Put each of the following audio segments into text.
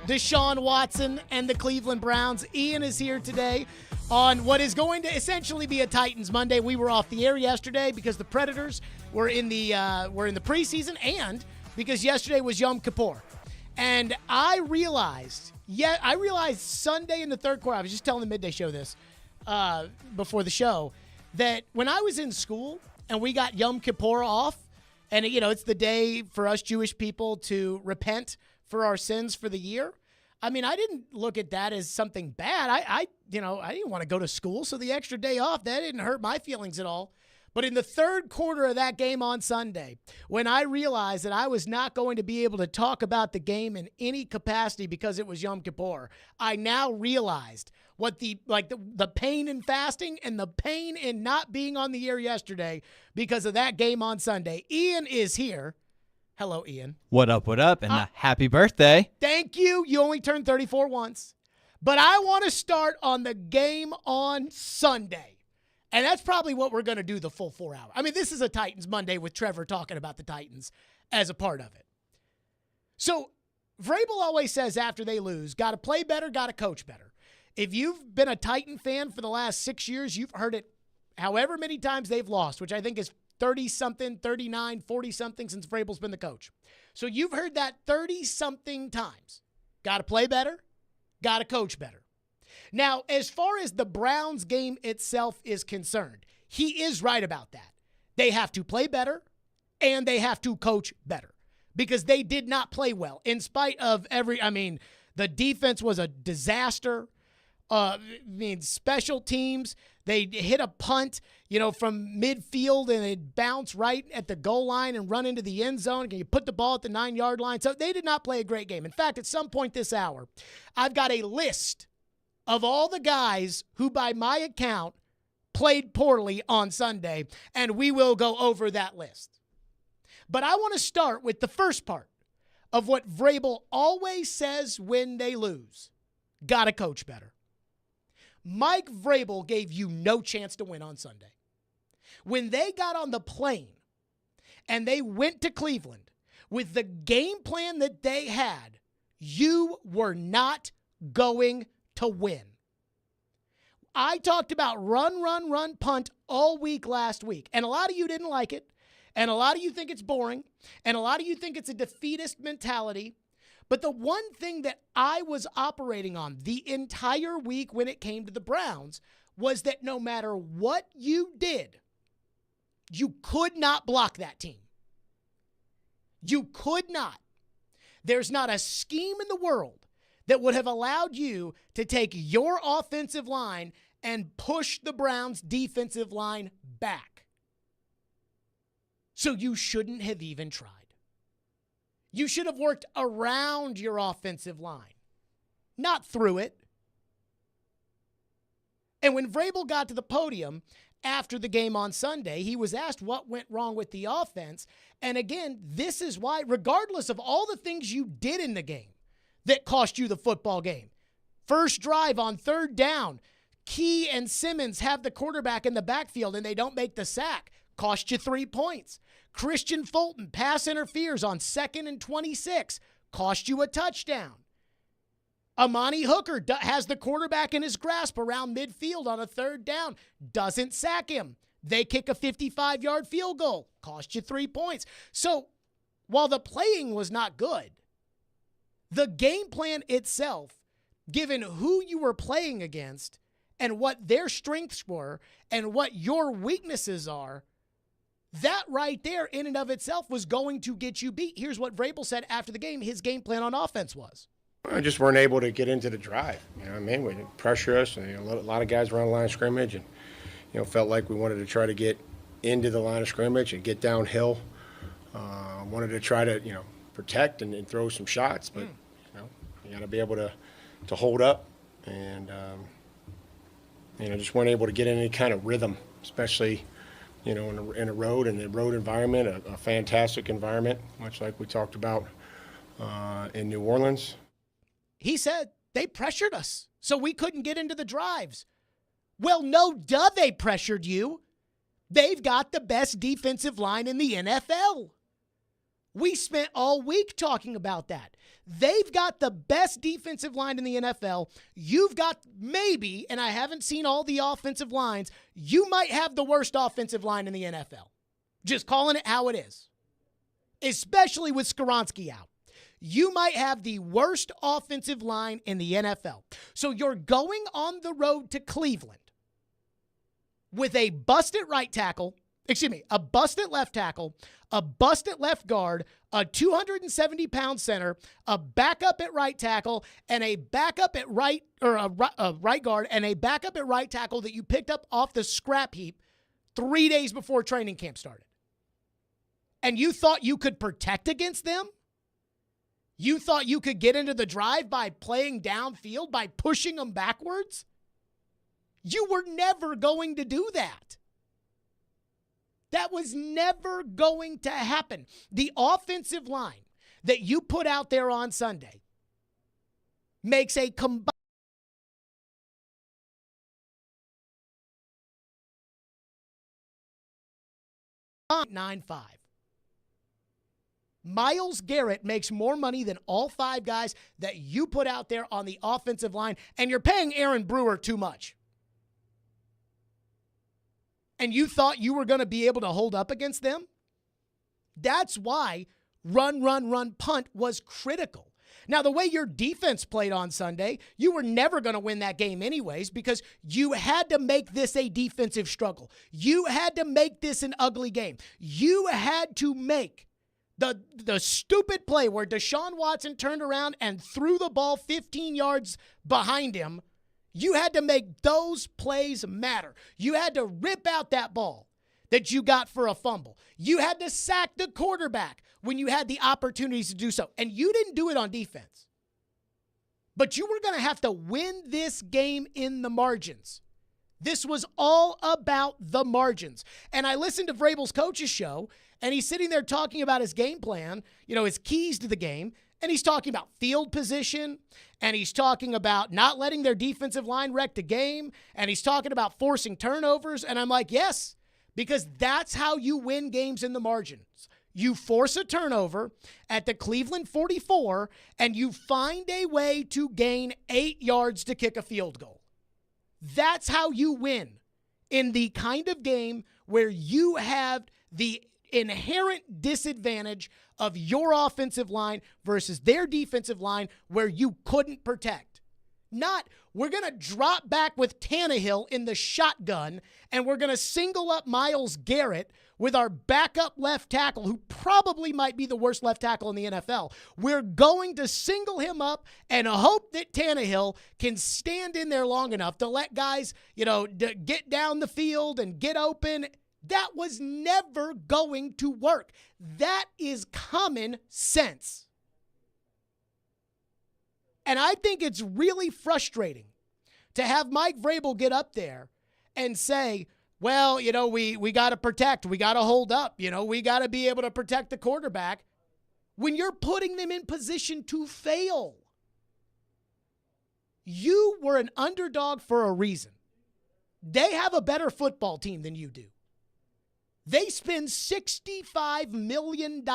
Deshaun Watson and the Cleveland Browns. Ian is here today on what is going to essentially be a Titans Monday. We were off the air yesterday because the Predators were in the preseason, and because yesterday was Yom Kippur. And I realized Sunday in the third quarter, I was just telling the midday show this before the show, that when I was in school and we got Yom Kippur off, and it's the day for us Jewish people to repent for our sins for the year. I mean, I didn't look at that as something bad. I didn't want to go to school, so the extra day off, that didn't hurt my feelings at all. But in the third quarter of that game on Sunday, when I realized that I was not going to be able to talk about the game in any capacity because it was Yom Kippur, I now realized what the pain in fasting and the pain in not being on the air yesterday because of that game on Sunday. Ian is here. Hello, Ian. What up, and happy birthday. Thank you. You only turned 34 once. But I want to start on the game on Sunday. And that's probably what we're going to do the full 4 hours. I mean, this is a Titans Monday with Trevor talking about the Titans as a part of it. So Vrabel always says after they lose, got to play better, got to coach better. If you've been a Titan fan for the last 6 years, you've heard it however many times they've lost, which I think is 30-something, 39, 40-something since Vrabel's been the coach. So you've heard that 30-something times. Got to play better, got to coach better. Now, as far as the Browns game itself is concerned, he is right about that. They have to play better, and they have to coach better because they did not play well. In spite of the defense was a disaster. Special teams, they hit a punt, from midfield and it bounced right at the goal line and run into the end zone. And you put the ball at the 9-yard line. So they did not play a great game. In fact, at some point this hour, I've got a list of all the guys who, by my account, played poorly on Sunday, and we will go over that list. But I want to start with the first part of what Vrabel always says when they lose. Got to coach better. Mike Vrabel gave you no chance to win on Sunday. When they got on the plane and they went to Cleveland with the game plan that they had, you were not going to win. I talked about run, punt all week last week, and a lot of you didn't like it, and a lot of you think it's boring, and a lot of you think it's a defeatist mentality. But the one thing that I was operating on the entire week when it came to the Browns was that no matter what you did, you could not block that team. You could not. There's not a scheme in the world that would have allowed you to take your offensive line and push the Browns' defensive line back. So you shouldn't have even tried. You should have worked around your offensive line, not through it. And when Vrabel got to the podium after the game on Sunday, he was asked what went wrong with the offense. And again, this is why, regardless of all the things you did in the game that cost you the football game, first drive on third down, Key and Simmons have the quarterback in the backfield and they don't make the sack, cost you 3 points. Christian Fulton pass interferes on 2nd and 26, cost you a touchdown. Amani Hooker has the quarterback in his grasp around midfield on a third down, doesn't sack him. They kick a 55-yard field goal, cost you 3 points. So while the playing was not good, the game plan itself, given who you were playing against and what their strengths were and what your weaknesses are, that right there in and of itself was going to get you beat. Here's what Vrabel said after the game his game plan on offense was. I just weren't able to get into the drive. We pressure us, and a lot of guys were on the line of scrimmage, and felt like we wanted to try to get into the line of scrimmage and get downhill. Wanted to try to protect and throw some shots, but you got to be able to hold up, and just weren't able to get in any kind of rhythm, especially. In the road environment, a fantastic environment, much like we talked about in New Orleans. He said they pressured us, so we couldn't get into the drives. Well, no duh, they pressured you. They've got the best defensive line in the NFL. We spent all week talking about that. They've got the best defensive line in the NFL. You've got maybe, and I haven't seen all the offensive lines, you might have the worst offensive line in the NFL. Just calling it how it is. Especially with Skoronski out. You might have the worst offensive line in the NFL. So you're going on the road to Cleveland with a busted right tackle, a busted left tackle, a busted left guard, a 270-pound center, a backup at right tackle, and a backup at right guard, and a backup at right tackle that you picked up off the scrap heap 3 days before training camp started. And you thought you could protect against them? You thought you could get into the drive by playing downfield, by pushing them backwards? You were never going to do that. That was never going to happen. The offensive line that you put out there on Sunday makes a combined 9.5. Myles Garrett makes more money than all 5 guys that you put out there on the offensive line, and you're paying Aaron Brewer too much. And you thought you were going to be able to hold up against them? That's why run, punt was critical. Now, the way your defense played on Sunday, you were never going to win that game anyways because you had to make this a defensive struggle. You had to make this an ugly game. You had to make the stupid play where Deshaun Watson turned around and threw the ball 15 yards behind him. You had to make those plays matter. You had to rip out that ball that you got for a fumble. You had to sack the quarterback when you had the opportunities to do so. And you didn't do it on defense. But you were going to have to win this game in the margins. This was all about the margins. And I listened to Vrabel's coach's show, and he's sitting there talking about his game plan, his keys to the game. And he's talking about field position, and he's talking about not letting their defensive line wreck the game, and he's talking about forcing turnovers. And I'm like, yes, because that's how you win games in the margins. You force a turnover at the Cleveland 44, and you find a way to gain 8 yards to kick a field goal. That's how you win in the kind of game where you have the inherent disadvantage of your offensive line versus their defensive line where you couldn't protect. Not, we're going to drop back with Tannehill in the shotgun and we're going to single up Myles Garrett with our backup left tackle, who probably might be the worst left tackle in the NFL. We're going to single him up and hope that Tannehill can stand in there long enough to let guys, get down the field and get open. That was never going to work. That is common sense. And I think it's really frustrating to have Mike Vrabel get up there and say, well, we got to protect. We got to hold up. We got to be able to protect the quarterback when you're putting them in position to fail. You were an underdog for a reason. They have a better football team than you do. They spend $65 million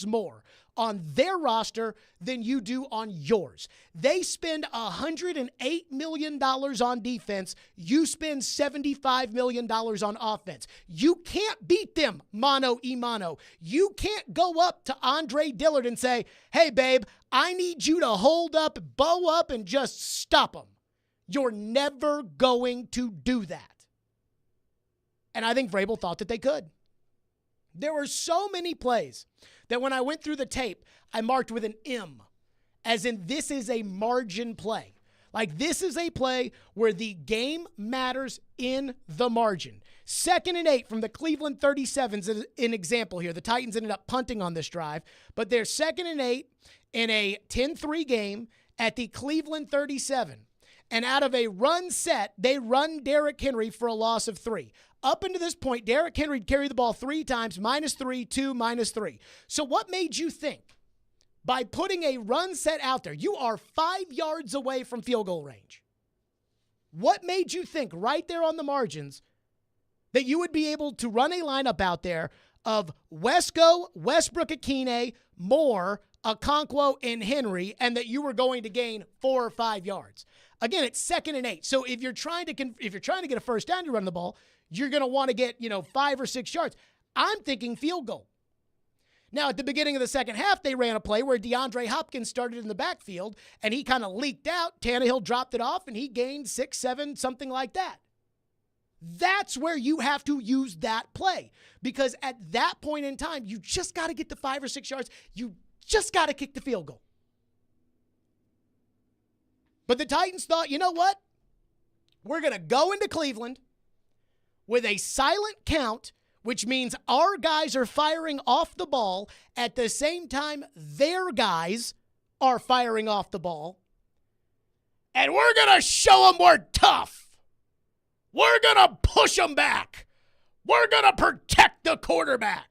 more on their roster than you do on yours. They spend $108 million on defense. You spend $75 million on offense. You can't beat them mano a mano. You can't go up to Andre Dillard and say, hey, babe, I need you to hold up, bow up, and just stop them. You're never going to do that. And I think Vrabel thought that they could. There were so many plays that when I went through the tape, I marked with an M, as in this is a margin play. Like this is a play where the game matters in the margin. 2nd and 8 from the Cleveland 37 is an example here. The Titans ended up punting on this drive, but they're 2nd and 8 in a 10-3 game at the Cleveland 37. And out of a run set, they run Derrick Henry for a loss of 3. Up until this point, Derrick Henry carried the ball 3 times, -3, 2, -3. So what made you think by putting a run set out there, you are 5 yards away from field goal range? What made you think right there on the margins that you would be able to run a lineup out there of Wesco, Westbrook-Akine, more Okonkwo and Henry and that you were going to gain 4 or 5 yards. Again, it's 2nd and 8. So if you're trying to get a first down to run the ball, you're going to want to get, 5 or 6 yards. I'm thinking field goal. Now, at the beginning of the second half, they ran a play where DeAndre Hopkins started in the backfield, and he kind of leaked out. Tannehill dropped it off, and he gained 6, 7, something like that. That's where you have to use that play, because at that point in time, you just got to get the 5 or 6 yards. You just got to kick the field goal. But the Titans thought, you know what? We're going to go into Cleveland with a silent count, which means our guys are firing off the ball at the same time their guys are firing off the ball. And we're going to show them we're tough. We're going to push them back. We're going to protect the quarterback.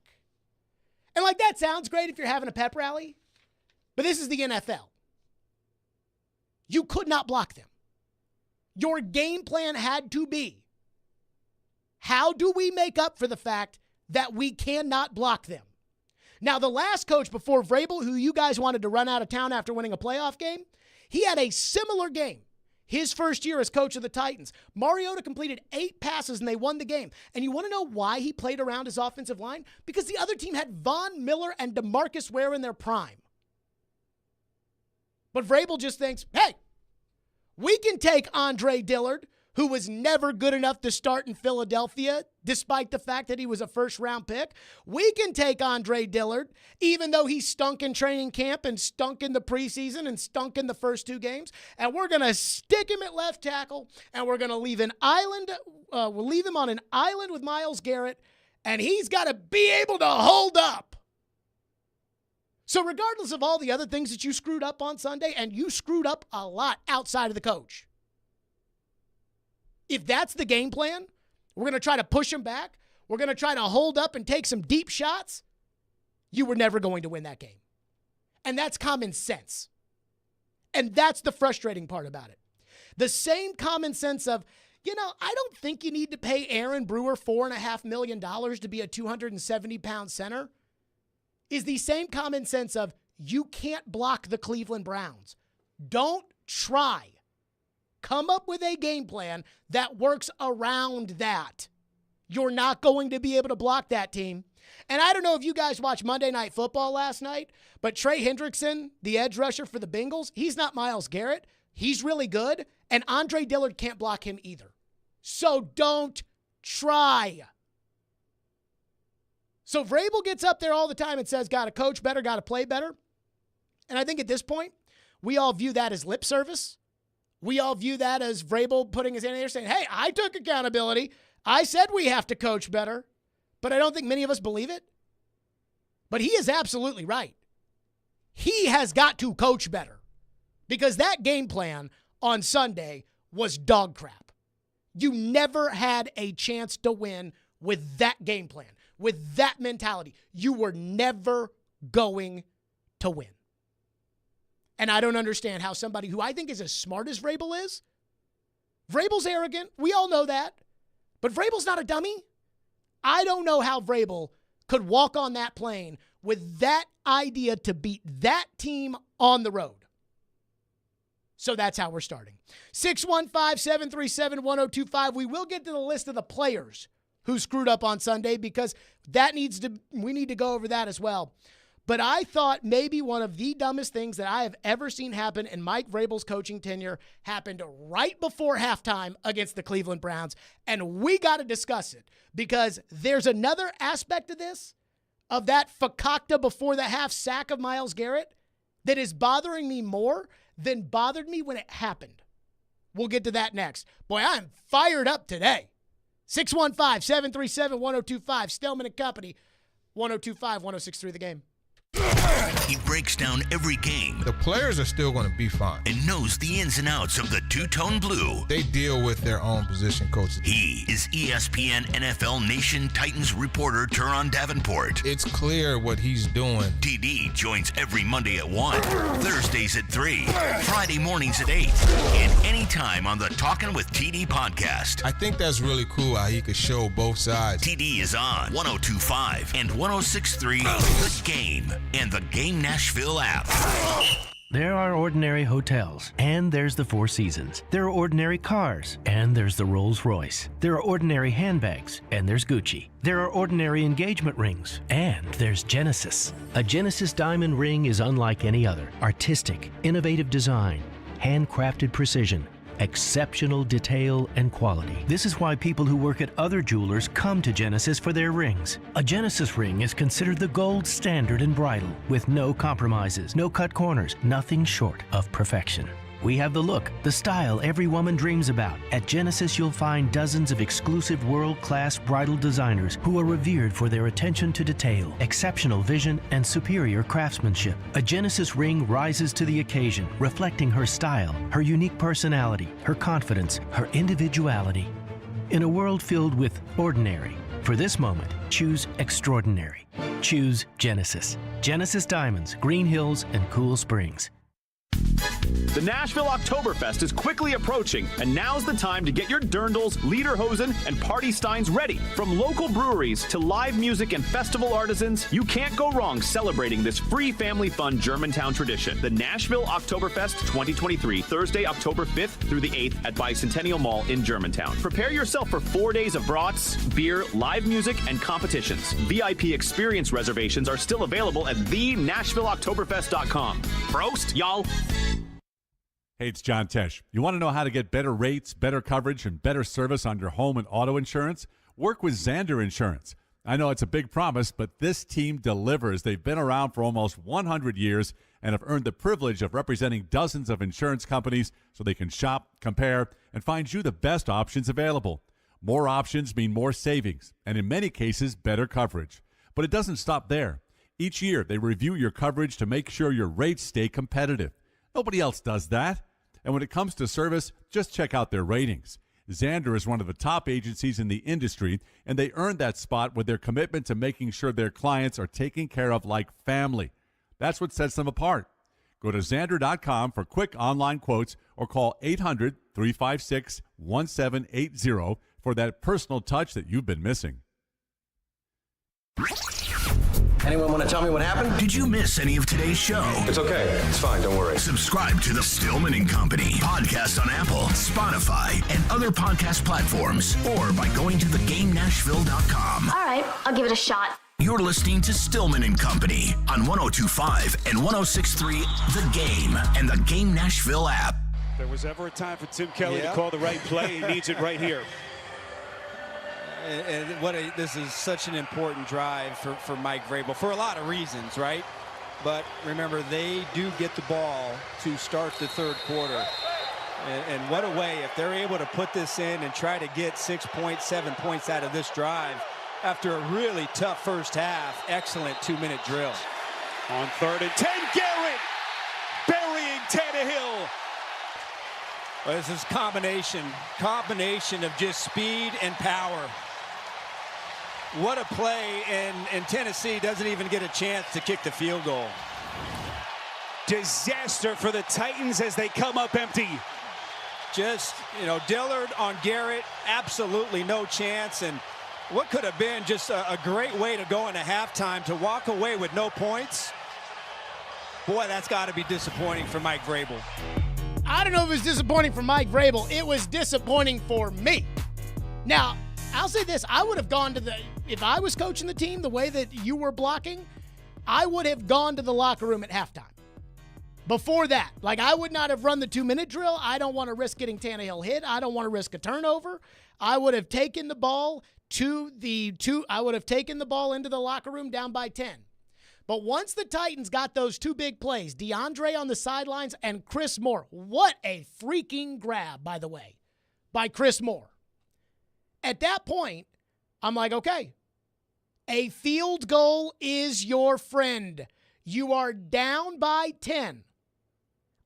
And that sounds great if you're having a pep rally, but this is the NFL. You could not block them. Your game plan had to be, how do we make up for the fact that we cannot block them? Now, the last coach before Vrabel, who you guys wanted to run out of town after winning a playoff game, he had a similar game. His first year as coach of the Titans, Mariota completed 8 passes and they won the game. And you want to know why he played around his offensive line? Because the other team had Von Miller and DeMarcus Ware in their prime. But Vrabel just thinks, hey, we can take Andre Dillard, who was never good enough to start in Philadelphia, despite the fact that he was a first-round pick. We can take Andre Dillard, even though he stunk in training camp and stunk in the preseason and stunk in the first 2 games, and we're going to stick him at left tackle, and we're going to leave him on an island with Myles Garrett, and he's got to be able to hold up. So regardless of all the other things that you screwed up on Sunday, and you screwed up a lot outside of the coach, if that's the game plan, we're going to try to push him back, we're going to try to hold up and take some deep shots, you were never going to win that game. And that's common sense. And that's the frustrating part about it. The same common sense of, I don't think you need to pay Aaron Brewer $4.5 million to be a 270-pound center, is the same common sense of you can't block the Cleveland Browns. Don't try. Come up with a game plan that works around that. You're not going to be able to block that team. And I don't know if you guys watched Monday Night Football last night, but Trey Hendrickson, the edge rusher for the Bengals, he's not Myles Garrett. He's really good, and Andre Dillard can't block him either. So don't try. So Vrabel gets up there all the time and says, got to coach better, got to play better. And I think at this point, we all view that as lip service. We all view that as Vrabel putting his hand in there saying, hey, I took accountability. I said we have to coach better. But I don't think many of us believe it. But he is absolutely right. He has got to coach better, because that game plan on Sunday was dog crap. You never had a chance to win with that game plan, with that mentality. You were never going to win. And I don't understand how somebody who I think is as smart as Vrabel is, Vrabel's arrogant. We all know that. But Vrabel's not a dummy. I don't know how Vrabel could walk on that plane with that idea to beat that team on the road. So that's how we're starting. 615-737-1025. We will get to the list of the players who screwed up on Sunday, because we need to go over that as well. But I thought maybe one of the dumbest things that I have ever seen happen in Mike Vrabel's coaching tenure happened right before halftime against the Cleveland Browns. And we got to discuss it, because there's another aspect of this, of that fakakta before the half sack of Myles Garrett, that is bothering me more than bothered me when it happened. We'll get to that next. Boy, I'm fired up today. 615-737-1025. Stillman and Company, 1025-1063 The Game. He breaks down every game. The players are still going to be fine. And knows the ins and outs of the two-tone blue. They deal with their own position coaches. He is ESPN NFL Nation Titans reporter Teron Davenport. It's clear what he's doing. TD joins every Monday at 1, Thursdays at 3, Friday mornings at 8, and anytime on the Talkin' with TD podcast. I think that's really cool how he could show both sides. TD is on 102.5 and 106.3 The Game and thegame.com. Game Nashville app. There are ordinary hotels, and there's the Four Seasons. There are ordinary cars, and there's the Rolls-Royce. There are ordinary handbags, and there's Gucci. There are ordinary engagement rings, and there's Genesis. A Genesis diamond ring is unlike any other. Artistic, innovative design, handcrafted precision, exceptional detail and quality. This is why people who work at other jewelers come to Genesis for their rings. A Genesis ring is considered the gold standard in bridal, with no compromises, no cut corners, nothing short of perfection. We have the look, the style every woman dreams about. At Genesis, you'll find dozens of exclusive world-class bridal designers who are revered for their attention to detail, exceptional vision, and superior craftsmanship. A Genesis ring rises to the occasion, reflecting her style, her unique personality, her confidence, her individuality. In a world filled with ordinary, for this moment, choose extraordinary. Choose Genesis. Genesis Diamonds, Green Hills, and Cool Springs. The Nashville Oktoberfest is quickly approaching, and now's the time to get your dirndls, lederhosen, and party steins ready. From local breweries to live music and festival artisans, you can't go wrong celebrating this free family fun Germantown tradition. The Nashville Oktoberfest 2023, Thursday, October 5th through the 8th at Bicentennial Mall in Germantown. Prepare yourself for 4 days of brats, beer, live music, and competitions. VIP experience reservations are still available at thenashvilleoktoberfest.com. Prost, y'all! Hey, it's John Tesh. You want to know how to get better rates, better coverage, and better service on your home and auto insurance? Work with Zander Insurance. I know it's a big promise, but this team delivers. They've been around for almost 100 years and have earned the privilege of representing dozens of insurance companies so they can shop, compare, and find you the best options available. More options mean more savings, and in many cases, better coverage. But it doesn't stop there. Each year, they review your coverage to make sure your rates stay competitive. Nobody else does that. And when it comes to service, just check out their ratings. Zander is one of the top agencies in the industry, and they earned that spot with their commitment to making sure their clients are taken care of like family. That's what sets them apart. Go to Zander.com for quick online quotes or call 800-356-1780 for that personal touch that you've been missing. Anyone want to tell me what happened? Did you miss any of today's show? It's okay. It's fine. Don't worry. Subscribe to the Stillman and Company podcast on Apple, Spotify, and other podcast platforms, or by going to thegamenashville.com. All right, I'll give it a shot. You're listening to Stillman and Company on 102.5 and 106.3 The Game and the Game Nashville app. If there was ever a time for Tim Kelly to call the right play, he needs it right here. And this is such an important drive for Mike Vrabel for a lot of reasons, right? But remember, they do get the ball to start the third quarter. And what a way, if they're able to put this in and try to get 6.7 points out of this drive after a really tough first half. Excellent 2-minute drill. On 3rd and 10, Garrett burying Tannehill. Well, this is combination of just speed and power. What a play, and Tennessee doesn't even get a chance to kick the field goal. Disaster for the Titans as they come up empty. Just, Dillard on Garrett, absolutely no chance. And what could have been just a great way to go into halftime, to walk away with no points. Boy, that's got to be disappointing for Mike Vrabel. I don't know if it was disappointing for Mike Vrabel. It was disappointing for me. Now, I'll say this. I would have gone to if I was coaching the team the way that you were blocking, I would have gone to the locker room at halftime. Before that, I would not have run the 2-minute drill. I don't want to risk getting Tannehill hit. I don't want to risk a turnover. I would have taken the ball I would have taken the ball into the locker room down by 10. But once the Titans got those two big plays, DeAndre on the sidelines and Chris Moore, what a freaking grab, by the way, by Chris Moore. At that point, I'm like, okay, a field goal is your friend. You are down by 10.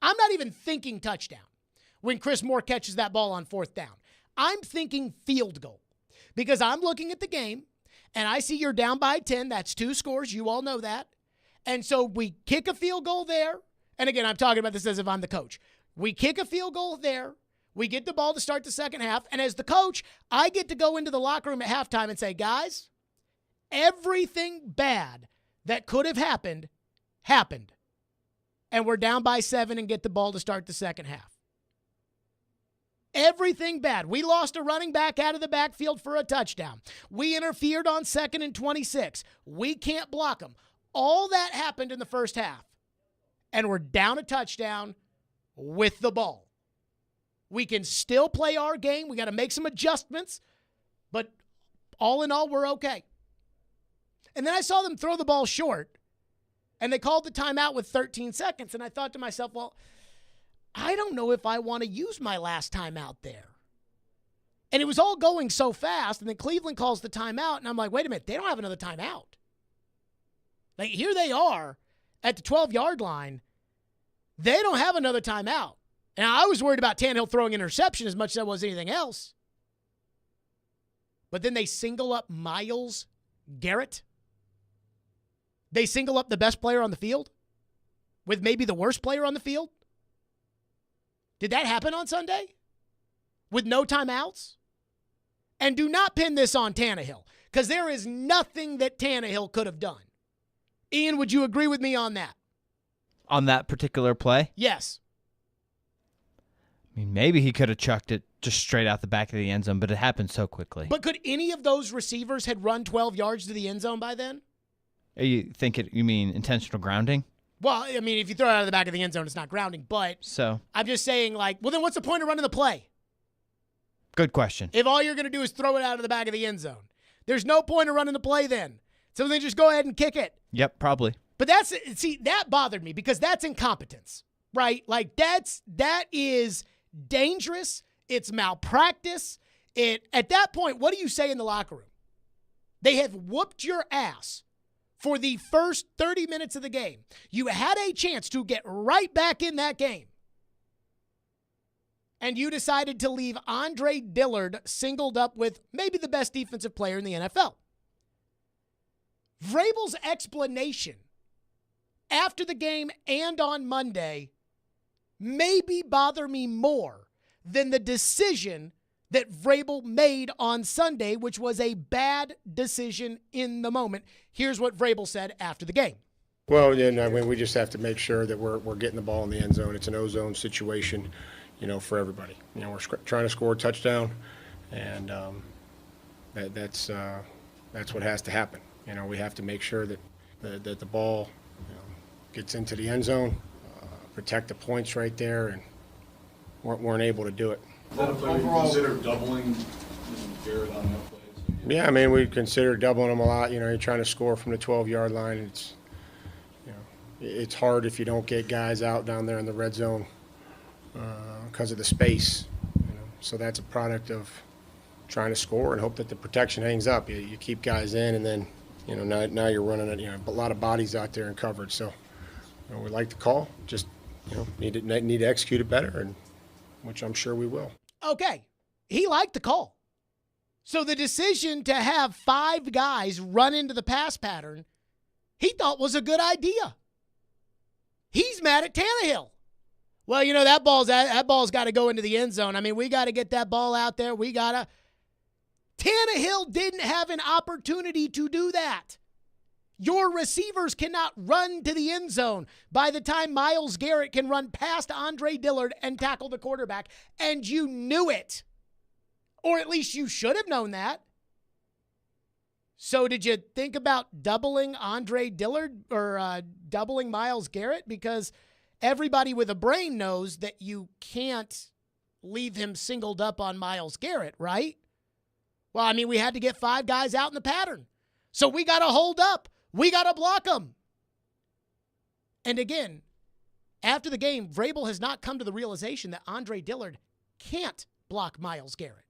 I'm not even thinking touchdown when Chris Moore catches that ball on 4th down. I'm thinking field goal because I'm looking at the game and I see you're down by 10. That's 2 scores. You all know that. And so we kick a field goal there. And again, I'm talking about this as if I'm the coach. We kick a field goal there. We get the ball to start the second half. And as the coach, I get to go into the locker room at halftime and say, guys, everything bad that could have happened happened. And we're down by 7 and get the ball to start the second half. Everything bad. We lost a running back out of the backfield for a touchdown. We interfered on 2nd and 26. We can't block them. All that happened in the first half. And we're down a touchdown with the ball. We can still play our game. We got to make some adjustments. But all in all, we're okay. And then I saw them throw the ball short. And they called the timeout with 13 seconds. And I thought to myself, well, I don't know if I want to use my last timeout there. And it was all going so fast. And then Cleveland calls the timeout. And I'm like, wait a minute, they don't have another timeout. Like, here they are at the 12-yard line. They don't have another timeout. And I was worried about Tannehill throwing an interception as much as I was anything else. But then they single up Myles Garrett. They single up the best player on the field with maybe the worst player on the field. Did that happen on Sunday? With no timeouts? And do not pin this on Tannehill, because there is nothing that Tannehill could have done. Ian, would you agree with me on that? On that particular play? Yes. I mean, maybe he could have chucked it just straight out the back of the end zone, but it happened so quickly. But could any of those receivers had run 12 yards to the end zone by then? You mean intentional grounding? Well, I mean, if you throw it out of the back of the end zone, it's not grounding. But so I'm just saying, like, well, then what's the point of running the play? Good question. If all you're going to do is throw it out of the back of the end zone, there's no point of running the play then. So then just go ahead and kick it. Yep, probably. But that bothered me because that's incompetence, right? Like, that is dangerous. It's malpractice. At that point, what do you say in the locker room? They have whooped your ass for the first 30 minutes of the game. You had a chance to get right back in that game. And you decided to leave Andre Dillard singled up with maybe the best defensive player in the NFL. Vrabel's explanation after the game and on Monday maybe bother me more than the decision that Vrabel made on Sunday, which was a bad decision in the moment. Here's what Vrabel said after the game. Well, yeah, I mean, we just have to make sure that we're getting the ball in the end zone. It's an O-zone situation, for everybody. We're trying to score a touchdown, and that's what has to happen. We have to make sure that the ball gets into the end zone, protect the points right there, and weren't able to do it. Is that a play we consider doubling Garrett on that play? Yeah, I mean, we consider doubling him a lot. You're trying to score from the 12-yard line. It's hard if you don't get guys out down there in the red zone because of the space. So that's a product of trying to score and hope that the protection hangs up. You keep guys in, and then now you're running it. A lot of bodies out there in coverage. So we like the call. Just need to execute it better, and which I'm sure we will. Okay, he liked the call. So the decision to have 5 guys run into the pass pattern, he thought was a good idea. He's mad at Tannehill. Well, that ball's got to go into the end zone. I mean, we got to get that ball out there. Tannehill didn't have an opportunity to do that. Your receivers cannot run to the end zone by the time Myles Garrett can run past Andre Dillard and tackle the quarterback, and you knew it. Or at least you should have known that. So did you think about doubling Andre Dillard or doubling Myles Garrett? Because everybody with a brain knows that you can't leave him singled up on Myles Garrett, right? Well, I mean, we had to get 5 guys out in the pattern. So we got to hold up. We got to block them. And again, after the game, Vrabel has not come to the realization that Andre Dillard can't block Myles Garrett.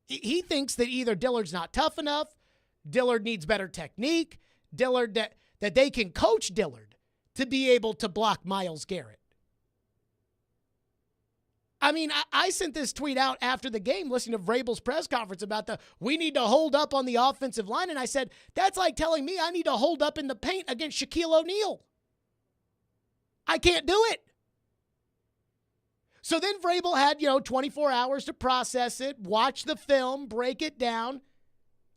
He thinks that either Dillard's not tough enough, Dillard needs better technique, Dillard that they can coach Dillard to be able to block Myles Garrett. I mean, I sent this tweet out after the game listening to Vrabel's press conference about we need to hold up on the offensive line. And I said, that's like telling me I need to hold up in the paint against Shaquille O'Neal. I can't do it. So then Vrabel had, 24 hours to process it, watch the film, break it down.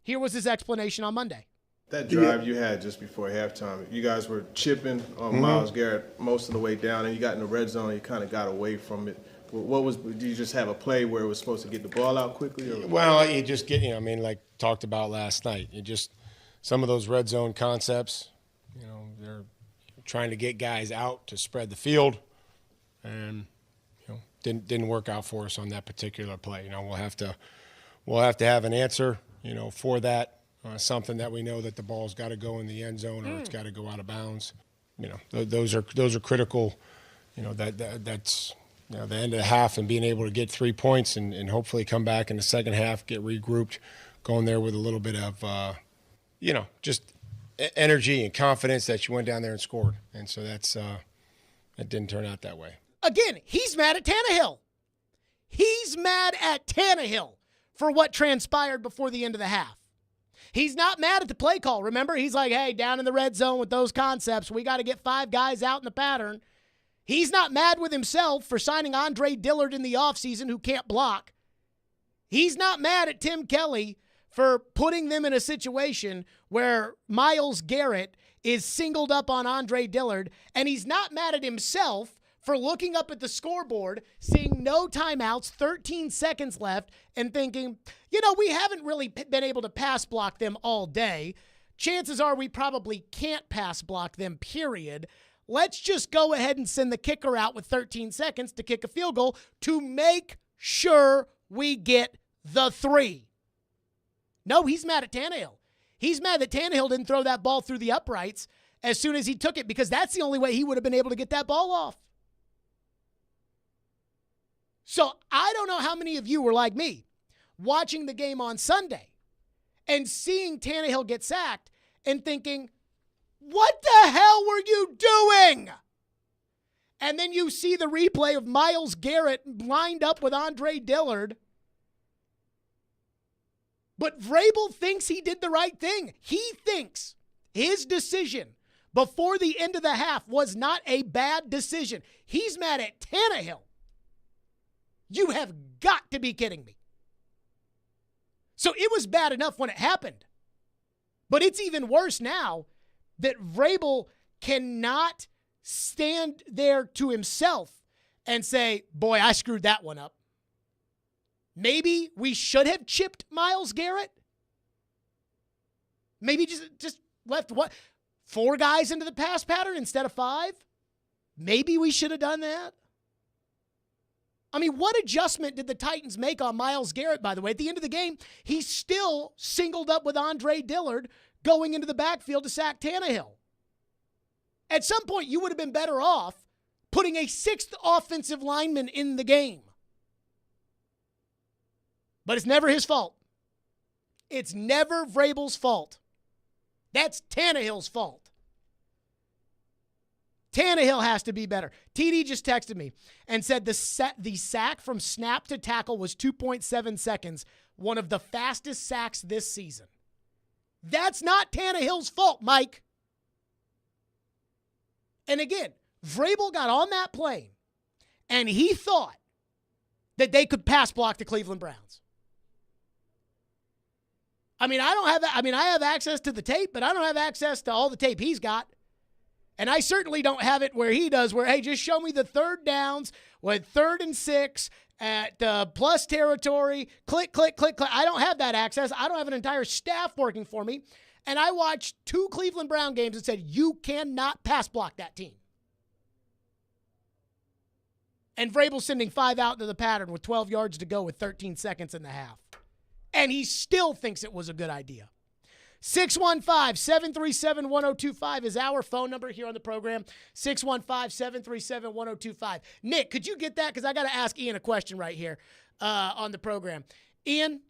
Here was his explanation on Monday. That drive you had just before halftime, you guys were chipping on Myles Garrett most of the way down, and you got in the red zone, you kind of got away from it. Did you just have a play where it was supposed to get the ball out quickly? Or? Well, you just get, like talked about last night, some of those red zone concepts, they're trying to get guys out to spread the field, and didn't work out for us on that particular play. We'll have to have an answer, for that. Something that we know that the ball's got to go in the end zone or it's got to go out of bounds. Those are critical. That's the end of the half and being able to get 3 points and hopefully come back in the second half, get regrouped, going there with a little bit of just energy and confidence that you went down there and scored. And so that didn't turn out that way. Again, he's mad at Tannehill. He's mad at Tannehill for what transpired before the end of the half. He's not mad at the play call. Remember, he's like, hey, down in the red zone with those concepts, we got to get 5 guys out in the pattern. He's not mad with himself for signing Andre Dillard in the offseason who can't block. He's not mad at Tim Kelly for putting them in a situation where Myles Garrett is singled up on Andre Dillard, and he's not mad at himself for looking up at the scoreboard, seeing no timeouts, 13 seconds left, and thinking, we haven't really been able to pass block them all day. Chances are we probably can't pass block them, period. Let's just go ahead and send the kicker out with 13 seconds to kick a field goal to make sure we get the 3. No, he's mad at Tannehill. He's mad that Tannehill didn't throw that ball through the uprights as soon as he took it, because that's the only way he would have been able to get that ball off. So I don't know how many of you were like me, watching the game on Sunday and seeing Tannehill get sacked and thinking, what the hell were you doing? And then you see the replay of Myles Garrett lined up with Andre Dillard. But Vrabel thinks he did the right thing. He thinks his decision before the end of the half was not a bad decision. He's mad at Tannehill. You have got to be kidding me. So it was bad enough when it happened. But it's even worse now that Vrabel cannot stand there to himself and say, boy, I screwed that one up. Maybe we should have chipped Myles Garrett. Maybe just left 4 guys into the pass pattern instead of 5. Maybe we should have done that. I mean, what adjustment did the Titans make on Myles Garrett, by the way? At the end of the game, he still singled up with Andre Dillard going into the backfield to sack Tannehill. At some point, you would have been better off putting a 6th offensive lineman in the game. But it's never his fault. It's never Vrabel's fault. That's Tannehill's fault. Tannehill has to be better. TD just texted me and said the sack from snap to tackle was 2.7 seconds, one of the fastest sacks this season. That's not Tannehill's fault, Mike. And again, Vrabel got on that plane and he thought that they could pass block the Cleveland Browns. I have access to the tape, but I don't have access to all the tape he's got. And I certainly don't have it where he does, where, hey, just show me the 3rd downs with 3rd and 6 at plus territory, click, click, click, click. I don't have that access. I don't have an entire staff working for me. And I watched 2 Cleveland Brown games and said, you cannot pass block that team. And Vrabel sending 5 out into the pattern with 12 yards to go with 13 seconds in the half. And he still thinks it was a good idea. 615-737-1025 is our phone number here on the program. 615-737-1025. Nick, could you get that? Because I got to ask Ian a question right here on the program. Ian,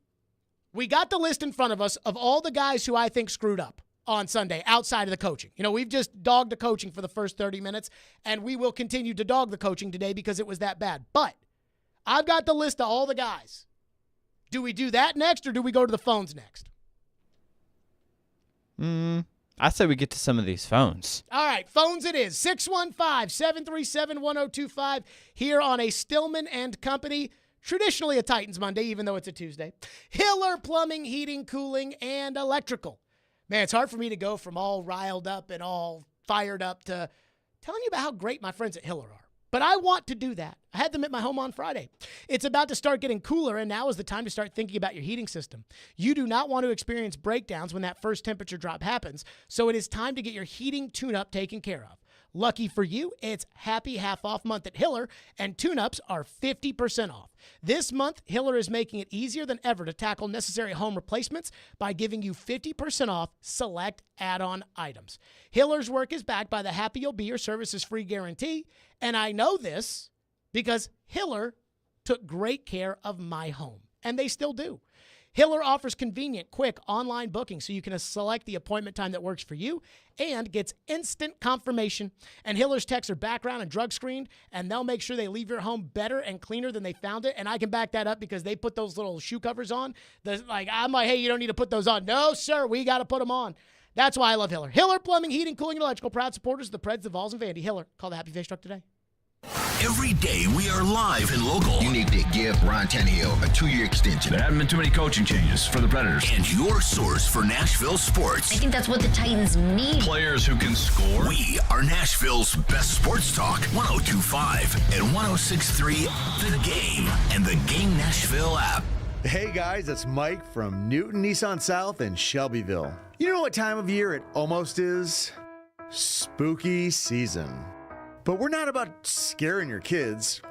we got the list in front of us of all the guys who I think screwed up on Sunday outside of the coaching. We've just dogged the coaching for the first 30 minutes, and we will continue to dog the coaching today because it was that bad. But I've got the list of all the guys. Do we do that next, or do we go to the phones next? I say we get to some of these phones. All right, phones it is. 615-737-1025 here on a Stillman and Company, traditionally a Titans Monday, even though it's a Tuesday. Hiller Plumbing, Heating, Cooling, and Electrical. Man, it's hard for me to go from all riled up and all fired up to telling you about how great my friends at Hiller are. But I want to do that. I had them at my home on Friday. It's about to start getting cooler, and now is the time to start thinking about your heating system. You do not want to experience breakdowns when that first temperature drop happens, so it is time to get your heating tune-up taken care of. Lucky for you, it's Happy Half Off Month at Hiller, and tune-ups are 50% off. This month, Hiller is making it easier than ever to tackle necessary home replacements by giving you 50% off select add-on items. Hiller's work is backed by the Happy You'll Be Your Services free guarantee, and I know this because Hiller took great care of my home, and they still do. Hiller offers convenient, quick online booking so you can select the appointment time that works for you and gets instant confirmation. And Hiller's techs are background and drug screened, and they'll make sure they leave your home better and cleaner than they found it. And I can back that up because they put those little shoe covers on. I'm like, hey, you don't need to put those on. No, sir, we got to put them on. That's why I love Hiller. Hiller Plumbing, Heating, Cooling, and Electrical, proud supporters of the Preds, the Vols, and Vandy. Hiller, call the Happy Face Truck today. Every day we are live and local. You need to give Ron Tannehill a 2-year extension. There haven't been too many coaching changes for the Predators. And your source for Nashville sports. I think that's what the Titans need. Players who can score. We are Nashville's best sports talk. 102.5 and 106.3 The Game and the Game Nashville app. Hey guys, it's Mike from Newton Nissan South in Shelbyville. You know what time of year it almost is? Spooky season. But we're not about scaring your kids.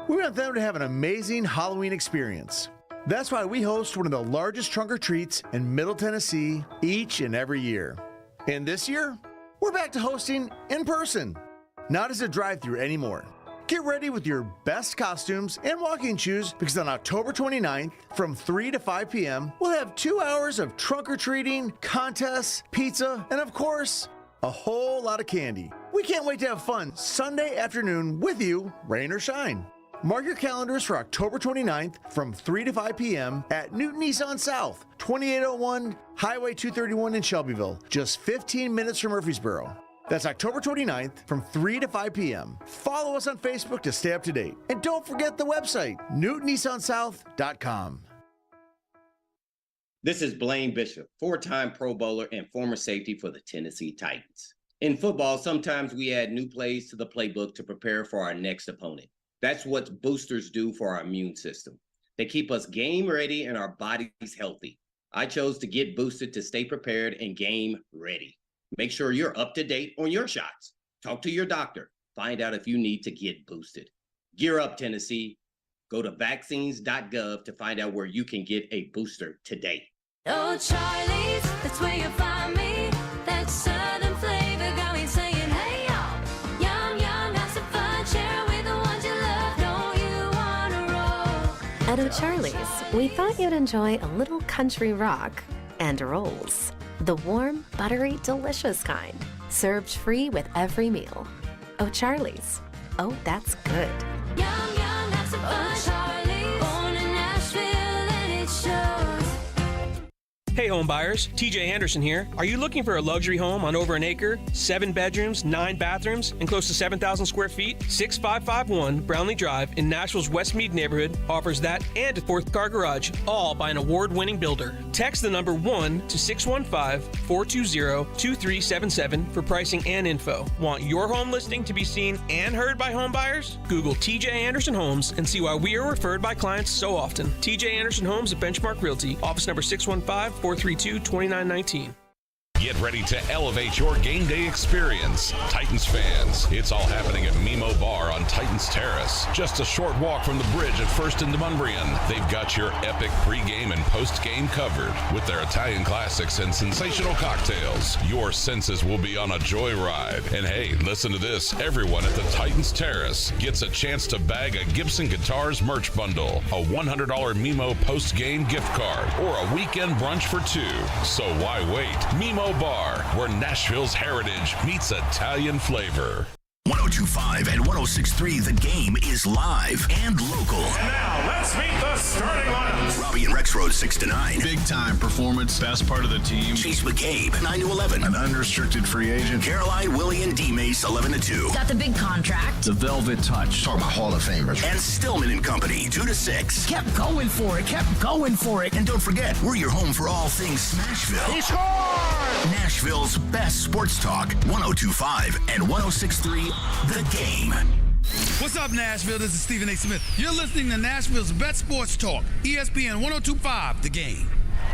We want them to have an amazing Halloween experience. That's why we host one of the largest trunk or treats in Middle Tennessee each and every year. And this year, we're back to hosting in person, not as a drive-thru anymore. Get ready with your best costumes and walking shoes because on October 29th, from 3 to 5 p.m., we'll have 2 hours of trunk or treating, contests, pizza, and of course, a whole lot of candy. We can't wait to have fun Sunday afternoon with you, rain or shine. Mark your calendars for October 29th from 3 to 5 p.m. at Newton Nissan South, 2801 Highway 231 in Shelbyville, just 15 minutes from Murfreesboro. That's October 29th from 3 to 5 p.m. Follow us on Facebook to stay up to date. And don't forget the website, newtonnissansouth.com. This is Blaine Bishop, 4-time Pro Bowler and former safety for the Tennessee Titans. In football, sometimes we add new plays to the playbook to prepare for our next opponent. That's what boosters do for our immune system. They keep us game ready and our bodies healthy. I chose to get boosted to stay prepared and game ready. Make sure you're up to date on your shots. Talk to your doctor. Find out if you need to get boosted. Gear up, Tennessee. Go to vaccines.gov to find out where you can get a booster today. Oh, Charlie's, that's where you'll find me. That southern flavor got me saying, hey, y'all. Yum, yum, have some fun. Share with the ones you love. Don't you want to roll? At O'Charlie's, we thought you'd enjoy a little country rock and rolls. The warm, buttery, delicious kind. Served free with every meal. O'Charlie's. Oh, that's good. Yum, yum, have some fun. Charlie's, born in Nashville, and it shows. Hey home buyers, TJ Anderson here. Are you looking for a luxury home on over an acre, 7 bedrooms, 9 bathrooms, and close to 7,000 square feet? 6551 Brownlee Drive in Nashville's Westmead neighborhood offers that and a 4th car garage, all by an award-winning builder. Text the number 1 to 615-420-2377 for pricing and info. Want your home listing to be seen and heard by home buyers? Google TJ Anderson Homes and see why we are referred by clients so often. TJ Anderson Homes at Benchmark Realty, office number 615-432-2919. Get ready to elevate your game day experience. Titans fans, it's all happening at Mimo Bar on Titans Terrace. Just a short walk from the bridge at First and Demumbrian. They've got your epic pregame and postgame covered with their Italian classics and sensational cocktails. Your senses will be on a joyride. And hey, listen to this. Everyone at the Titans Terrace gets a chance to bag a Gibson Guitars merch bundle, a $100 Mimo postgame gift card, or a weekend brunch for 2. So why wait? Mimo Bar, where Nashville's heritage meets Italian flavor. 102.5 1025 and 1063 The Game is live and local. And now, let's meet the starting lineups. Robbie and Rex Road 6 to 9. Big time performance, best part of the team. Chase McCabe 9 to 11. An unrestricted free agent. Caroline, Willie, and D Mace 11 to 2. Got the big contract. The Velvet Touch. Talking about Hall of Famers. And Stillman and Company 2 to 6. Kept going for it. And don't forget, we're your home for all things Smashville. He scored! Nashville's best sports talk, 1025 and 1063 The Game. What's up, Nashville? This is Stephen A. Smith. You're listening to Nashville's best sports talk, ESPN 1025 The Game.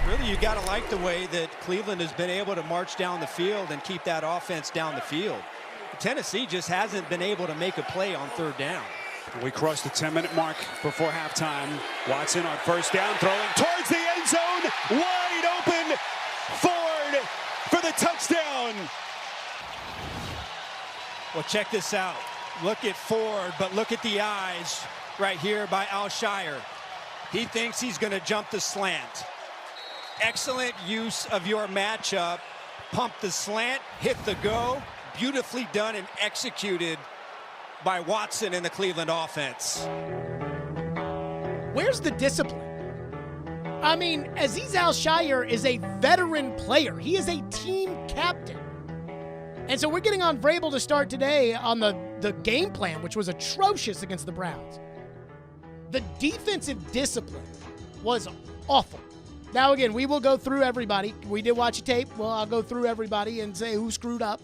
Really, you got to like the way that Cleveland has been able to march down the field and keep that offense down the field. Tennessee just hasn't been able to make a play on third down. We crossed the 10-minute mark before halftime. Watson on first down, throwing towards the end zone. Wide open. Ford for the touchdown. Well, check this out. Look at Ford, but look at the eyes right here by Alshire. He thinks he's going to jump the slant. Excellent use of your matchup. Pump the slant, hit the go. Beautifully done and executed by Watson in the Cleveland offense. Where's the discipline? I mean, Azeez Al-Shire is a veteran player. He is a team captain. And so we're getting on Vrabel to start today on the game plan, which was atrocious against the Browns. The defensive discipline was awful. Now, again, we will go through everybody. We did watch a tape. Well, I'll go through everybody and say who screwed up.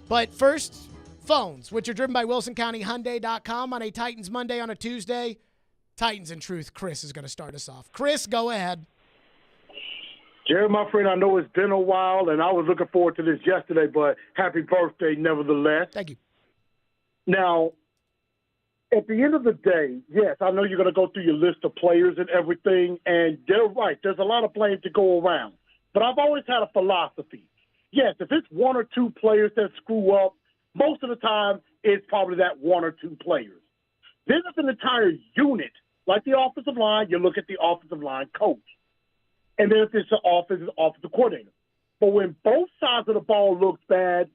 But first, phones, which are driven by WilsonCountyHyundai.com on a Titans Monday on a Tuesday. Titans in Truth. Chris is going to start us off. Chris, go ahead. Jerry, my friend, I know it's been a while, and I was looking forward to this yesterday, but happy birthday nevertheless. Thank you. Now, at the end of the day, yes, I know you're going to go through your list of players and everything, and they're right. There's a lot of blame to go around. But I've always had a philosophy. Yes, if it's one or two players that screw up, most of the time it's probably that one or two players. Then it's an entire unit, like the offensive line. You look at the offensive line coach. And then if it's the offensive coordinator. But when both sides of the ball looks bad,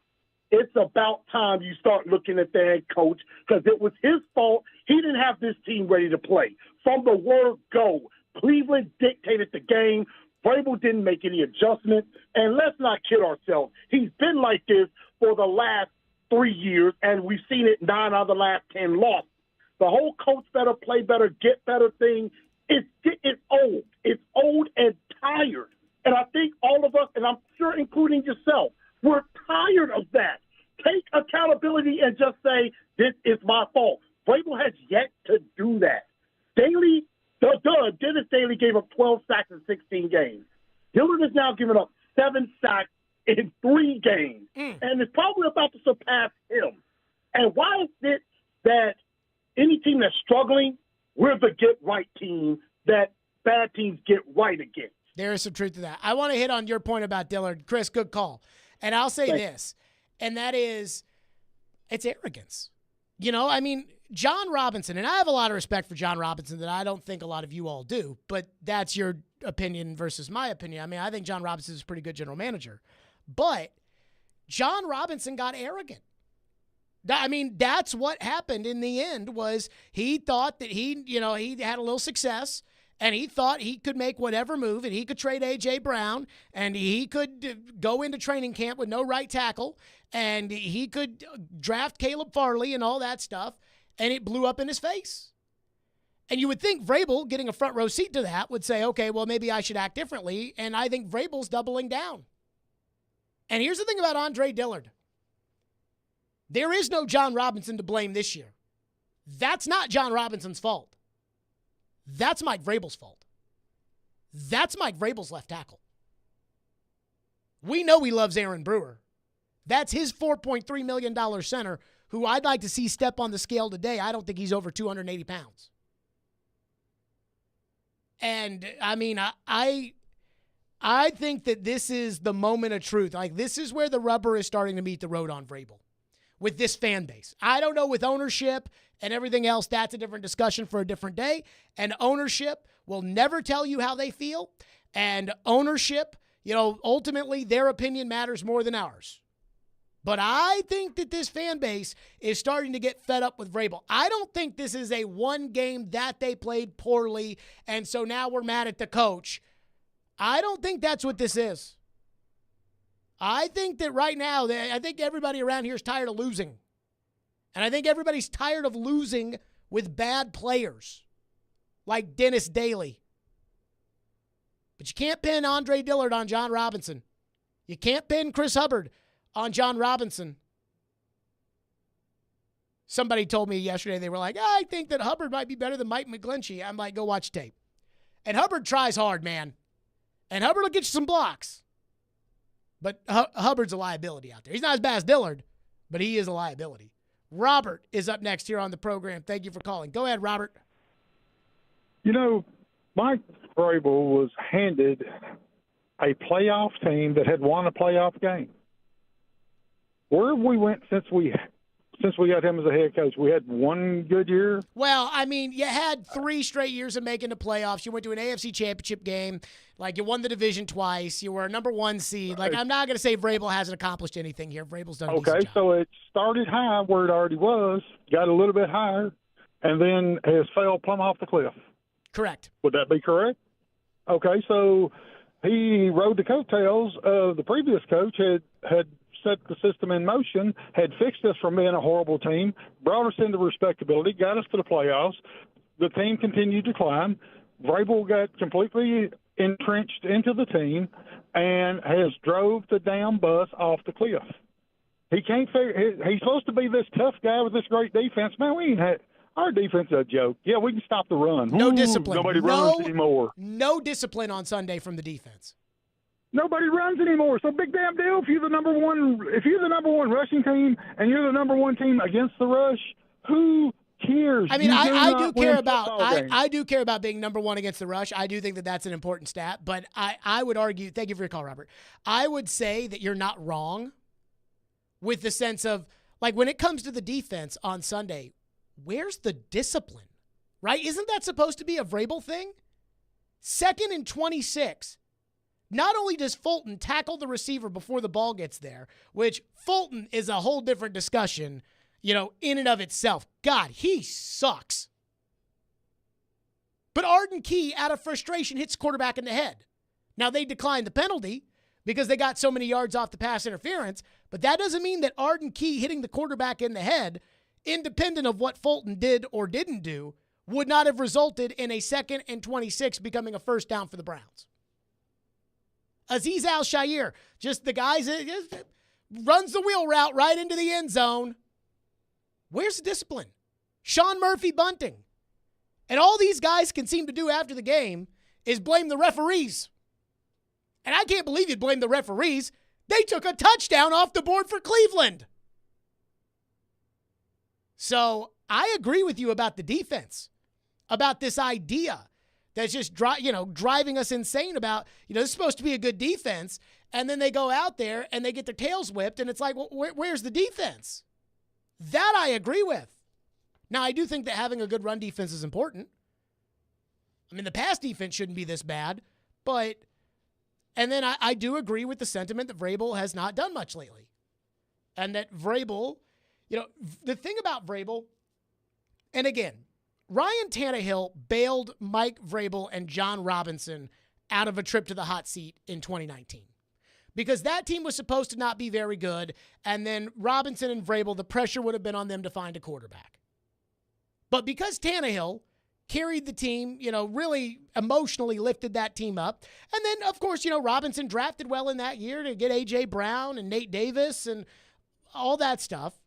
it's about time you start looking at the head coach because it was his fault. He didn't have this team ready to play. From the word go, Cleveland dictated the game. Vrabel didn't make any adjustments. And let's not kid ourselves. He's been like this for the last 3 years, and we've seen it 9 out of the last 10 losses. The whole coach better, play better, get better thing, it's old. It's old and tired. And I think all of us, and I'm sure including yourself, we're tired of that. Take accountability and just say, this is my fault. Vrabel has yet to do that. Dennis Daly gave up 12 sacks in 16 games. Dillard has now given up 7 sacks in 3 games. And it's probably about to surpass him. And why is it that any team that's struggling, we're the get-right team that bad teams get right against? There is some truth to that. I want to hit on your point about Dillard. Chris, good call. And I'll say this, and that is, it's arrogance. You know, I mean, John Robinson, and I have a lot of respect for John Robinson that I don't think a lot of you all do, but that's your opinion versus my opinion. I mean, I think John Robinson is a pretty good general manager. But John Robinson got arrogant. I mean, that's what happened in the end was he thought that he had a little success and he thought he could make whatever move and he could trade A.J. Brown and he could go into training camp with no right tackle and he could draft Caleb Farley and all that stuff, and it blew up in his face. And you would think Vrabel, getting a front row seat to that, would say, okay, well, maybe I should act differently, and I think Vrabel's doubling down. And here's the thing about Andre Dillard. There is no John Robinson to blame this year. That's not John Robinson's fault. That's Mike Vrabel's fault. That's Mike Vrabel's left tackle. We know he loves Aaron Brewer. That's his $4.3 million center, who I'd like to see step on the scale today. I don't think he's over 280 pounds. And, I mean, I think that this is the moment of truth. Like, this is where the rubber is starting to meet the road on Vrabel with this fan base. I don't know with ownership and everything else. That's a different discussion for a different day. And ownership will never tell you how they feel. And ownership, ultimately their opinion matters more than ours. But I think that this fan base is starting to get fed up with Vrabel. I don't think this is a one game that they played poorly, and so now we're mad at the coach. I don't think that's what this is. I think that right now, I think everybody around here is tired of losing. And I think everybody's tired of losing with bad players like Dennis Daly. But you can't pin Andre Dillard on John Robinson. You can't pin Chris Hubbard on John Robinson. Somebody told me yesterday, they were like, I think that Hubbard might be better than Mike McGlinchey. I'm like, go watch tape. And Hubbard tries hard, man. And Hubbard will get you some blocks. But Hubbard's a liability out there. He's not as bad as Dillard, but he is a liability. Robert is up next here on the program. Thank you for calling. Go ahead, Robert. You know, Mike Vrabel was handed a playoff team that had won a playoff game. Where have we went since we got him as a head coach? We had one good year. Well, I mean, you had 3 straight years of making the playoffs. You went to an AFC championship game. Like, you won the division twice. You were a number 1 seed. Like, I'm not going to say Vrabel hasn't accomplished anything here. Vrabel's done a decent job. So it started high where it already was, got a little bit higher, and then has fell plumb off the cliff. Correct. Would that be correct? Okay, so he rode the coattails of the previous coach, had set the system in motion, had fixed us from being a horrible team, brought us into respectability, got us to the playoffs. The team continued to climb. Vrabel got completely entrenched into the team and has drove the damn bus off the cliff. He can't figure. He's supposed to be this tough guy with this great defense. Man, we ain't had. Our defense is a joke. Yeah, we can stop the run. No discipline. Nobody runs anymore. No discipline on Sunday from the defense. Nobody runs anymore. So big damn deal. If you're the number one rushing team and you're the number 1 team against the rush, who cares? I mean, I do care about being number 1 against the rush. I do think that that's an important stat. But I would argue. Thank you for your call, Robert. I would say that you're not wrong with the sense of, like, when it comes to the defense on Sunday, where's the discipline, right? Isn't that supposed to be a Vrabel thing? 2nd and 26. Not only does Fulton tackle the receiver before the ball gets there, which Fulton is a whole different discussion, in and of itself. God, he sucks. But Arden Key, out of frustration, hits quarterback in the head. Now, they declined the penalty because they got so many yards off the pass interference, but that doesn't mean that Arden Key hitting the quarterback in the head, independent of what Fulton did or didn't do, would not have resulted in a 2nd and 26 becoming a first down for the Browns. Azeez Al-Shaair, just the guys that runs the wheel route right into the end zone. Where's the discipline? Sean Murphy bunting. And all these guys can seem to do after the game is blame the referees. And I can't believe you'd blame the referees. They took a touchdown off the board for Cleveland. So I agree with you about the defense, about this idea that's just driving us insane about, this is supposed to be a good defense, and then they go out there and they get their tails whipped, and it's like, well, where's the defense? That I agree with. Now, I do think that having a good run defense is important. I mean, the pass defense shouldn't be this bad, and then I do agree with the sentiment that Vrabel has not done much lately. And that Vrabel, the thing about Vrabel, and again, Ryan Tannehill bailed Mike Vrabel and John Robinson out of a trip to the hot seat in 2019. Because that team was supposed to not be very good, and then Robinson and Vrabel, the pressure would have been on them to find a quarterback. But because Tannehill carried the team, really emotionally lifted that team up, and then, of course, Robinson drafted well in that year to get A.J. Brown and Nate Davis and all that stuff.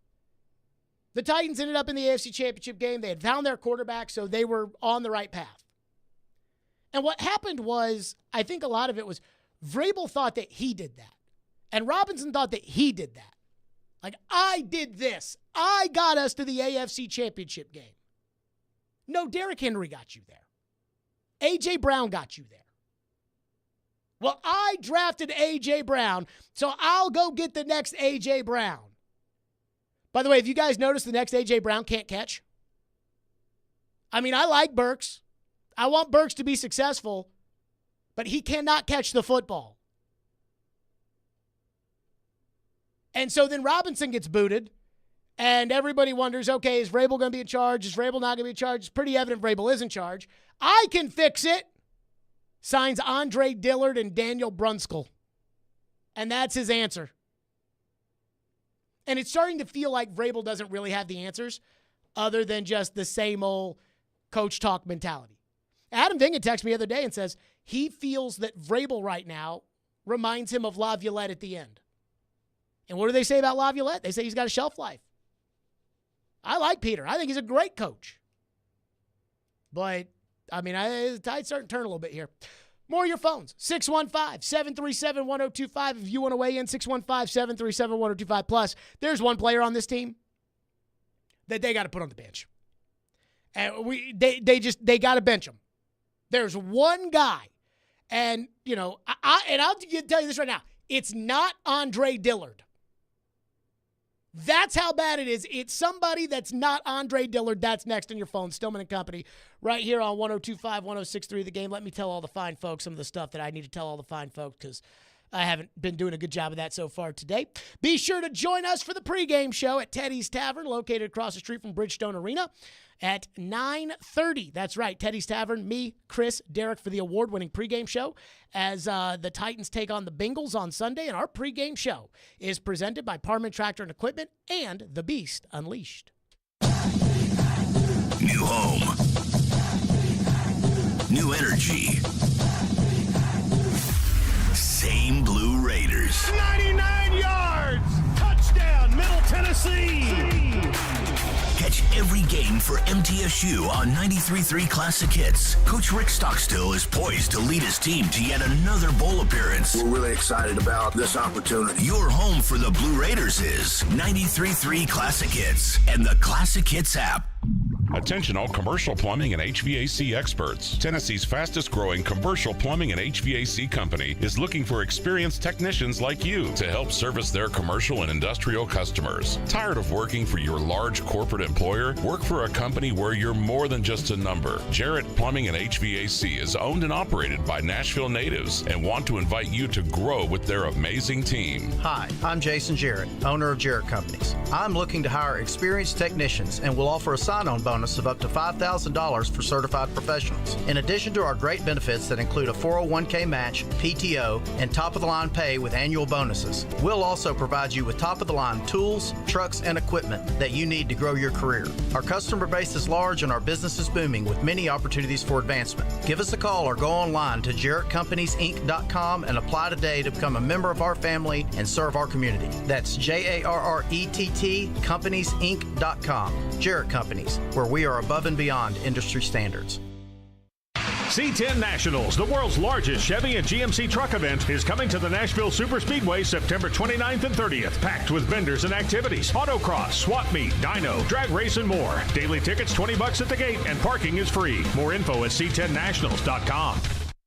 The Titans ended up in the AFC Championship game. They had found their quarterback, so they were on the right path. And what happened was, I think a lot of it was, Vrabel thought that he did that. And Robinson thought that he did that. Like, I did this. I got us to the AFC Championship game. No, Derrick Henry got you there. A.J. Brown got you there. Well, I drafted A.J. Brown, so I'll go get the next A.J. Brown. By the way, have you guys noticed the next A.J. Brown can't catch? I mean, I like Burks. I want Burks to be successful, but he cannot catch the football. And so then Robinson gets booted, and everybody wonders, okay, is Vrabel going to be in charge? Is Vrabel not going to be in charge? It's pretty evident Vrabel is in charge. I can fix it. Signs Andre Dillard and Daniel Brunskill. And that's his answer. And it's starting to feel like Vrabel doesn't really have the answers other than just the same old coach talk mentality. Adam Vingan texted me the other day and says he feels that Vrabel right now reminds him of Laviolette at the end. And what do they say about Laviolette? They say he's got a shelf life. I like Peter. I think he's a great coach. But, I mean, the tide's starting to turn a little bit here. More of your phones. 615-737-1025. If you want to weigh in, 615-737-1025. Plus, there's one player on this team that they got to put on the bench. And they got to bench him. There's one guy. And, you know, I'll tell you this right now. It's not Andre Dillard. That's how bad it is. It's somebody that's not Andre Dillard. That's next on your phone. Stillman and Company right here on 102.5, 106.3 The Game. Let me tell all the fine folks some of the stuff that I need to tell all the fine folks because I haven't been doing a good job of that so far today. Be sure to join us for the pregame show at Teddy's Tavern, located across the street from Bridgestone Arena at 9:30. That's right, Teddy's Tavern, me, Chris, Derek for the award-winning pregame show as the Titans take on the Bengals on Sunday. And our pregame show is presented by Parman Tractor and Equipment and The Beast Unleashed. New home. New energy. Same Blue Raiders. 99 yards! Touchdown, Middle Tennessee! Catch every game for MTSU on 93.3 Classic Hits. Coach Rick Stockstill is poised to lead his team to yet another bowl appearance. We're really excited about this opportunity. Your home for the Blue Raiders is 93.3 Classic Hits and the Classic Hits app. Attention all commercial plumbing and HVAC experts. Tennessee's fastest growing commercial plumbing and HVAC company is looking for experienced technicians like you to help service their commercial and industrial customers. Tired of working for your large corporate employer? Work for a company where you're more than just a number. Jarrett Plumbing and HVAC is owned and operated by Nashville natives and want to invite you to grow with their amazing team. Hi, I'm Jason Jarrett, owner of Jarrett Companies. I'm looking to hire experienced technicians and will offer a sign-on bonus of up to $5,000 for certified professionals. In addition to our great benefits that include a 401k match, PTO, and top-of-the-line pay with annual bonuses, we'll also provide you with top-of-the-line tools, trucks, and equipment that you need to grow your career. Our customer base is large and our business is booming with many opportunities for advancement. Give us a call or go online to JarrettCompaniesInc.com and apply today to become a member of our family and serve our community. That's JARRETT CompaniesInc.com. Jarrett Companies, where we are above and beyond industry standards. C10 Nationals, the world's largest Chevy and GMC truck event, is coming to the Nashville Superspeedway September 29th and 30th. Packed with vendors and activities, autocross, swap meet, dyno, drag race, and more. Daily tickets $20 at the gate, and parking is free. More info at c10nationals.com.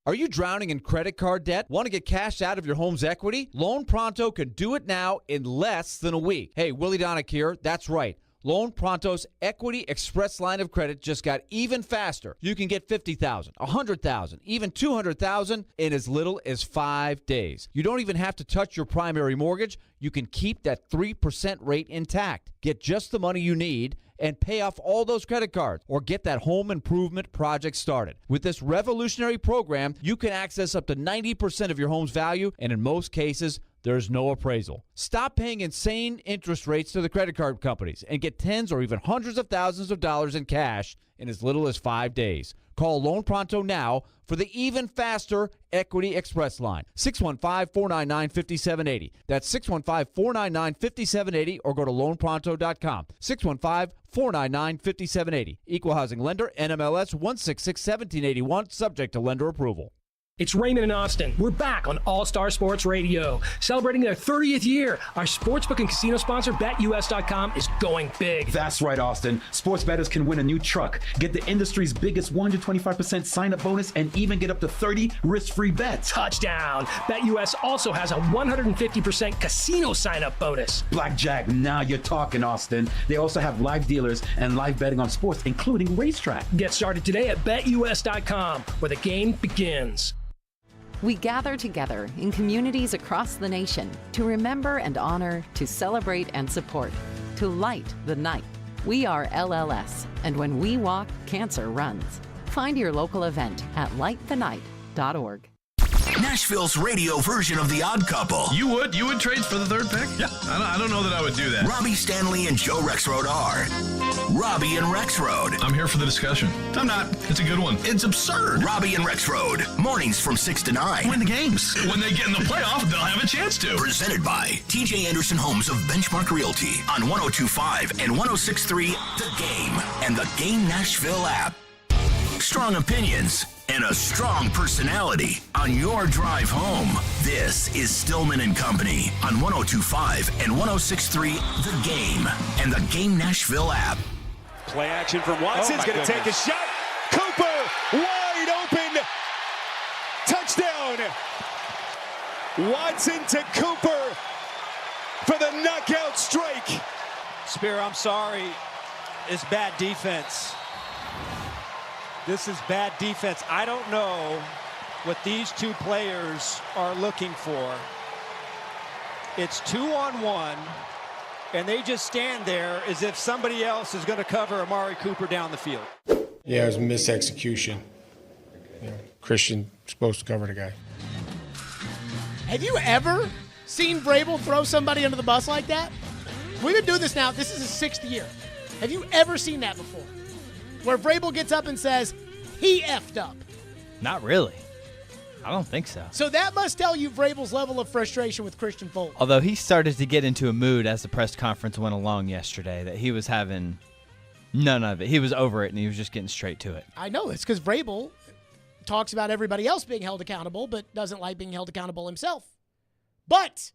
Are you drowning in credit card debt? Want to get cash out of your home's equity? Loan Pronto can do it now in less than a week. Hey, Willie Donick here. That's right. Loan Pronto's Equity Express line of credit just got even faster. You can get $50,000, $100,000, even $200,000 in as little as 5 days. You don't even have to touch your primary mortgage. You can keep that 3% rate intact. Get just the money you need and pay off all those credit cards or get that home improvement project started. With this revolutionary program, you can access up to 90% of your home's value, and in most cases, there's no appraisal. Stop paying insane interest rates to the credit card companies and get tens or even hundreds of thousands of dollars in cash in as little as 5 days. Call Loan Pronto now for the even faster Equity Express line. 615-499-5780. That's 615-499-5780 or go to loanpronto.com. 615-499-5780. Equal Housing Lender, NMLS 1661781, subject to lender approval. It's Raymond and Austin. We're back on All-Star Sports Radio. Celebrating their 30th year, our sportsbook and casino sponsor, BetUS.com, is going big. That's right, Austin. Sports bettors can win a new truck, get the industry's biggest 125% sign-up bonus, and even get up to 30 risk-free bets. Touchdown! BetUS also has a 150% casino sign-up bonus. Blackjack, now you're talking, Austin. They also have live dealers and live betting on sports, including racetrack. Get started today at BetUS.com, where the game begins. We gather together in communities across the nation to remember and honor, to celebrate and support, to light the night. We are LLS, and when we walk, cancer runs. Find your local event at lightthenight.org. Nashville's radio version of The Odd Couple. You would trade for the third pick? Yeah, I don't know that I would do that. Robbie Stanley and Joe Rexrode are Robbie and Rexrode. I'm here for the discussion. I'm not. It's a good one. It's absurd. Robbie and Rexrode. Mornings from 6 to 9. Win the games. When they get in the playoff, they'll have a chance to. Presented by TJ Anderson Homes of Benchmark Realty on 102.5 and 106.3 The Game and the Game Nashville app. Strong opinions and a strong personality on your drive home. This is Stillman and Company on 102.5 and 106.3 The Game and the Game Nashville app. Play action from Watson's going to take a shot. Cooper wide open. Touchdown. Watson to Cooper for the knockout strike. Spear, I'm sorry. It's bad defense. This is bad defense. I don't know what these two players are looking for. It's 2-on-1, and they just stand there as if somebody else is going to cover Amari Cooper down the field. Yeah, it was misexecution. Christian supposed to cover the guy. Have you ever seen Vrabel throw somebody under the bus like that? We've been doing this now. This is his 6th year. Have you ever seen that before? Where Vrabel gets up and says, he effed up. Not really. I don't think so. So that must tell you Vrabel's level of frustration with Christian Fulton. Although he started to get into a mood as the press conference went along yesterday that he was having none of it. He was over it, and he was just getting straight to it. I know. It's because Vrabel talks about everybody else being held accountable, but doesn't like being held accountable himself. But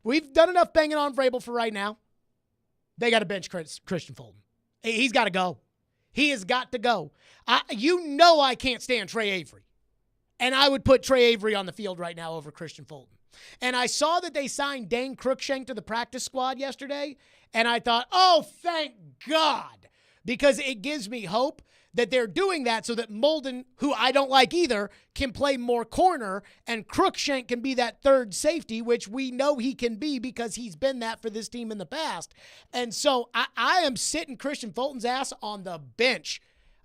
we've done enough banging on Vrabel for right now. They got to bench Christian Fulton. He's got to go. He has got to go. I can't stand Trey Avery. And I would put Trey Avery on the field right now over Christian Fulton. And I saw that they signed Dane Cruikshank to the practice squad yesterday. And I thought, oh, thank God. Because it gives me hope that they're doing that so that Molden, who I don't like either, can play more corner, and Cruikshank can be that third safety, which we know he can be because he's been that for this team in the past. And so I am sitting Christian Fulton's ass on the bench.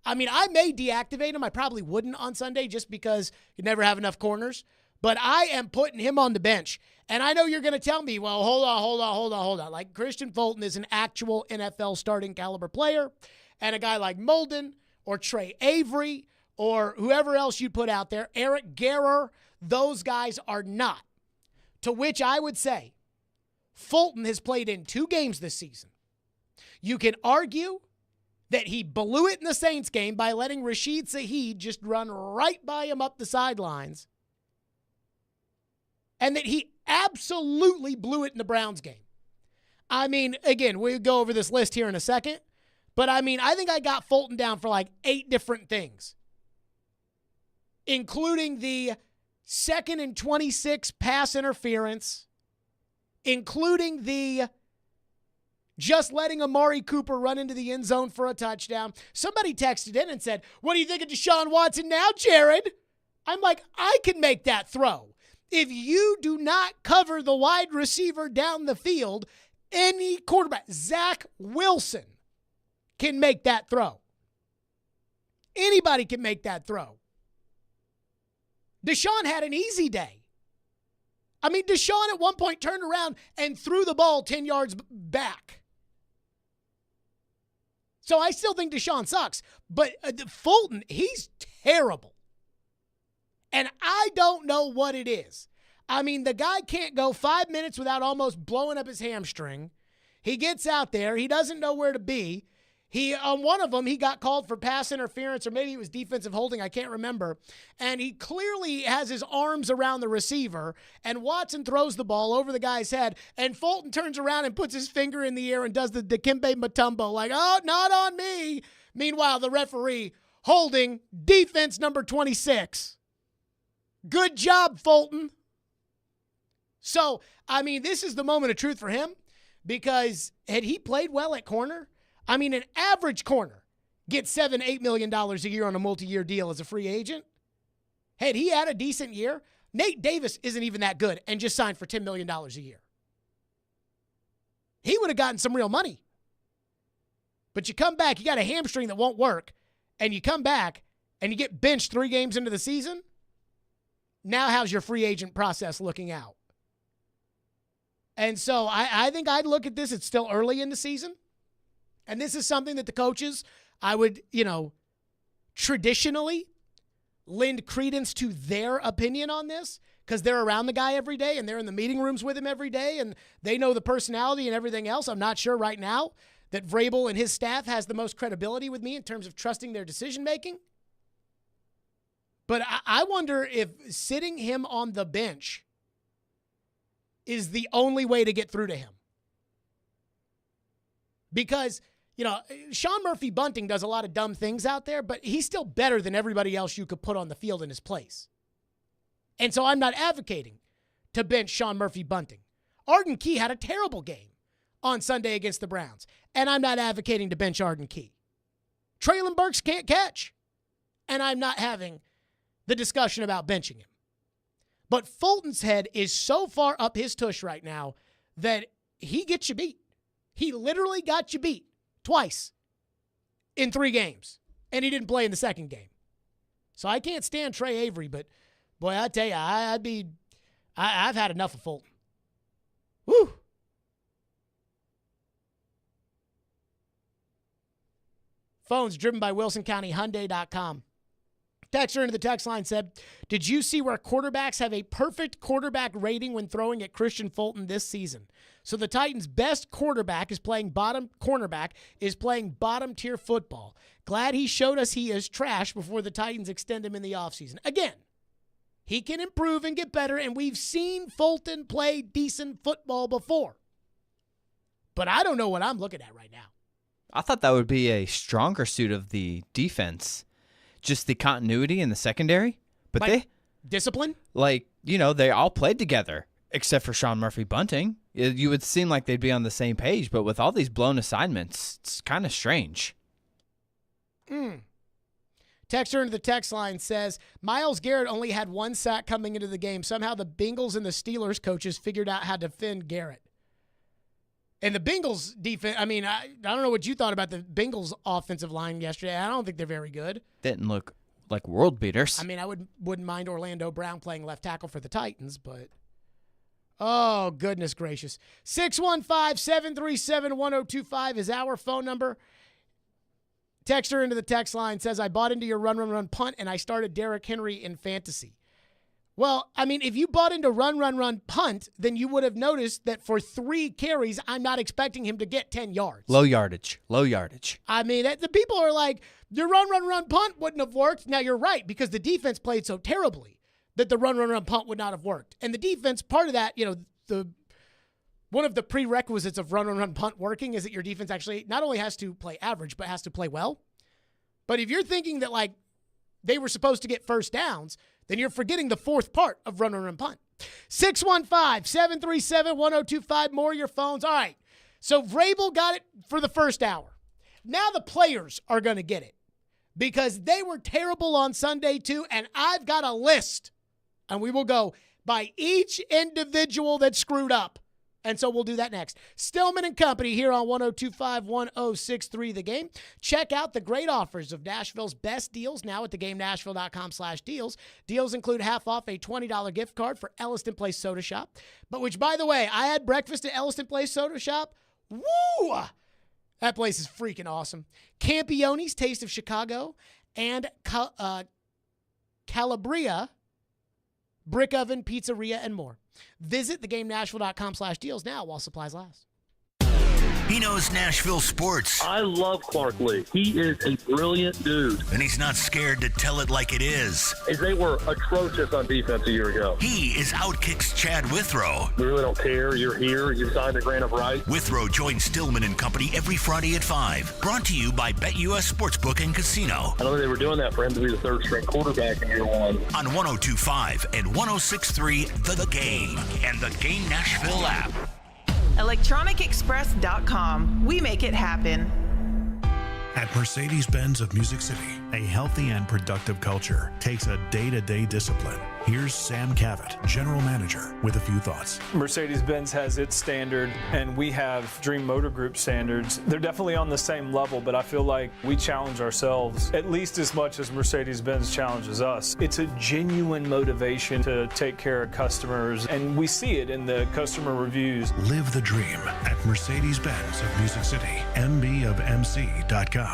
I mean, I may deactivate him. I probably wouldn't on Sunday just because you never have enough corners. But I am putting him on the bench. And I know you're going to tell me, well, hold on. Like, Christian Fulton is an actual NFL starting caliber player. And a guy like Molden or Trey Avery or whoever else you put out there, Eric Guerrer, those guys are not. To which I would say, Fulton has played in 2 games this season. You can argue that he blew it in the Saints game by letting Rashid Shaheed just run right by him up the sidelines, and that he absolutely blew it in the Browns game. I mean, again, we'll go over this list here in a second, but I mean, I think I got Fulton down for like 8 different things, including the 2nd and 26 pass interference, including the just letting Amari Cooper run into the end zone for a touchdown. Somebody texted in and said, what do you think of Deshaun Watson now, Jared? I'm like, I can make that throw. If you do not cover the wide receiver down the field, any quarterback, Zach Wilson, can make that throw. Anybody can make that throw. Deshaun had an easy day. I mean, Deshaun at one point turned around and threw the ball 10 yards back. So I still think Deshaun sucks. But Fulton, he's terrible. And I don't know what it is. I mean, the guy can't go 5 minutes without almost blowing up his hamstring. He gets out there. He doesn't know where to be. On one of them, he got called for pass interference, or maybe it was defensive holding. I can't remember. And he clearly has his arms around the receiver, and Watson throws the ball over the guy's head, and Fulton turns around and puts his finger in the air and does the Dikembe Mutombo, like, oh, not on me. Meanwhile, the referee holding defense number 26. Good job, Fulton. So, I mean, this is the moment of truth for him, because had he played well at corner, I mean, an average corner gets $7-8 million a year on a multi-year deal as a free agent. Had he had a decent year, Nate Davis isn't even that good and just signed for $10 million a year. He would have gotten some real money. But you come back, you got a hamstring that won't work, and you come back and you get benched 3 games into the season. Now how's your free agent process looking out? And so I think I'd look at this. It's still early in the season. And this is something that the coaches, I would, traditionally lend credence to their opinion on this because they're around the guy every day and they're in the meeting rooms with him every day and they know the personality and everything else. I'm not sure right now that Vrabel and his staff has the most credibility with me in terms of trusting their decision-making. But I wonder if sitting him on the bench is the only way to get through to him. Because, Sean Murphy Bunting does a lot of dumb things out there, but he's still better than everybody else you could put on the field in his place. And so I'm not advocating to bench Sean Murphy Bunting. Arden Key had a terrible game on Sunday against the Browns, and I'm not advocating to bench Arden Key. Traylon Burks can't catch, and I'm not having the discussion about benching him. But Fulton's head is so far up his tush right now that he gets you beat. He literally got you beat twice in 3 games, and he didn't play in the second game. So I can't stand Trey Avery, but boy, I tell you, I've had enough of Fulton. Woo! Phones driven by WilsonCountyHyundai.com. Texter into the text line said, did you see where quarterbacks have a perfect quarterback rating when throwing at Christian Fulton this season? So the Titans' best cornerback is playing bottom tier football. Glad he showed us he is trash before the Titans extend him in the offseason. Again, he can improve and get better, and we've seen Fulton play decent football before. But I don't know what I'm looking at right now. I thought that would be a stronger suit of the defense. Just the continuity in the secondary. But discipline? They all played together, except for Sean Murphy Bunting. You would seem like they'd be on the same page, but with all these blown assignments, it's kind of strange. Texter into the text line says, Myles Garrett only had 1 sack coming into the game. Somehow the Bengals and the Steelers coaches figured out how to defend Garrett. And the Bengals defense, I don't know what you thought about the Bengals offensive line yesterday. I don't think they're very good. Didn't look like world beaters. I wouldn't mind Orlando Brown playing left tackle for the Titans, but oh, goodness gracious. 615-737-1025 is our phone number. Texter into the text line says, I bought into your run punt, and I started Derrick Henry in fantasy. Well, if you bought into run, punt, then you would have noticed that for 3 carries, I'm not expecting him to get 10 yards. Low yardage. The people are like, your run, punt wouldn't have worked. Now, you're right, because the defense played so terribly that the run, punt would not have worked. And the defense, part of that, one of the prerequisites of run, punt working is that your defense actually not only has to play average, but has to play well. But if you're thinking that, they were supposed to get first downs, then you're forgetting the 4th part of run, punt. 615-737-1025, more your phones. All right, so Vrabel got it for the first hour. Now the players are going to get it because they were terrible on Sunday too, and I've got a list, and we will go by each individual that screwed up. And so we'll do that next. Stillman and Company here on 102.5-1063 The Game. Check out the great offers of Nashville's best deals now at thegamenashville.com/deals. Deals include half off a $20 gift card for Elliston Place Soda Shop. But which, by the way, I had breakfast at Elliston Place Soda Shop. Woo! That place is freaking awesome. Campione's Taste of Chicago and Calabria Brick Oven, Pizzeria, and more. Visit thegamenashville.com/deals now while supplies last. He knows Nashville sports. I love Clark Lee. He is a brilliant dude. And he's not scared to tell it like it is. They were atrocious on defense a year ago. He is Outkick's Chad Withrow. We really don't care. You're here. You signed a grant of rights. Withrow joins Stillman and Company every Friday at 5. Brought to you by BetUS Sportsbook and Casino. I know they were doing that for him to be the 3rd-string quarterback in year 1. On 102.5 and 106.3 The Game and the Game Nashville app. ElectronicExpress.com. We make it happen. At Mercedes-Benz of Music City, a healthy and productive culture takes a day-to-day discipline. Here's Sam Cavett, General Manager, with a few thoughts. Mercedes-Benz has its standard, and we have Dream Motor Group standards. They're definitely on the same level, but I feel like we challenge ourselves at least as much as Mercedes-Benz challenges us. It's a genuine motivation to take care of customers, and we see it in the customer reviews. Live the dream at Mercedes-Benz of Music City, mbofmc.com.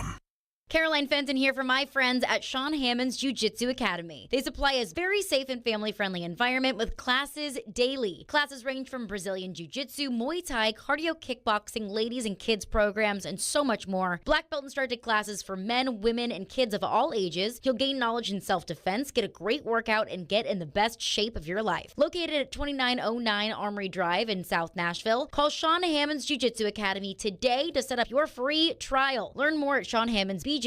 Caroline Fenton here for my friends at Sean Hammond's Jiu-Jitsu Academy. They supply a very safe and family-friendly environment with classes daily. Classes range from Brazilian Jiu-Jitsu, Muay Thai, cardio kickboxing, ladies and kids programs, and so much more. Black belt instructed classes for men, women, and kids of all ages. You'll gain knowledge in self-defense, get a great workout, and get in the best shape of your life. Located at 2909 Armory Drive in South Nashville, call Sean Hammond's Jiu-Jitsu Academy today to set up your free trial. Learn more at SeanHammondsBJJ.com.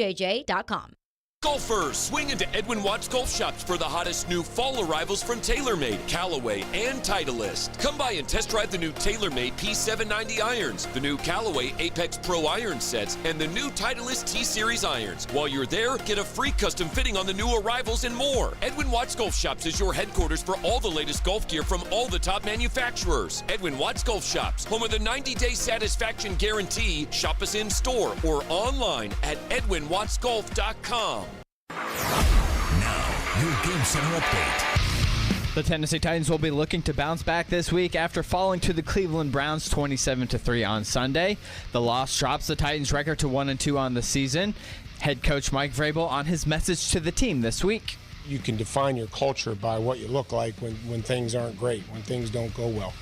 Golfers, swing into Edwin Watts Golf Shops for the hottest new fall arrivals from TaylorMade, Callaway, and Titleist. Come by and test drive the new TaylorMade P790 irons, the new Callaway Apex Pro iron sets, and the new Titleist T-Series irons. While you're there, get a free custom fitting on the new arrivals and more. Edwin Watts Golf Shops is your headquarters for all the latest golf gear from all the top manufacturers. Edwin Watts Golf Shops, home of the 90-day satisfaction guarantee. Shop us in store or online at edwinwattsgolf.com. Now, your Game Center update. The Tennessee Titans will be looking to bounce back this week after falling to the Cleveland Browns 27-3 on Sunday. The loss drops the Titans' record to 1-2 on the season. Head coach Mike Vrabel on his message to the team this week. You can define your culture by what you look like when things aren't great, when things don't go well.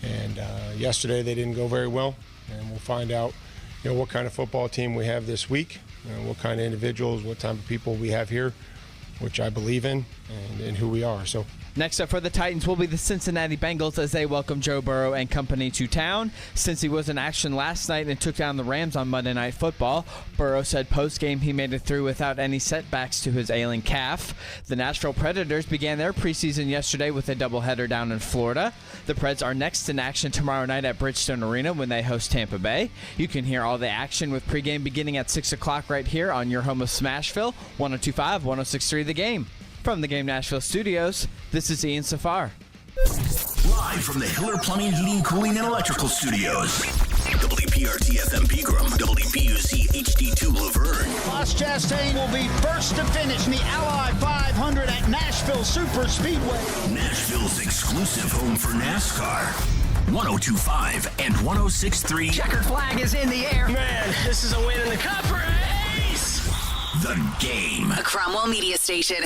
And yesterday they didn't go very well, and we'll find out, what kind of football team we have this week. What kind of individuals, what type of people we have here, which I believe in, and who we are. So next up for the Titans will be the Cincinnati Bengals as they welcome Joe Burrow and company to town. Since he was in action last night and took down the Rams on Monday Night Football, Burrow said post-game he made it through without any setbacks to his ailing calf. The Nashville Predators began their preseason yesterday with a doubleheader down in Florida. The Preds are next in action tomorrow night at Bridgestone Arena when they host Tampa Bay. You can hear all the action with pregame beginning at 6 o'clock right here on your home of Smashville, 102.5, 106.3 The Game. From the Game Nashville studios, this is Ian Safar. Live from the Hiller Plumbing, Heating, Cooling, and Electrical Studios. WPRT FM Pegram, WPUC HD2 Laverne. Ross Chastain will be first to finish in the Ally 500 at Nashville Super Speedway. Nashville's exclusive home for NASCAR. 102.5 and 106.3. Checkered flag is in the air. Man, this is a win in the cup race. The Game. A Cromwell media station.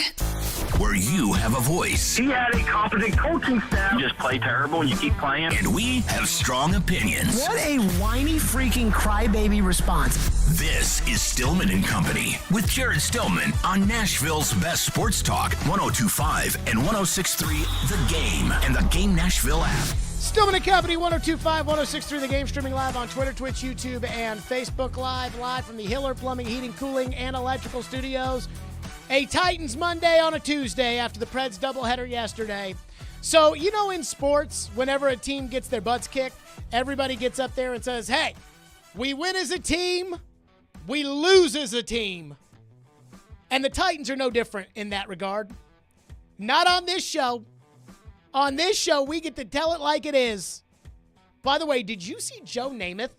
Where you have a voice. He had a competent coaching staff. You just play terrible and you keep playing. And we have strong opinions. What a whiny freaking crybaby response. This is Stillman and Company with Jared Stillman on Nashville's best sports talk, 102.5 and 106.3 The Game and the Game Nashville app. Stillman and Company, 102.5, 106.3 The Game, streaming live on Twitter, Twitch, YouTube, and Facebook live from the Hiller Plumbing, Heating, Cooling, and Electrical Studios. A Titans Monday on a Tuesday after the Preds doubleheader yesterday. So, in sports, whenever a team gets their butts kicked, everybody gets up there and says, hey, we win as a team, we lose as a team. And the Titans are no different in that regard. Not on this show. On this show, we get to tell it like it is. By the way, did you see Joe Namath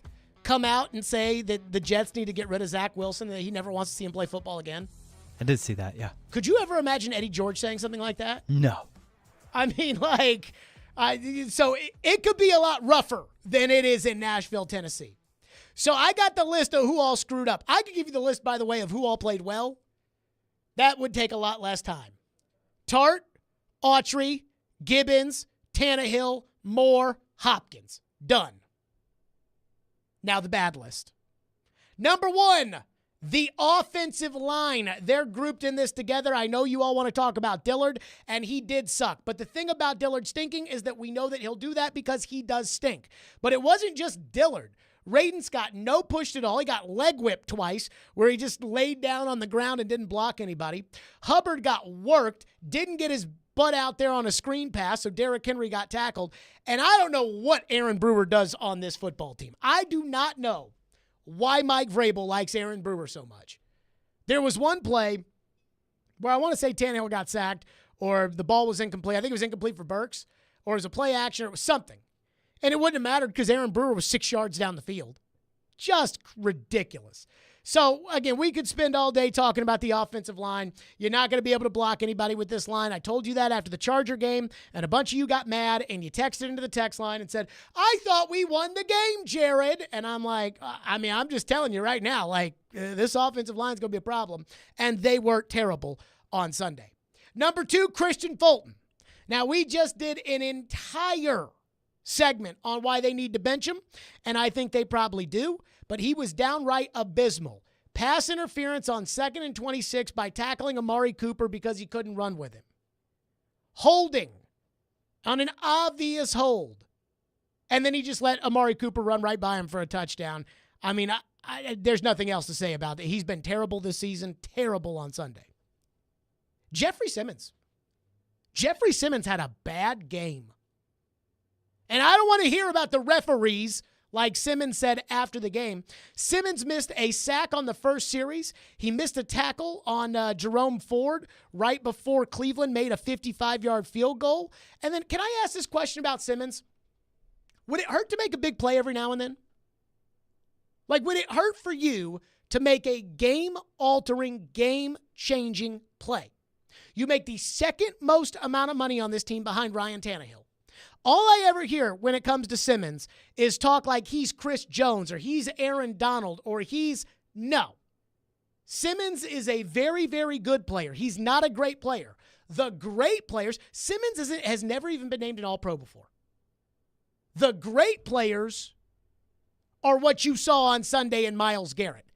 come out and say that the Jets need to get rid of Zach Wilson, that he never wants to see him play football again? I did see that, yeah. Could you ever imagine Eddie George saying something like that? No. I mean, so it could be a lot rougher than it is in Nashville, Tennessee. So I got the list of who all screwed up. I could give you the list, by the way, of who all played well. That would take a lot less time. Tart, Autry, Gibbons, Tannehill, Moore, Hopkins. Done. Now the bad list. Number 1. The offensive line, they're grouped in this together. I know you all want to talk about Dillard, and he did suck. But the thing about Dillard stinking is that we know that he'll do that because he does stink. But it wasn't just Dillard. Radens got no push at all. He got leg whipped twice, where he just laid down on the ground and didn't block anybody. Hubbard got worked, didn't get his butt out there on a screen pass, so Derrick Henry got tackled. And I don't know what Aaron Brewer does on this football team. I do not know why Mike Vrabel likes Aaron Brewer so much. There was one play where I want to say Tannehill got sacked or the ball was incomplete. I think it was incomplete for Burks, or it was a play action, or it was something. And it wouldn't have mattered because Aaron Brewer was 6 yards down the field. Just ridiculous. So, again, we could spend all day talking about the offensive line. You're not going to be able to block anybody with this line. I told you that after the Charger game, and a bunch of you got mad, and you texted into the text line and said, I thought we won the game, Jared. And I'm like, I'm just telling you right now, this offensive line is going to be a problem. And they were terrible on Sunday. Number 2, Christian Fulton. Now, we just did an entire segment on why they need to bench him, and I think they probably do, but he was downright abysmal. Pass interference on 2nd and 26 by tackling Amari Cooper because he couldn't run with him. Holding on an obvious hold, and then he just let Amari Cooper run right by him for a touchdown. There's nothing else to say about it. He's been terrible this season, terrible on Sunday. Jeffrey Simmons had a bad game. And I don't want to hear about the referees, like Simmons said after the game. Simmons missed a sack on the first series. He missed a tackle on Jerome Ford right before Cleveland made a 55-yard field goal. And then can I ask this question about Simmons? Would it hurt to make a big play every now and then? Would it hurt for you to make a game-altering, game-changing play? You make the second most amount of money on this team behind Ryan Tannehill. All I ever hear when it comes to Simmons is talk like he's Chris Jones or he's Aaron Donald or no. Simmons is a very, very good player. He's not a great player. The great players, Simmons has never even been named an All-Pro before. The great players are what you saw on Sunday in Myles Garrett.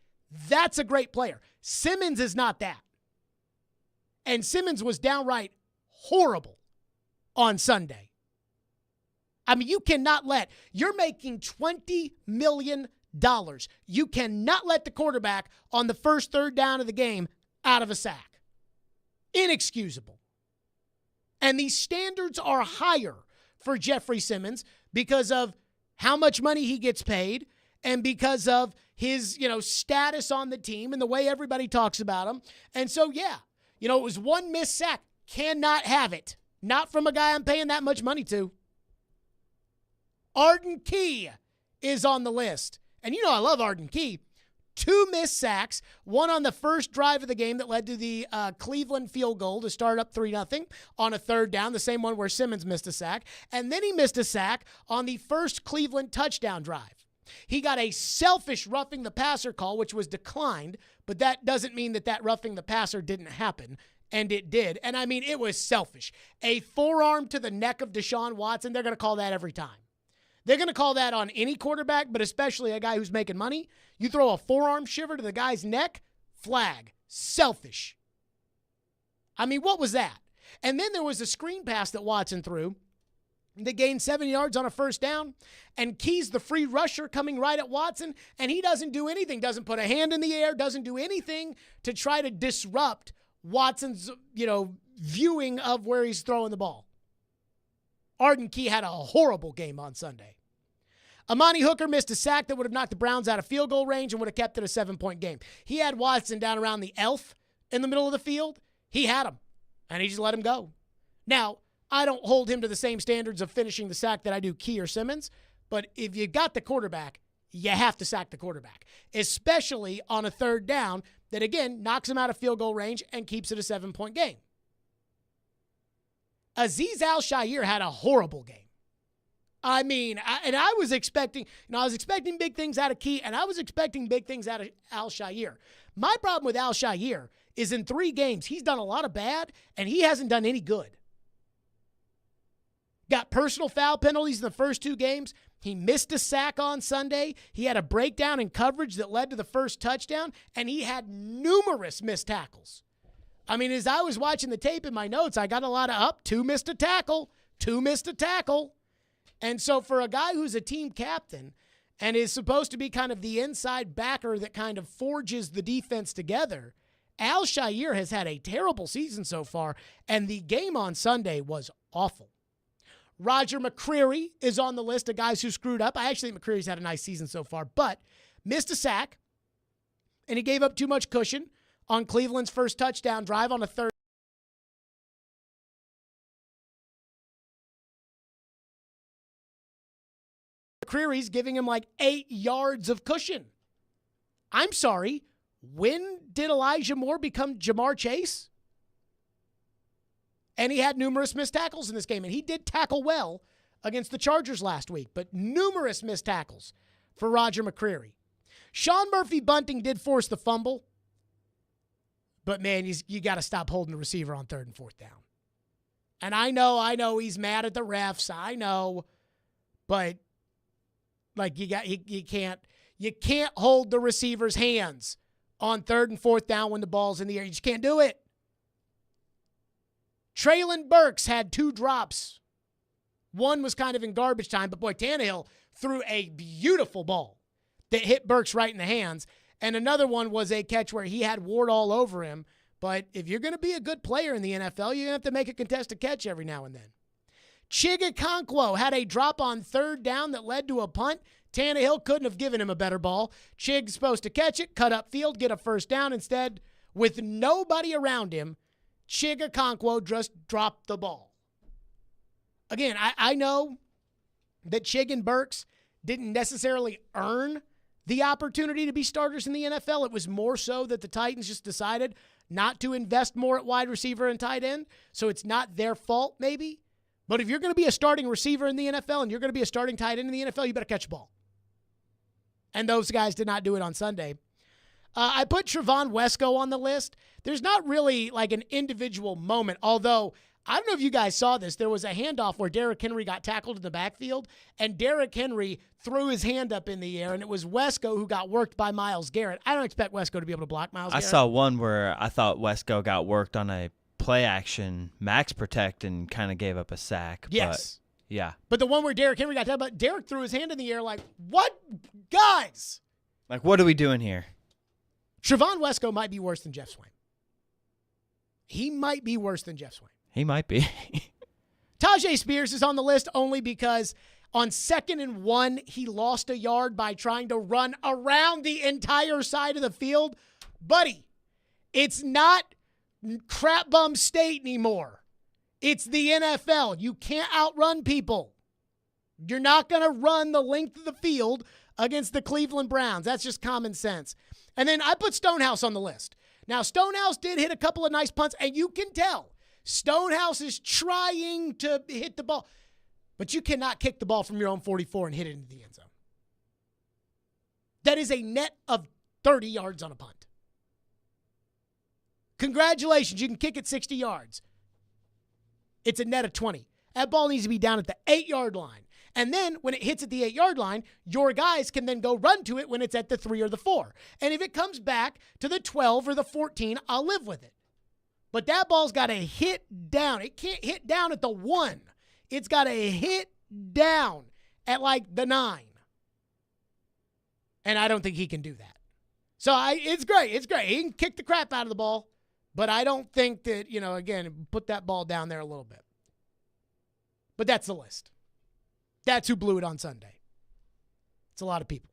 That's a great player. Simmons is not that. And Simmons was downright horrible on Sunday. You're making $20 million. You cannot let the quarterback on the first third down of the game out of a sack. Inexcusable. And these standards are higher for Jeffrey Simmons because of how much money he gets paid and because of his, status on the team and the way everybody talks about him. And so, it was one missed sack. Cannot have it. Not from a guy I'm paying that much money to. Arden Key is on the list. And I love Arden Key. 2 missed sacks, one on the first drive of the game that led to the Cleveland field goal to start up 3-0 on a third down, the same one where Simmons missed a sack. And then he missed a sack on the first Cleveland touchdown drive. He got a selfish roughing the passer call, which was declined, but that doesn't mean that roughing the passer didn't happen. And it did. And it was selfish. A forearm to the neck of Deshaun Watson, they're going to call that every time. They're going to call that on any quarterback, but especially a guy who's making money. You throw a forearm shiver to the guy's neck, flag. Selfish. What was that? And then there was a screen pass that Watson threw that gained 7 yards on a first down, and Key's the free rusher coming right at Watson, and he doesn't do anything, doesn't put a hand in the air, doesn't do anything to try to disrupt Watson's, viewing of where he's throwing the ball. Arden Key had a horrible game on Sunday. Amani Hooker missed a sack that would have knocked the Browns out of field goal range and would have kept it a 7-point game. He had Watson down around the elf in the middle of the field. He had him, and he just let him go. Now, I don't hold him to the same standards of finishing the sack that I do Key or Simmons, but if you got the quarterback, you have to sack the quarterback, especially on a third down that, again, knocks him out of field goal range and keeps it a 7-point game. Azeez Al-Shaair had a horrible game. I was expecting, big things out of Key, and I was expecting big things out of Al-Shaair. My problem with Al-Shaair is in 3 games, he's done a lot of bad, and he hasn't done any good. Got personal foul penalties in the first 2 games. He missed a sack on Sunday. He had a breakdown in coverage that led to the first touchdown, and he had numerous missed tackles. As I was watching the tape in my notes, I got a lot of 2 missed a tackle. And so for a guy who's a team captain and is supposed to be kind of the inside backer that kind of forges the defense together, Al-Shaair has had a terrible season so far, and the game on Sunday was awful. Roger McCreary is on the list of guys who screwed up. I actually think McCreary's had a nice season so far, but missed a sack, and he gave up too much cushion on Cleveland's first touchdown drive on a third. McCreary's giving him like 8 yards of cushion. I'm sorry, when did Elijah Moore become Jamar Chase? And he had numerous missed tackles in this game, and he did tackle well against the Chargers last week, but numerous missed tackles for Roger McCreary. Sean Murphy-Bunting did force the fumble, but, man, you got to stop holding the receiver on 3rd and 4th down. And I know he's mad at the refs. I know, but like you can't hold the receiver's hands on 3rd and 4th down when the ball's in the air. You just can't do it. Traylon Burks had 2 drops. One was kind of in garbage time, but boy, Tannehill threw a beautiful ball that hit Burks right in the hands. And another one was a catch where he had Ward all over him. But if you're going to be a good player in the NFL, you're going to have to make a contested catch every now and then. Chigakonkwo had a drop on 3rd down that led to a punt. Tannehill couldn't have given him a better ball. Chig's supposed to catch it, cut up field, get a first down. Instead, with nobody around him, Chigakonkwo just dropped the ball. Again, I know that Chig and Burks didn't necessarily earn the opportunity to be starters in the NFL. It was more so that the Titans just decided not to invest more at wide receiver and tight end, so it's not their fault maybe. But if you're going to be a starting receiver in the NFL and you're going to be a starting tight end in the NFL, you better catch the ball. And those guys did not do it on Sunday. I put Trevon Wesco on the list. There's not really like an individual moment, although I don't know if you guys saw this. There was a handoff where Derrick Henry got tackled in the backfield, and Derrick Henry threw his hand up in the air, and it was Wesco who got worked by Myles Garrett. I don't expect Wesco to be able to block Myles Garrett. I saw one where I thought Wesco got worked on a play action max protect and kind of gave up a sack. Yes. But, yeah. But the one where Derrick Henry got tackled, Derrick threw his hand in the air like, what? Guys! Like, what are we doing here? Trevon Wesco might be worse than Jeff Swain. He might be worse than Jeff Swain. He might be. Tajay Spears is on the list only because on 2nd and 1, he lost a yard by trying to run around the entire side of the field. Buddy, it's not crap bum state anymore. It's the NFL. You can't outrun people. You're not going to run the length of the field against the Cleveland Browns. That's just common sense. And then I put Stonehouse on the list. Now, Stonehouse did hit a couple of nice punts, and you can tell Stonehouse is trying to hit the ball. But you cannot kick the ball from your own 44 and hit it into the end zone. That is a net of 30 yards on a punt. Congratulations, you can kick it 60 yards. It's a net of 20. That ball needs to be down at the 8-yard line. And then when it hits at the 8-yard line, your guys can then go run to it when it's at the 3 or the 4. And if it comes back to the 12 or the 14, I'll live with it. But that ball's got to hit down. It can't hit down at the 1. It's got to hit down at like the 9. And I don't think he can do that. So it's great. It's great. He can kick the crap out of the ball. But I don't think that, again, put that ball down there a little bit. But that's the list. That's who blew it on Sunday. It's a lot of people.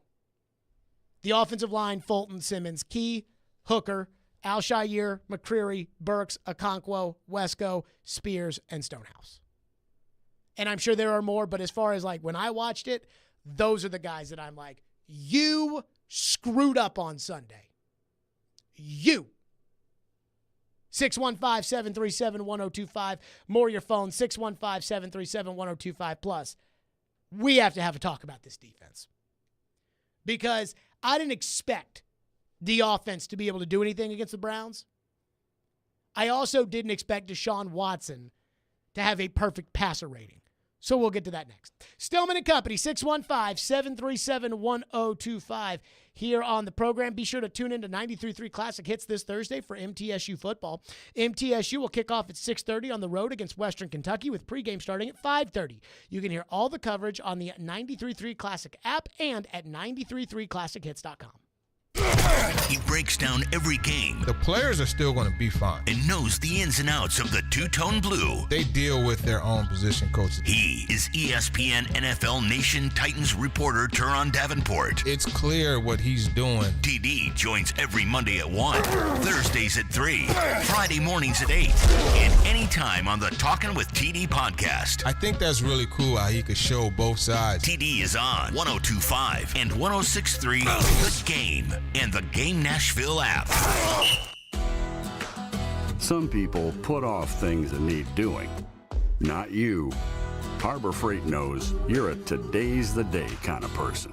The offensive line, Fulton, Simmons, Key, Hooker, Al-Shaair, McCreary, Burks, Okonkwo, Wesco, Spears, and Stonehouse. And I'm sure there are more, but as far as like when I watched it, those are the guys that I'm like, you screwed up on Sunday. You. 615-737-1025. More your phone, 615-737-1025 plus. We have to have a talk about this defense. Because I didn't expect the offense to be able to do anything against the Browns. I also didn't expect Deshaun Watson to have a perfect passer rating. So we'll get to that next. Stillman and Company, 615-737-1025 here on the program. Be sure to tune in to 93.3 Classic Hits this Thursday for MTSU football. MTSU will kick off at 6:30 on the road against Western Kentucky with pregame starting at 5:30. You can hear all the coverage on the 93.3 Classic app and at 93.3classichits.com. He breaks down every game. The players are still going to be fine. And knows the ins and outs of the two-tone blue. They deal with their own position coaches. He is ESPN NFL Nation Titans reporter Teron Davenport. It's clear what he's doing. TD joins every Monday at 1, Thursdays at 3, Friday mornings at 8, and anytime on the Talkin' with TD podcast. I think that's really cool how he could show both sides. TD is on 102.5 and 106.3 The Game and the Game Nashville app. Some people put off things that need doing. Not you. Harbor Freight knows you're a today's the day kind of person.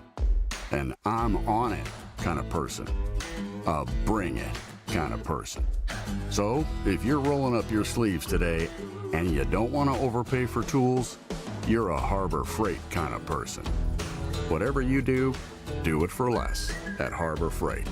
An I'm on it kind of person. A bring it kind of person. So, if you're rolling up your sleeves today and you don't want to overpay for tools, you're a Harbor Freight kind of person. Whatever you do it for less at Harbor Freight.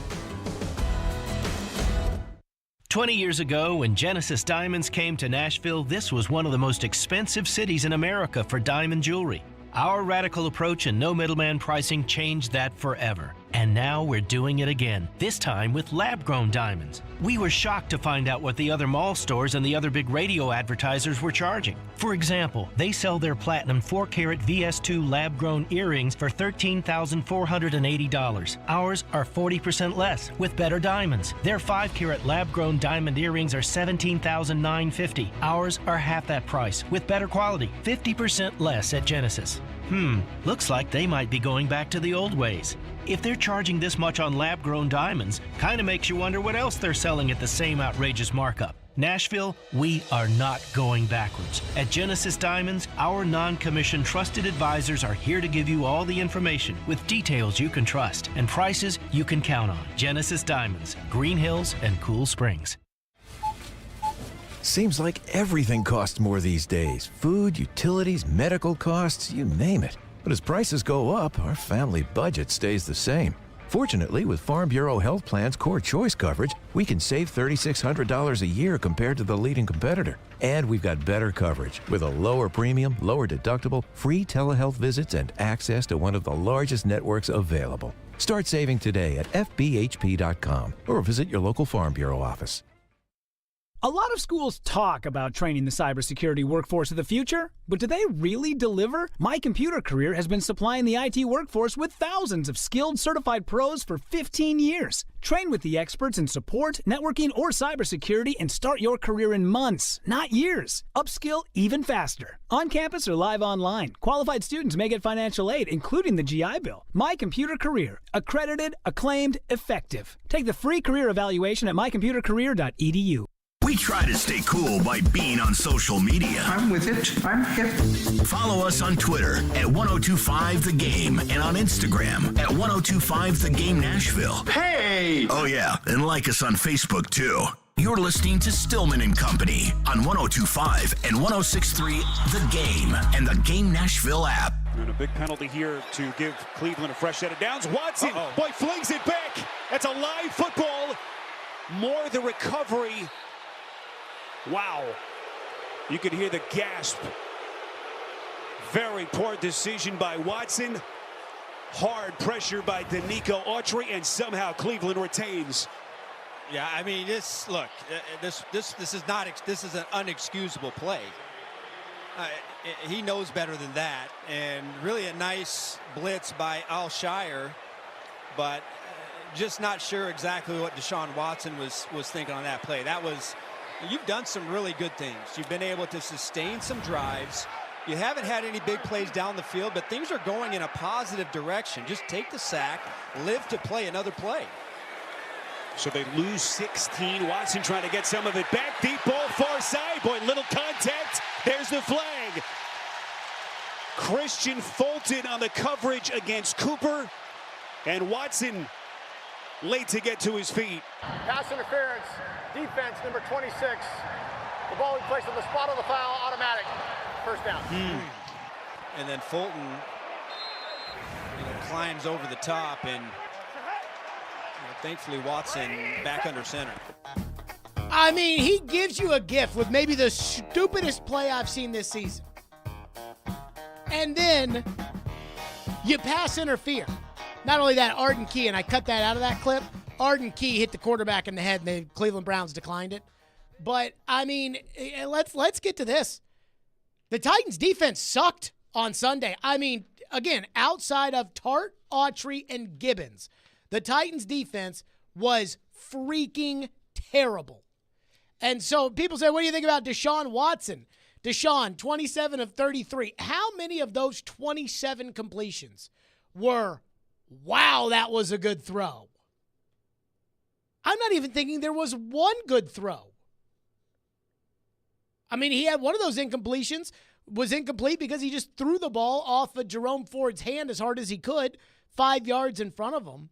20 years ago, when Genesis Diamonds came to Nashville, this was one of the most expensive cities in America for diamond jewelry. Our radical approach and no middleman pricing changed that forever. And now we're doing it again, this time with lab-grown diamonds. We were shocked to find out what the other mall stores and the other big radio advertisers were charging. For example, they sell their platinum 4-carat VS2 lab-grown earrings for $13,480. Ours are 40% less, with better diamonds. Their 5-carat lab-grown diamond earrings are $17,950. Ours are half that price, with better quality, 50% less at Genesis. Looks like they might be going back to the old ways. If they're charging this much on lab-grown diamonds, kind of makes you wonder what else they're selling at the same outrageous markup. Nashville, we are not going backwards. At Genesis Diamonds, our non-commissioned trusted advisors are here to give you all the information with details you can trust and prices you can count on. Genesis Diamonds, Green Hills and Cool Springs. Seems like everything costs more these days. Food, utilities, medical costs, you name it. But as prices go up, our family budget stays the same. Fortunately, with Farm Bureau Health Plan's Core Choice coverage, we can save $3,600 a year compared to the leading competitor. And we've got better coverage with a lower premium, lower deductible, free telehealth visits, and access to one of the largest networks available. Start saving today at fbhp.com or visit your local Farm Bureau office. A lot of schools talk about training the cybersecurity workforce of the future, but do they really deliver? My Computer Career has been supplying the IT workforce with thousands of skilled, certified pros for 15 years. Train with the experts in support, networking, or cybersecurity and start your career in months, not years. Upskill even faster. On campus or live online, qualified students may get financial aid, including the GI Bill. My Computer Career. Accredited, acclaimed, effective. Take the free career evaluation at mycomputercareer.edu. We try to stay cool by being on social media. I'm with it. I'm hip. Follow us on Twitter at 1025 The Game and on Instagram at 1025 The Game Nashville. Hey! Oh, yeah. And like us on Facebook, too. You're listening to Stillman and Company on 1025 and 1063 The Game and the Game Nashville app. And a big penalty here to give Cleveland a fresh set of downs. Watson, boy, flings it back. That's a live football. More the recovery. Wow. You could hear the gasp. Very poor decision by Watson. Hard pressure by Danico Autry, and somehow Cleveland retains. Yeah, I mean, this is an unexcusable play. He knows better than that, and really a nice blitz by Alshire, but just not sure exactly what Deshaun Watson was thinking on that play. You've done some really good things. You've been able to sustain some drives. You haven't had any big plays down the field, but things are going in a positive direction. Just take the sack, live to play another play. So they lose 16. Watson trying to get some of it back. Deep ball, far side. Boy, little contact. There's the flag. Christian Fulton on the coverage against Cooper. And Watson late to get to his feet. Pass interference. Defense, number 26. The ball we placed on the spot of the foul, automatic. First down. And then Fulton climbs over the top, and thankfully Watson back under center. I mean, he gives you a gift with maybe the stupidest play I've seen this season. And then you pass interfere. Not only that, Arden Key, and I cut that out of that clip, Arden Key hit the quarterback in the head, and the Cleveland Browns declined it. But, I mean, let's get to this. The Titans' defense sucked on Sunday. I mean, again, outside of Tart, Autry, and Gibbons, the Titans' defense was freaking terrible. And so people say, what do you think about Deshaun Watson? Deshaun, 27 of 33. How many of those 27 completions were, wow, that was a good throw? I'm not even thinking there was one good throw. I mean, he had one of those incompletions, was incomplete because he just threw the ball off of Jerome Ford's hand as hard as he could, 5 yards in front of him.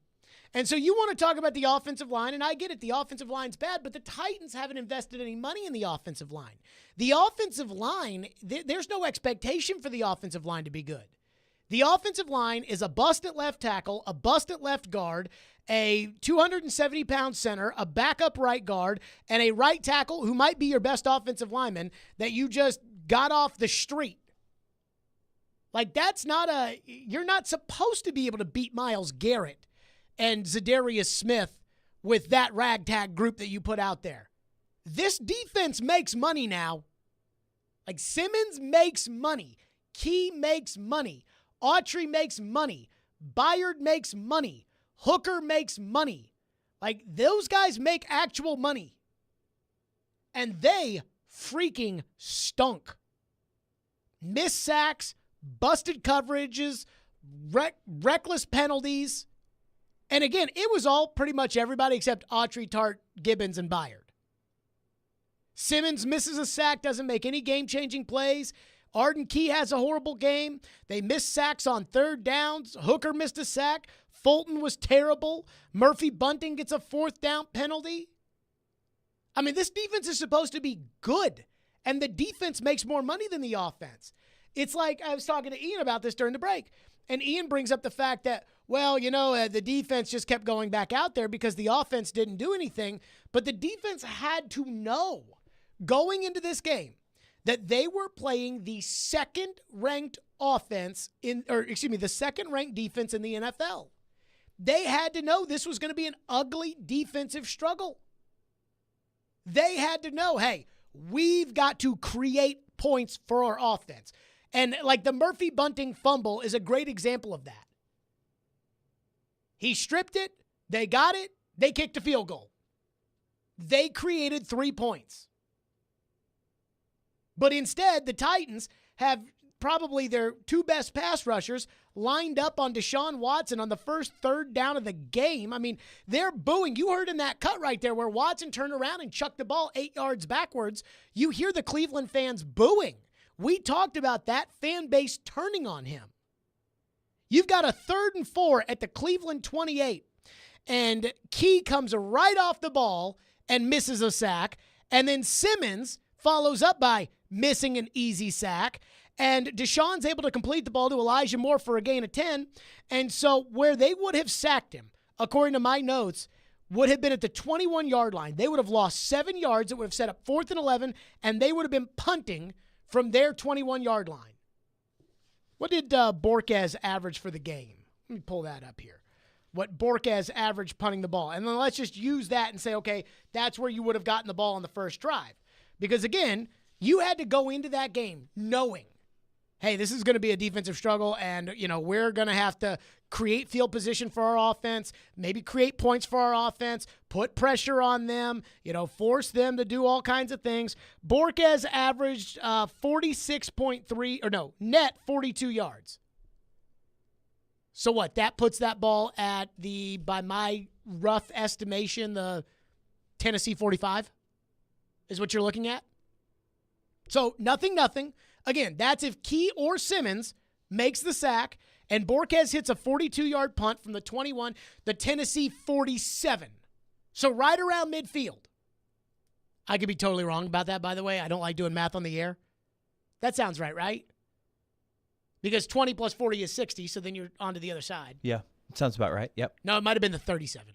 And so you want to talk about the offensive line, and I get it, the offensive line's bad, but the Titans haven't invested any money in the offensive line. The offensive line, there's no expectation for the offensive line to be good. The offensive line is a bust at left tackle, a bust at left guard, a 270-pound center, a backup right guard, and a right tackle who might be your best offensive lineman that you just got off the street. Like, you're not supposed to be able to beat Myles Garrett and Zadarius Smith with that ragtag group that you put out there. This defense makes money now. Like, Simmons makes money. Key makes money. Autry makes money. Byard makes money. Hooker makes money. Like, those guys make actual money. And they freaking stunk. Missed sacks, busted coverages, reckless penalties. And again, it was all pretty much everybody except Autry, Tart, Gibbons, and Byard. Simmons misses a sack, doesn't make any game-changing plays. Arden Key has a horrible game. They missed sacks on third downs. Hooker missed a sack. Fulton was terrible. Murphy Bunting gets a fourth down penalty. I mean, this defense is supposed to be good, and the defense makes more money than the offense. It's like I was talking to Ian about this during the break, and Ian brings up the fact that, well, the defense just kept going back out there because the offense didn't do anything, but the defense had to know going into this game that they were playing the second-ranked the second-ranked defense in the NFL. They had to know this was going to be an ugly defensive struggle. They had to know, hey, we've got to create points for our offense. And like the Murphy Bunting fumble is a great example of that. He stripped it, they got it, they kicked a field goal. They created 3 points. But instead, the Titans have probably their two best pass rushers lined up on Deshaun Watson on the first third down of the game. I mean, they're booing. You heard in that cut right there where Watson turned around and chucked the ball 8 yards backwards. You hear the Cleveland fans booing. We talked about that fan base turning on him. You've got a 3rd and 4 at the Cleveland 28, and Key comes right off the ball and misses a sack, and then Simmons follows up by missing an easy sack, and Deshaun's able to complete the ball to Elijah Moore for a gain of 10, and so where they would have sacked him, according to my notes, would have been at the 21-yard line. They would have lost 7 yards. It would have set up 4th and 11, and they would have been punting from their 21-yard line. What did Borquez average for the game? Let me pull that up here. What Borquez averaged punting the ball. And then let's just use that and say, okay, that's where you would have gotten the ball on the first drive. Because, again, you had to go into that game knowing, hey, this is going to be a defensive struggle, and, we're going to have to create field position for our offense, maybe create points for our offense, put pressure on them, force them to do all kinds of things. Borquez averaged 46.3, net 42 yards. So what? That puts that ball at by my rough estimation, the Tennessee 45 is what you're looking at. So nothing. Again, that's if Key or Simmons makes the sack and Borquez hits a 42-yard punt from the 21, the Tennessee 47. So right around midfield. I could be totally wrong about that, by the way. I don't like doing math on the air. That sounds right? Because 20 plus 40 is 60, so then you're on to the other side. Yeah, sounds about right. Yep. No, it might have been the 37.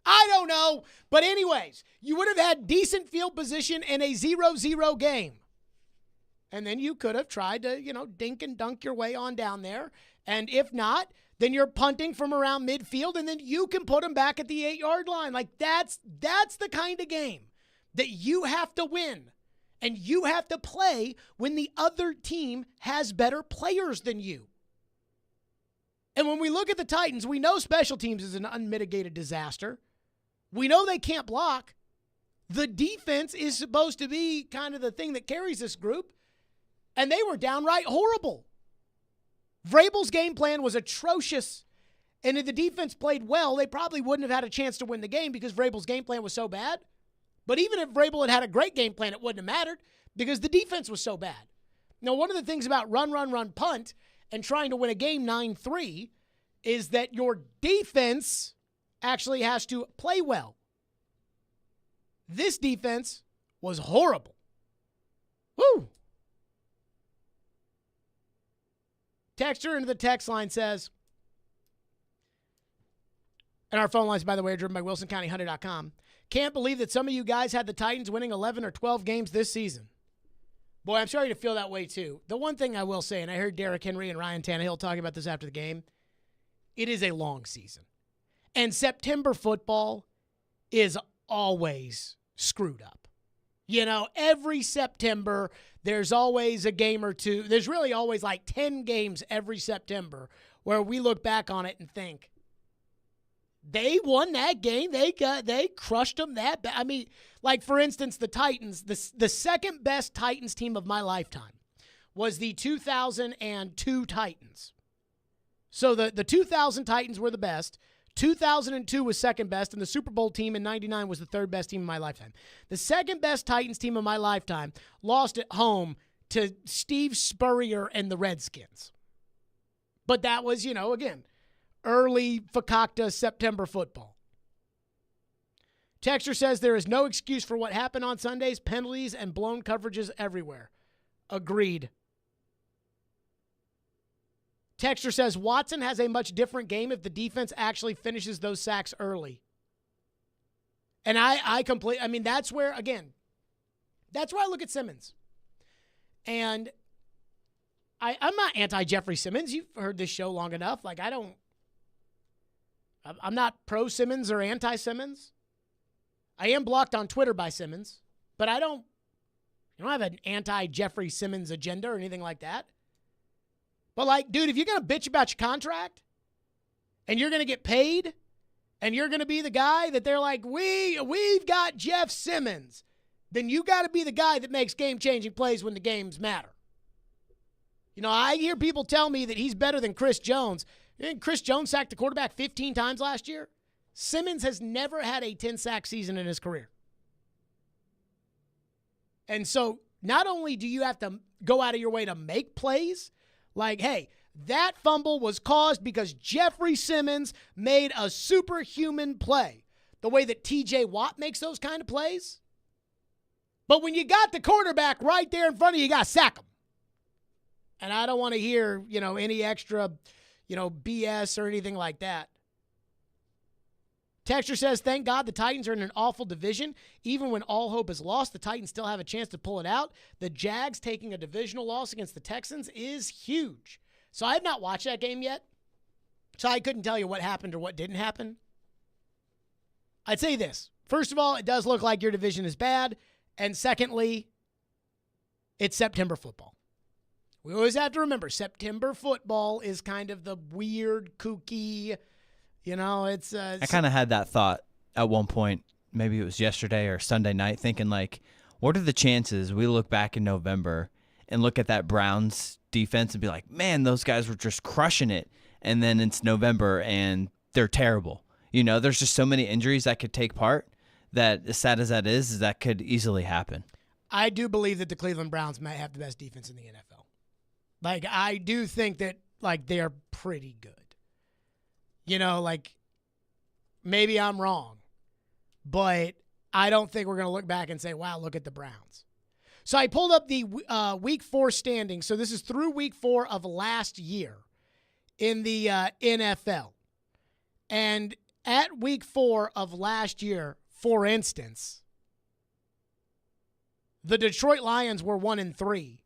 I don't know. But anyways, you would have had decent field position in a 0-0 game. And then you could have tried to, dink and dunk your way on down there. And if not, then you're punting from around midfield, and then you can put them back at the 8-yard line. Like, that's the kind of game that you have to win. And you have to play when the other team has better players than you. And when we look at the Titans, we know special teams is an unmitigated disaster. We know they can't block. The defense is supposed to be kind of the thing that carries this group, and they were downright horrible. Vrabel's game plan was atrocious, and if the defense played well, they probably wouldn't have had a chance to win the game because Vrabel's game plan was so bad. But even if Vrabel had had a great game plan, it wouldn't have mattered because the defense was so bad. Now, one of the things about run, punt, and trying to win a game 9-3 is that your defense actually has to play well. This defense was horrible. Woo! Texter into the text line says, and our phone lines, by the way, are driven by WilsonCountyHunter.com. Can't believe that some of you guys had the Titans winning 11 or 12 games this season. Boy, I'm sorry to feel that way too. The one thing I will say, and I heard Derrick Henry and Ryan Tannehill talking about this after the game, it is a long season. And September football is always screwed up. You know, every September, there's always a game or two. There's really always like 10 games every September where we look back on it and think, they won that game. They crushed them that bad. I mean, like, for instance, the Titans, the second best Titans team of my lifetime was the 2002 Titans. So the 2000 Titans were the best. 2002 was second best, and the Super Bowl team in 99 was the third best team of my lifetime. The second best Titans team of my lifetime lost at home to Steve Spurrier and the Redskins. But that was, you know, again, early Fakakta September football. Texter says there is no excuse for what happened on Sundays, penalties and blown coverages everywhere. Agreed. Texter says Watson has a much different game if the defense actually finishes those sacks early. And I mean, that's where I look at Simmons. And I'm not anti-Jeffrey Simmons. You've heard this show long enough. Like, I'm not pro-Simmons or anti-Simmons. I am blocked on Twitter by Simmons, but I don't have an anti-Jeffrey Simmons agenda or anything like that. But, like, dude, if you're going to bitch about your contract and you're going to get paid and you're going to be the guy that they're like, we've got Jeff Simmons, then you got to be the guy that makes game-changing plays when the games matter. You know, I hear people tell me that he's better than Chris Jones. Chris Jones sacked the quarterback 15 times last year. Simmons has never had a 10-sack season in his career. And so not only do you have to go out of your way to make plays, like, hey, that fumble was caused because Jeffrey Simmons made a superhuman play, the way that T.J. Watt makes those kind of plays. But when you got the quarterback right there in front of you, you got to sack him. And I don't want to hear, any extra, BS or anything like that. Texture says, thank God the Titans are in an awful division. Even when all hope is lost, the Titans still have a chance to pull it out. The Jags taking a divisional loss against the Texans is huge. So I have not watched that game yet, so I couldn't tell you what happened or what didn't happen. I'd say this. First of all, it does look like your division is bad. And secondly, it's September football. We always have to remember, September football is kind of the weird, kooky, it's... I kind of had that thought at one point, maybe it was yesterday or Sunday night, thinking like, what are the chances we look back in November and look at that Browns defense and be like, man, those guys were just crushing it. And then it's November and they're terrible. There's just so many injuries that could take part that, as sad as that is, that could easily happen. I do believe that the Cleveland Browns might have the best defense in the NFL. Like, I do think that, they're pretty good. Maybe I'm wrong, but I don't think we're going to look back and say, wow, look at the Browns. So I pulled up the Week 4 standings. So this is through Week 4 of last year in the NFL. And at Week 4 of last year, for instance, the Detroit Lions were 1-3,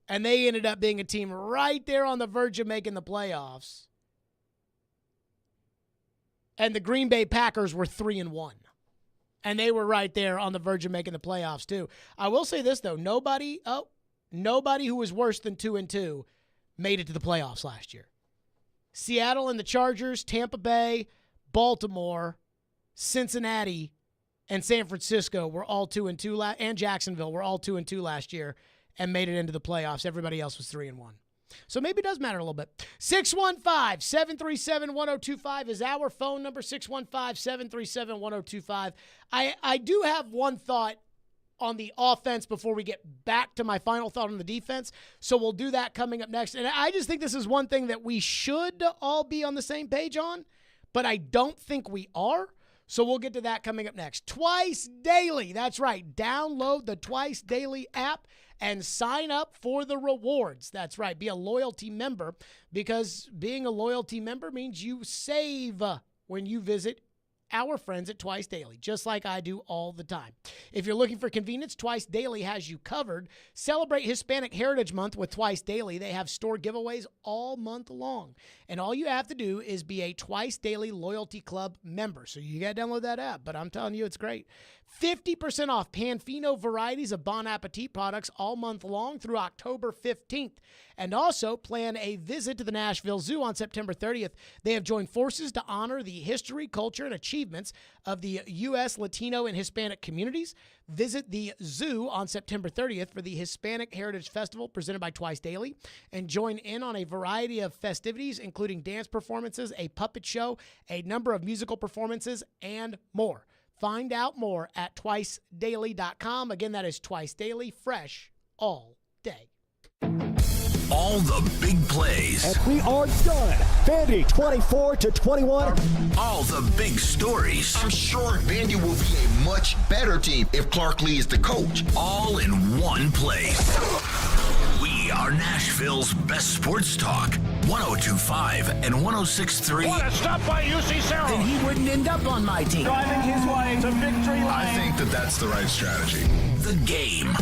and they ended up being a team right there on the verge of making the playoffs. And the Green Bay Packers were 3-1. And they were right there on the verge of making the playoffs, too. I will say this, though. Nobody who was worse than 2-2 made it to the playoffs last year. Seattle and the Chargers, Tampa Bay, Baltimore, Cincinnati, and San Francisco were all 2-2, and Jacksonville were all 2-2 last year and made it into the playoffs. Everybody else was 3-1. So maybe it does matter a little bit. 615-737-1025 is our phone number, 615-737-1025. I do have one thought on the offense before we get back to my final thought on the defense. So we'll do that coming up next. And I just think this is one thing that we should all be on the same page on, but I don't think we are. So we'll get to that coming up next. Twice Daily. That's right. Download the Twice Daily app and sign up for the rewards. That's right. Be a loyalty member, because being a loyalty member means you save when you visit our friends at Twice Daily, just like I do all the time. If you're looking for convenience, Twice Daily has you covered. Celebrate Hispanic Heritage Month with Twice Daily. They have store giveaways all month long. And all you have to do is be a Twice Daily Loyalty Club member. So you got to download that app, but I'm telling you, it's great. 50% off Panfino varieties of Bon Appetit products all month long through October 15th. And also plan a visit to the Nashville Zoo on September 30th. They have joined forces to honor the history, culture, and achievements of the U.S., Latino, and Hispanic communities. Visit the zoo on September 30th for the Hispanic Heritage Festival presented by Twice Daily, and join in on a variety of festivities, including dance performances, a puppet show, a number of musical performances, and more. Find out more at twicedaily.com. Again, that is Twice Daily, fresh all day. All the big plays. And we are done. Vandy 24-21. All the big stories. I'm sure Vandy will be a much better team if Clark Lee is the coach. All in one place. We are Nashville's best sports talk. 102.5 and 106.3. What a stop by UC Sarah. Then he wouldn't end up on my team. Driving his way to victory lane. I think that's the right strategy. The Game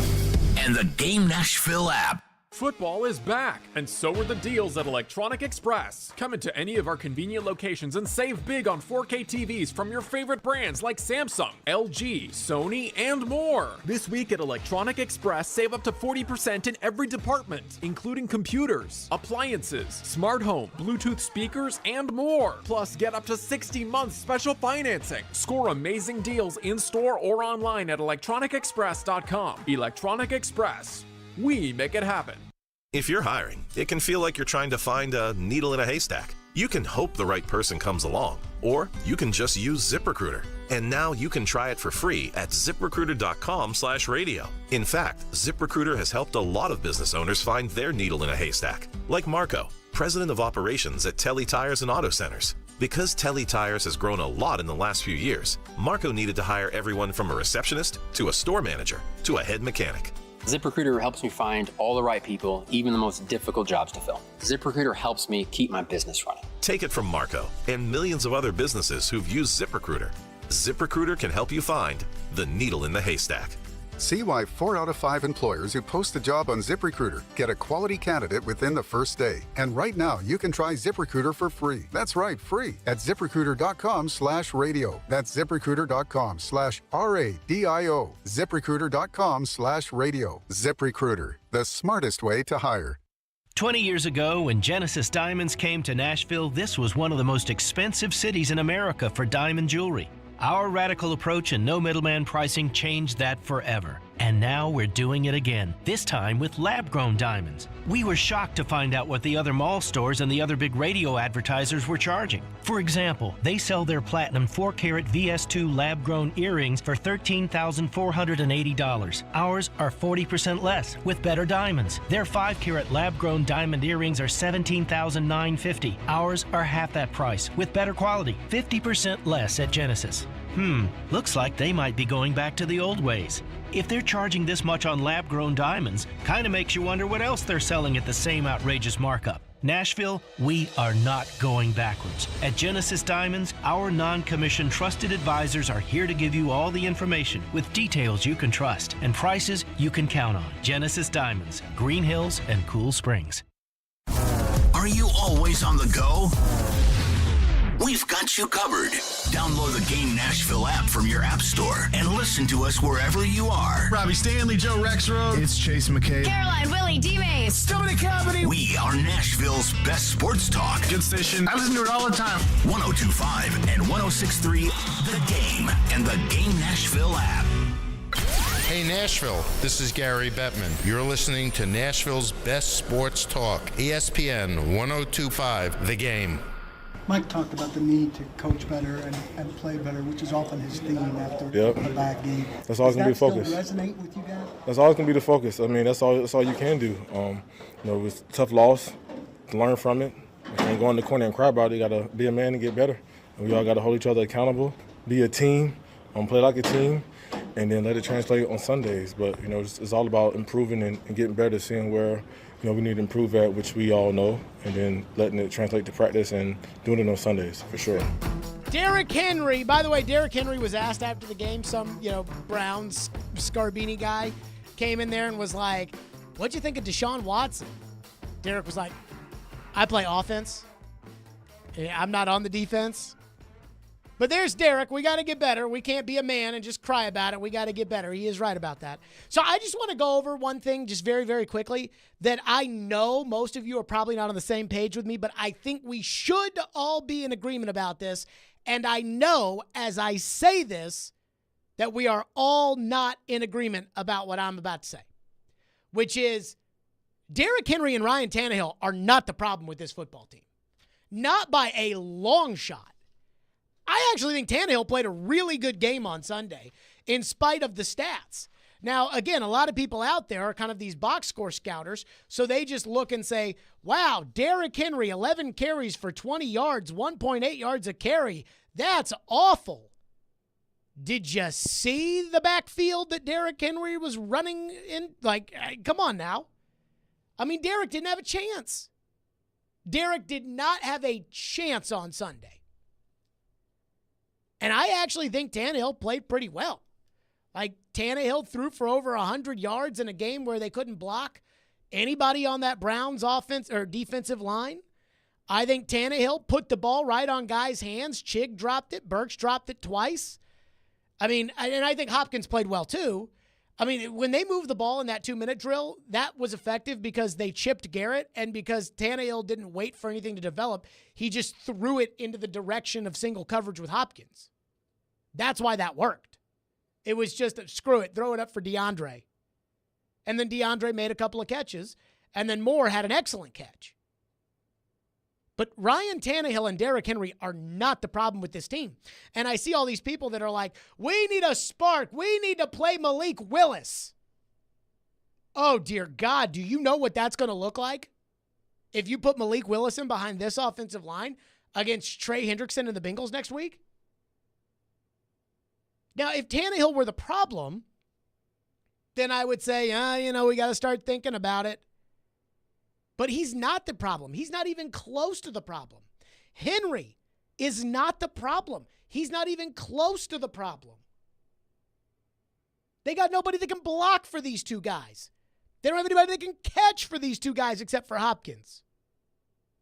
and the Game Nashville app. Football is back, and so are the deals at Electronic Express. Come into any of our convenient locations and save big on 4K TVs from your favorite brands like Samsung, LG, Sony, and more. This week at Electronic Express, save up to 40% in every department, including computers, appliances, smart home, Bluetooth speakers, and more. Plus, get up to 60 months special financing. Score amazing deals in-store or online at electronicexpress.com. Electronic Express. We make it happen. If you're hiring, it can feel like you're trying to find a needle in a haystack. You can hope the right person comes along, or you can just use ZipRecruiter. And now you can try it for free at ZipRecruiter.com/radio. In fact, ZipRecruiter has helped a lot of business owners find their needle in a haystack, like Marco, president of operations at Telly Tires and Auto Centers. Because Telly Tires has grown a lot in the last few years, Marco needed to hire everyone from a receptionist to a store manager to a head mechanic. ZipRecruiter helps me find all the right people, even the most difficult jobs to fill. ZipRecruiter helps me keep my business running. Take it from Marco and millions of other businesses who've used ZipRecruiter. ZipRecruiter can help you find the needle in the haystack. See why 4 out of 5 employers who post a job on ZipRecruiter get a quality candidate within the first day. And right now, you can try ZipRecruiter for free. That's right, free at ZipRecruiter.com/radio. That's ZipRecruiter.com/RADIO. ZipRecruiter.com/radio. ZipRecruiter, the smartest way to hire. 20 years ago, when Genesis Diamonds came to Nashville, this was one of the most expensive cities in America for diamond jewelry. Our radical approach and no middleman pricing changed that forever. And now we're doing it again, this time with lab-grown diamonds. We were shocked to find out what the other mall stores and the other big radio advertisers were charging. For example, they sell their platinum 4-carat VS2 lab-grown earrings for $13,480. Ours are 40% less with better diamonds. Their 5-carat lab-grown diamond earrings are $17,950. Ours are half that price with better quality, 50% less at Genesis. Looks like they might be going back to the old ways. If they're charging this much on lab-grown diamonds, kind of makes you wonder what else they're selling at the same outrageous markup. Nashville, we are not going backwards. At Genesis Diamonds, our non-commissioned trusted advisors are here to give you all the information with details you can trust and prices you can count on. Genesis Diamonds, Green Hills and Cool Springs. Are you always on the go? we've got you covered. Download the Game Nashville app from your app store and listen to us wherever you are. Robbie Stanley, Joe Rexroad. It's Chase McKay. Caroline, Willie, D-Mays. Stillman Company. We are Nashville's best sports talk. Good station. I listen to it all the time. 102.5 and 106.3 The Game and the Game Nashville app. Hey Nashville, this is Gary Bettman. You're listening to Nashville's best sports talk, ESPN 102.5 The Game. Mike talked about the need to coach better and play better, which is often his theme after a bad game. That's always going to be the focus. Does that still resonate with you guys? That's always going to be the focus. I mean, that's all you can do. It was a tough loss. Learn from it. You can't go in the corner and cry about it. You got to be a man and get better. And we all got to hold each other accountable, be a team, play like a team, and then let it translate on Sundays. But, it's all about improving and getting better, seeing where, we need to improve at, which we all know, and then letting it translate to practice and doing it on Sundays, for sure. Derrick Henry, by the way, Derrick Henry was asked after the game, some, Browns Scarbini guy came in there and was like, what'd you think of Deshaun Watson? Derrick was like, I play offense. I'm not on the defense. But there's Derrick. We got to get better. We can't be a man and just cry about it. We got to get better. He is right about that. So I just want to go over one thing just very, very quickly that I know most of you are probably not on the same page with me, but I think we should all be in agreement about this. And I know as I say this that we are all not in agreement about what I'm about to say, which is Derrick Henry and Ryan Tannehill are not the problem with this football team. Not by a long shot. I actually think Tannehill played a really good game on Sunday in spite of the stats. Now, again, a lot of people out there are kind of these box score scouters, so they just look and say, wow, Derrick Henry, 11 carries for 20 yards, 1.8 yards a carry. That's awful. Did you see the backfield that Derrick Henry was running in? Come on now. I mean, Derrick didn't have a chance. Derrick did not have a chance on Sunday. And I actually think Tannehill played pretty well. Tannehill threw for over 100 yards in a game where they couldn't block anybody on that Browns offense or defensive line. I think Tannehill put the ball right on guys' hands. Chig dropped it. Burks dropped it twice. And I think Hopkins played well too. When they moved the ball in that 2-minute drill, that was effective because they chipped Garrett and because Tannehill didn't wait for anything to develop. He just threw it into the direction of single coverage with Hopkins. That's why that worked. It was just, screw it, throw it up for DeAndre. And then DeAndre made a couple of catches, and then Moore had an excellent catch. But Ryan Tannehill and Derrick Henry are not the problem with this team. And I see all these people that are like, we need a spark. We need to play Malik Willis. Oh, dear God, do you know what that's going to look like? If you put Malik Willis in behind this offensive line against Trey Hendrickson and the Bengals next week? Now, if Tannehill were the problem, then I would say, we got to start thinking about it. But he's not the problem. He's not even close to the problem. Henry is not the problem. He's not even close to the problem. They got nobody that can block for these two guys. They don't have anybody that can catch for these two guys except for Hopkins.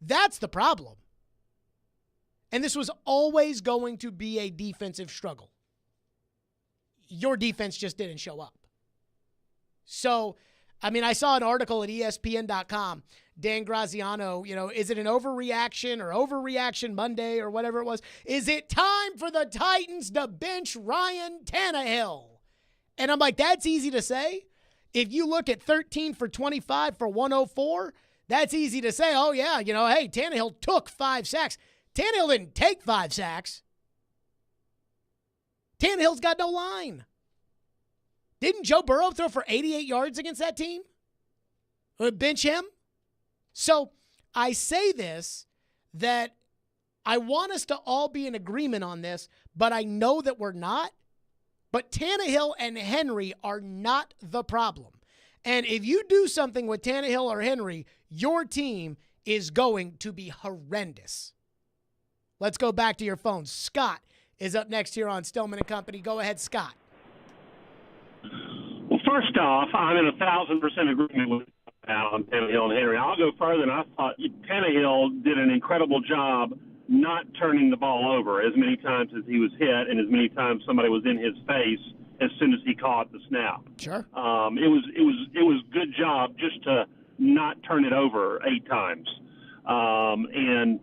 That's the problem. And this was always going to be a defensive struggle. Your defense just didn't show up. So, I saw an article at ESPN.com. Dan Graziano, is it an overreaction or overreaction Monday or whatever it was? Is it time for the Titans to bench Ryan Tannehill? And I'm like, that's easy to say. If you look at 13 for 25 for 104, that's easy to say. Oh, yeah, hey, Tannehill took 5 sacks. Tannehill didn't take 5 sacks. Tannehill's got no line. Didn't Joe Burrow throw for 88 yards against that team? Bench him? So I say this, that I want us to all be in agreement on this, but I know that we're not. But Tannehill and Henry are not the problem. And if you do something with Tannehill or Henry, your team is going to be horrendous. Let's go back to your phone. Scott is up next here on Stillman & Company. Go ahead, Scott. Well, first off, I'm in 1,000% agreement with Tannehill and Henry. I'll go further, and I thought Tannehill did an incredible job not turning the ball over as many times as he was hit and as many times somebody was in his face as soon as he caught the snap. Sure. It was good job just to not turn it over 8 times. And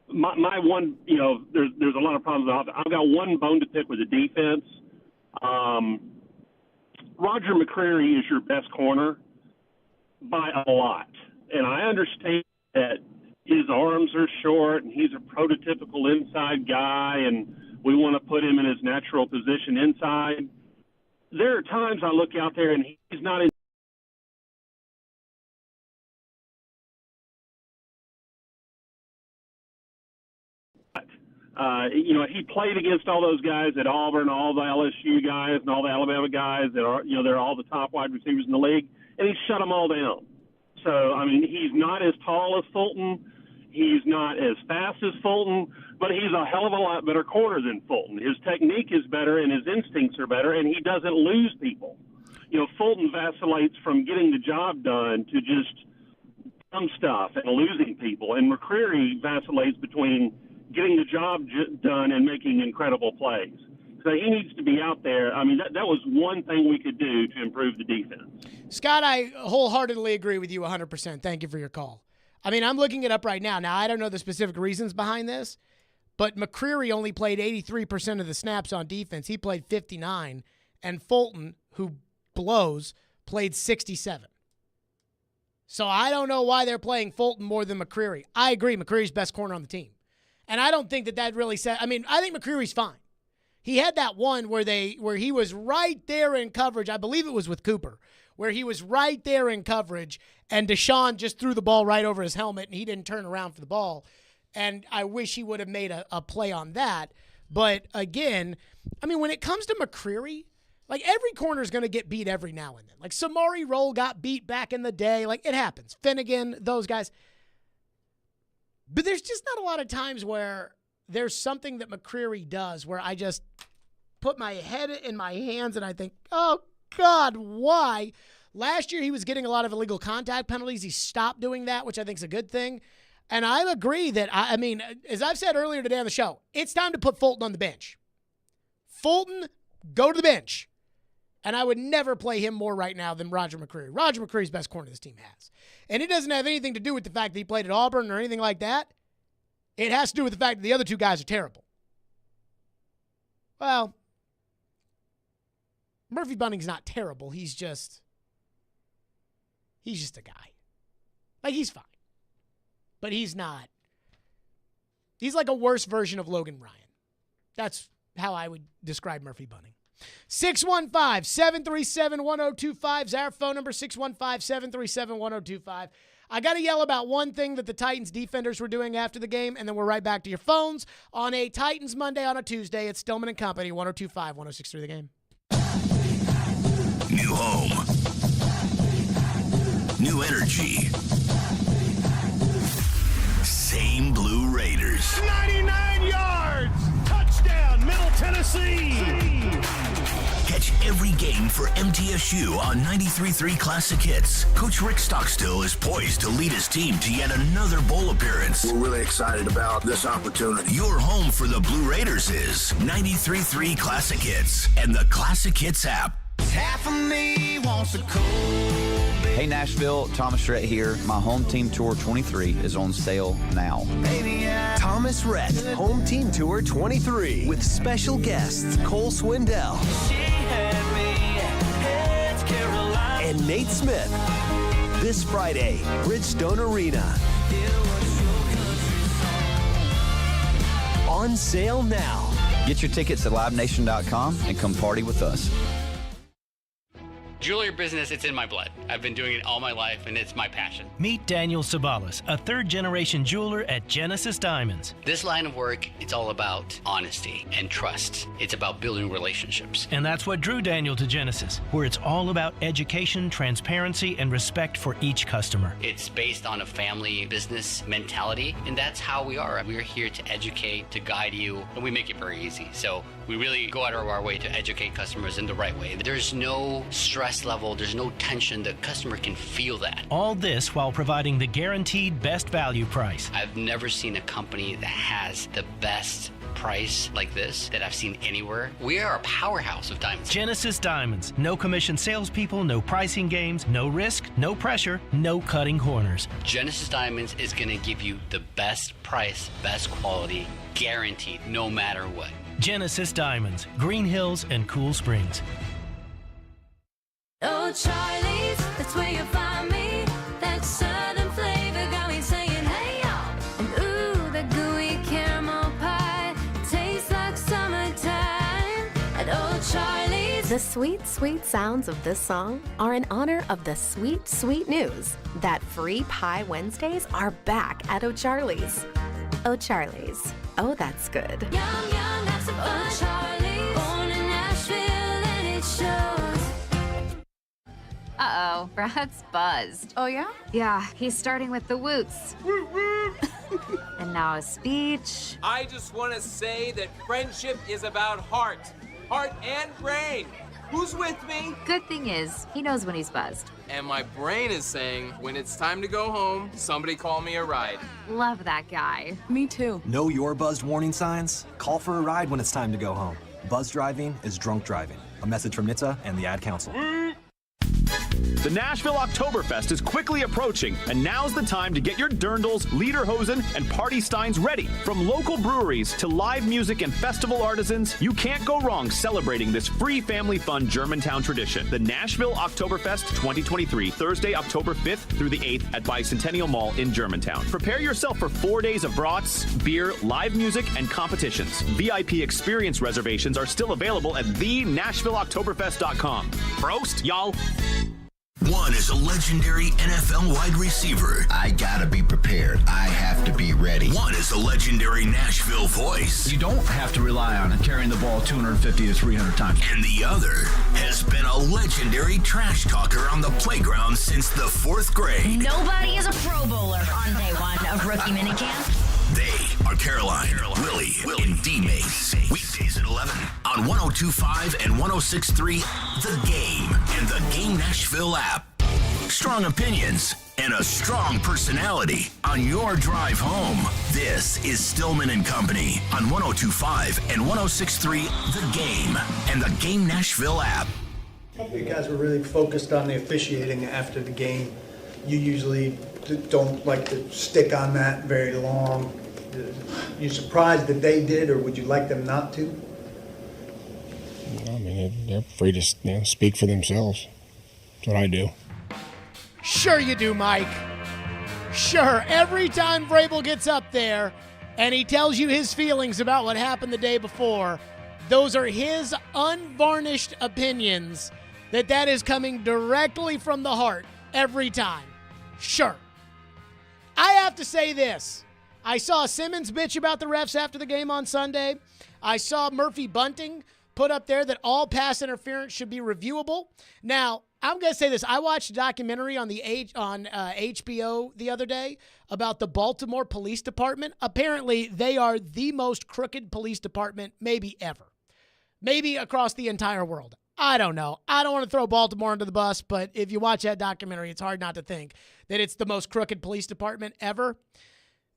my one, there's a lot of problems. I've got one bone to pick with the defense. Roger McCreary is your best corner by a lot. And I understand that his arms are short and he's a prototypical inside guy and we want to put him in his natural position inside. There are times I look out there and he's not in. He played against all those guys at Auburn, all the LSU guys and all the Alabama guys that are, they're all the top wide receivers in the league, and he shut them all down. So, he's not as tall as Fulton. He's not as fast as Fulton, but he's a hell of a lot better corner than Fulton. His technique is better and his instincts are better, and he doesn't lose people. Fulton vacillates from getting the job done to just dumb stuff and losing people, and McCreary vacillates between getting the job done and making incredible plays. So he needs to be out there. That was one thing we could do to improve the defense. Scott, I wholeheartedly agree with you 100%. Thank you for your call. I'm looking it up right now. Now, I don't know the specific reasons behind this, but McCreary only played 83% of the snaps on defense. He played 59, and Fulton, who blows, played 67. So I don't know why they're playing Fulton more than McCreary. I agree, McCreary's best corner on the team. And I don't think that really said. I think McCreary's fine. He had that one where he was right there in coverage. I believe it was with Cooper, where he was right there in coverage, and Deshaun just threw the ball right over his helmet, and he didn't turn around for the ball. And I wish he would have made a play on that. But again, when it comes to McCreary, every corner is going to get beat every now and then. Samari Rolle got beat back in the day. It happens. Finnegan, those guys. But there's just not a lot of times where there's something that McCreary does where I just put my head in my hands and I think, oh, God, why? Last year he was getting a lot of illegal contact penalties. He stopped doing that, which I think is a good thing. And I agree that, as I've said earlier today on the show, it's time to put Fulton on the bench. Fulton, go to the bench. And I would never play him more right now than Roger McCreary. Roger McCreary's best corner this team has. And it doesn't have anything to do with the fact that he played at Auburn or anything like that. It has to do with the fact that the other two guys are terrible. Well, Murphy Bunning's not terrible. He's just a guy. He's fine. But he's not. He's like a worse version of Logan Ryan. That's how I would describe Murphy Bunning. 615-737-1025 is our phone number, 615-737-1025. I got to yell about one thing that the Titans defenders were doing after the game, and then we're right back to your phones on a Titans Monday on a Tuesday. It's Stillman and Company, 102.5, 106.3 The Game. New home. New energy. Same Blue Raiders. 99 yards! Touchdown, Middle Tennessee! Catch every game for MTSU on 93.3 Classic Hits. Coach Rick Stockstill is poised to lead his team to yet another bowl appearance. We're really excited about this opportunity. Your home for the Blue Raiders is 93.3 Classic Hits and the Classic Hits app. Half of me wants a cold. Hey Nashville, Thomas Rhett here. My Home Team Tour 23 is on sale now. Thomas Rhett, Home Team Tour 23 with special guests Cole Swindell and Nate Smith. This Friday, Bridgestone Arena. On sale now. Get your tickets at livenation.com and come party with us. Jewelry business, it's in my blood. I've been doing it all my life, and it's my passion. Meet Daniel Sabalas, a third-generation jeweler at Genesis Diamonds. This line of work, it's all about honesty and trust. It's about building relationships. And that's what drew Daniel to Genesis, where it's all about education, transparency, and respect for each customer. It's based on a family business mentality, and that's how we are. We're here to educate, to guide you, and we make it very easy. So we really go out of our way to educate customers in the right way. There's no stress stress level. There's no tension. The customer can feel that. All this while providing the guaranteed best value price. I've never seen a company that has the best price like this that I've seen anywhere. We are a powerhouse of diamonds. Genesis Diamonds. No commission salespeople, no pricing games, no risk, no pressure, no cutting corners. Genesis Diamonds is going to give you the best price, best quality, guaranteed, no matter what. Genesis Diamonds, Green Hills and Cool Springs. Oh, Charlie's, that's where you'll find me. That southern flavor got me saying, hey, y'all. And ooh, that gooey caramel pie tastes like summertime at Old Charlie's. The sweet, sweet sounds of this song are in honor of the sweet, sweet news that free Pie Wednesdays are back at O'Charlie's. O'Charlie's. Oh, that's good. Yum, yum, that's some fun. O'Charlie's, born in Nashville, and it shows. Uh-oh, Brad's buzzed. Oh, yeah? Yeah, he's starting with the woots. And now a speech. I just want to say that friendship is about heart and brain. Who's with me? Good thing is, he knows when he's buzzed. And my brain is saying, when it's time to go home, somebody call me a ride. Love that guy. Me too. Know your buzzed warning signs? Call for a ride when it's time to go home. Buzz driving is drunk driving. A message from NHTSA and the Ad Council. The Nashville Oktoberfest is quickly approaching, and now's the time to get your dirndls, Lederhosen, and Party Steins ready. From local breweries to live music and festival artisans, you can't go wrong celebrating this free family fun Germantown tradition. The Nashville Oktoberfest 2023, Thursday, October 5th through the 8th at Bicentennial Mall in Germantown. Prepare yourself for 4 days of brats, beer, live music, and competitions. VIP experience reservations are still available at thenashvilleoktoberfest.com. Prost, y'all! One is a legendary NFL wide receiver. I gotta be prepared. I have to be ready. One is a legendary Nashville voice. You don't have to rely on carrying the ball 250 to 300 times. And the other has been a legendary trash talker on the playground since the 4th grade. Nobody is a Pro Bowler on day one of rookie minicamp. They are Caroline, Willie, and D-Mace. Weekdays at 11 on 102.5 and 106.3 The Game and the Game Nashville app. Strong opinions and a strong personality on your drive home. This is Stillman and Company on 102.5 and 106.3 The Game and the Game Nashville app. You guys were really focused on the officiating after the game. You usually don't like to stick on that very long. You surprised that they did, or would you like them not to? I mean, they're free to speak for themselves. That's what I do. Sure you do, Mike. Sure. Every time Vrabel gets up there and he tells you his feelings about what happened the day before, those are his unvarnished opinions, that is coming directly from the heart every time. Sure. I have to say this. I saw Simmons bitch about the refs after the game on Sunday. I saw Murphy Bunting put up there that all pass interference should be reviewable. Now, I'm going to say this. I watched a documentary on HBO the other day about the Baltimore Police Department. Apparently, they are the most crooked police department maybe ever. Maybe across the entire world. I don't know. I don't want to throw Baltimore under the bus, but if you watch that documentary, it's hard not to think that it's the most crooked police department ever.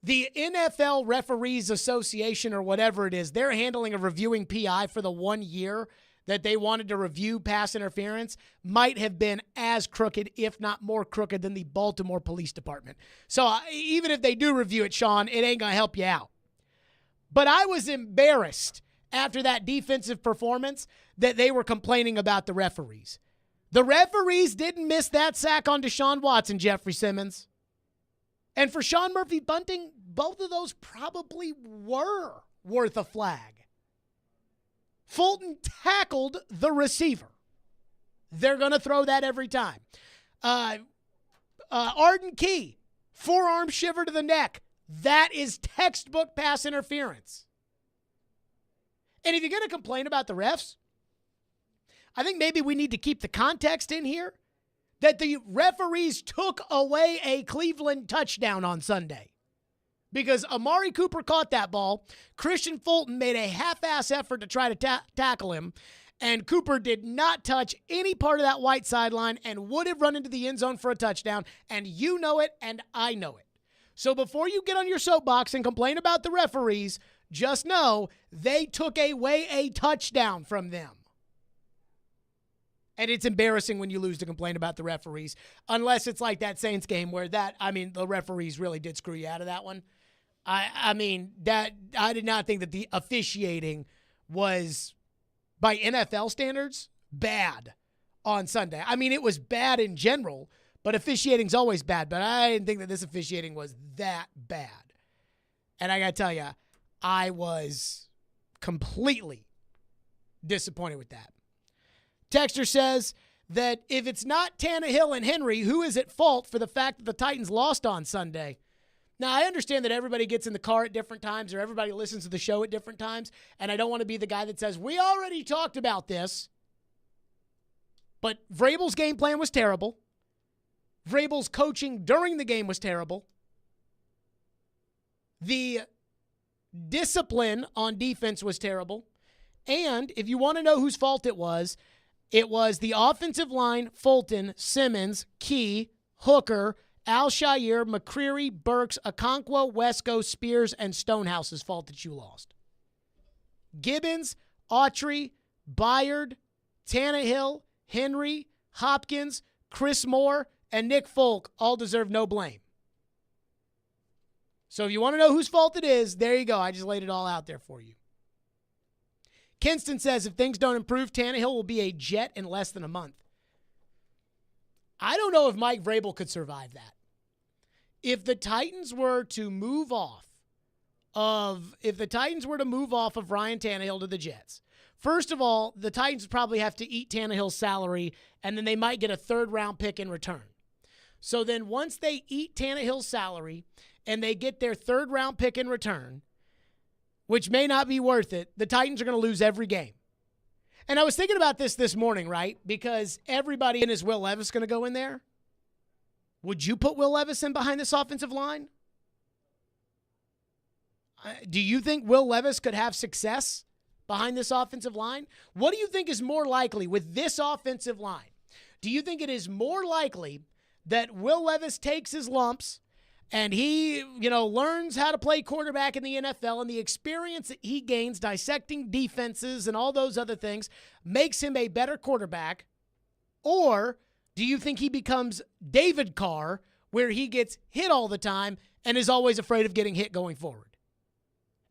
The NFL Referees Association, or whatever it is, they're handling a reviewing PI for the 1 year that they wanted to review pass interference, might have been as crooked, if not more crooked, than the Baltimore Police Department. So even if they do review it, Sean, it ain't going to help you out. But I was embarrassed after that defensive performance that they were complaining about the referees. The referees didn't miss that sack on Deshaun Watson, Jeffrey Simmons. And for Sean Murphy Bunting, both of those probably were worth a flag. Fulton tackled the receiver. They're going to throw that every time. Arden Key, forearm shiver to the neck. That is textbook pass interference. And if you're going to complain about the refs, I think maybe we need to keep the context in here that the referees took away a Cleveland touchdown on Sunday. Because Amari Cooper caught that ball. Christian Fulton made a half-ass effort to try to tackle him. And Cooper did not touch any part of that white sideline and would have run into the end zone for a touchdown. And you know it, and I know it. So before you get on your soapbox and complain about the referees, just know they took away a touchdown from them. And it's embarrassing when you lose to complain about the referees, unless it's like that Saints game where the referees really did screw you out of that one. I did not think that the officiating was, by NFL standards, bad on Sunday. I mean, it was bad in general, but officiating's always bad. But I didn't think that this officiating was that bad. And I got to tell you, I was completely disappointed with that. Texter says that if it's not Tannehill and Henry, who is at fault for the fact that the Titans lost on Sunday? Now, I understand that everybody gets in the car at different times or everybody listens to the show at different times, and I don't want to be the guy that says, we already talked about this. But Vrabel's game plan was terrible. Vrabel's coaching during the game was terrible. The discipline on defense was terrible. And if you want to know whose fault it was the offensive line, Fulton, Simmons, Key, Hooker, Al-Shaair, McCreary, Burks, Okonkwo, Wesco, Spears, and Stonehouse's fault that you lost. Gibbons, Autry, Byard, Tannehill, Henry, Hopkins, Chris Moore, and Nick Folk all deserve no blame. So if you want to know whose fault it is, there you go. I just laid it all out there for you. Kinston says if things don't improve, Tannehill will be a Jet in less than a month. I don't know if Mike Vrabel could survive that. If the Titans were to move off of Ryan Tannehill to the Jets, first of all, the Titans probably have to eat Tannehill's salary, and then they might get a third-round pick in return. So then once they eat Tannehill's salary and they get their third-round pick in return, which may not be worth it, the Titans are going to lose every game. And I was thinking about this morning, right? Because everybody in is Will Levis going to go in there? Would you put Will Levis in behind this offensive line? Do you think Will Levis could have success behind this offensive line? What do you think is more likely with this offensive line? Do you think it is more likely that Will Levis takes his lumps and he, learns how to play quarterback in the NFL, and the experience that he gains dissecting defenses and all those other things makes him a better quarterback? Or do you think he becomes David Carr, where he gets hit all the time and is always afraid of getting hit going forward?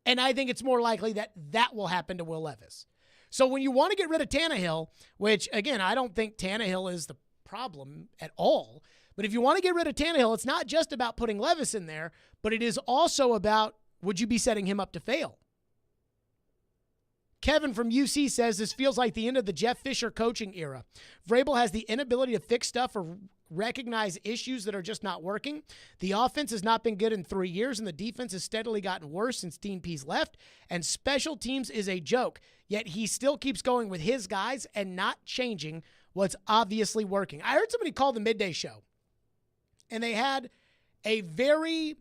And I think it's more likely that that will happen to Will Levis. So when you want to get rid of Tannehill, which, again, I don't think Tannehill is the problem at all, but if you want to get rid of Tannehill, it's not just about putting Levis in there, but it is also about, would you be setting him up to fail? Kevin from UC says this feels like the end of the Jeff Fisher coaching era. Vrabel has the inability to fix stuff or recognize issues that are just not working. The offense has not been good in 3 years, and the defense has steadily gotten worse since Dean Pease left, and special teams is a joke. Yet he still keeps going with his guys and not changing what's obviously working. I heard somebody call the midday show, and they had a very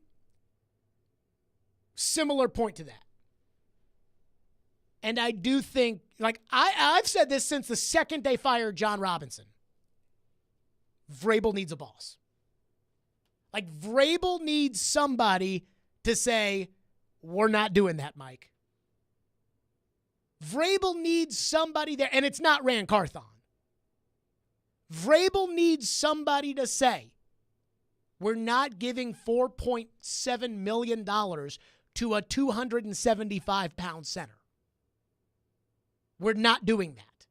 similar point to that. And I do think, I've said this since the second they fired John Robinson. Vrabel needs a boss. Vrabel needs somebody to say, we're not doing that, Mike. Vrabel needs somebody there, and it's not Rand Carthon. Vrabel needs somebody to say, we're not giving $4.7 million to a 275-pound center. We're not doing that.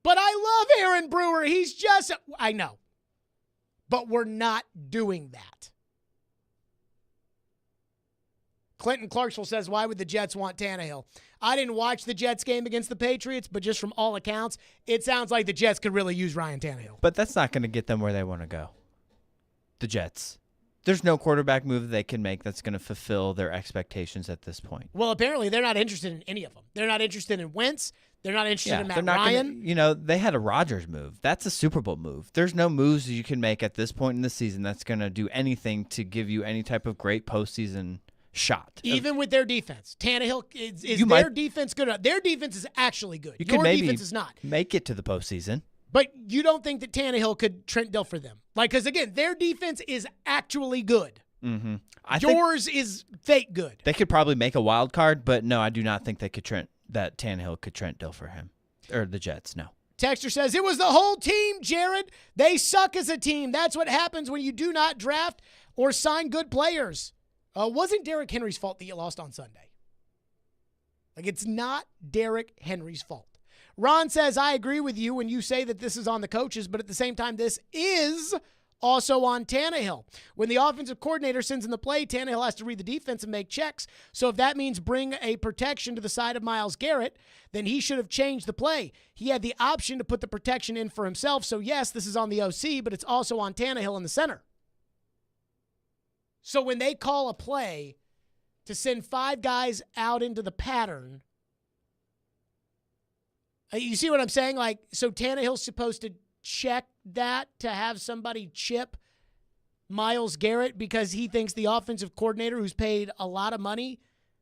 But I love Aaron Brewer. I know. But we're not doing that. Clinton Clarksville says, why would the Jets want Tannehill? I didn't watch the Jets game against the Patriots, but just from all accounts, it sounds like the Jets could really use Ryan Tannehill. But that's not going to get them where they want to go. The Jets. There's no quarterback move they can make that's going to fulfill their expectations at this point. Well, apparently they're not interested in any of them. They're not interested in Wentz. They're not interested in Matt Ryan. They had a Rodgers move. That's a Super Bowl move. There's no moves you can make at this point in the season that's going to do anything to give you any type of great postseason shot. Even with their defense. Tannehill, is their defense good enough? Their defense is actually good. Your defense is not. Make it to the postseason. But you don't think that Tannehill could Trent Dilfer them? Because, again, their defense is actually good. Mm-hmm. Yours is fake good. They could probably make a wild card, but no, I do not think that Tannehill could Trent Dilfer him. Or the Jets, no. Texter says, it was the whole team, Jared. They suck as a team. That's what happens when you do not draft or sign good players. Wasn't Derrick Henry's fault that you lost on Sunday? It's not Derrick Henry's fault. Ron says, I agree with you when you say that this is on the coaches, but at the same time, this is also on Tannehill. When the offensive coordinator sends in the play, Tannehill has to read the defense and make checks. So if that means bring a protection to the side of Myles Garrett, then he should have changed the play. He had the option to put the protection in for himself. So yes, this is on the OC, but it's also on Tannehill in the center. So when they call a play to send 5 guys out into the pattern, you see what I'm saying? So Tannehill's supposed to check that to have somebody chip Myles Garrett because he thinks the offensive coordinator who's paid a lot of money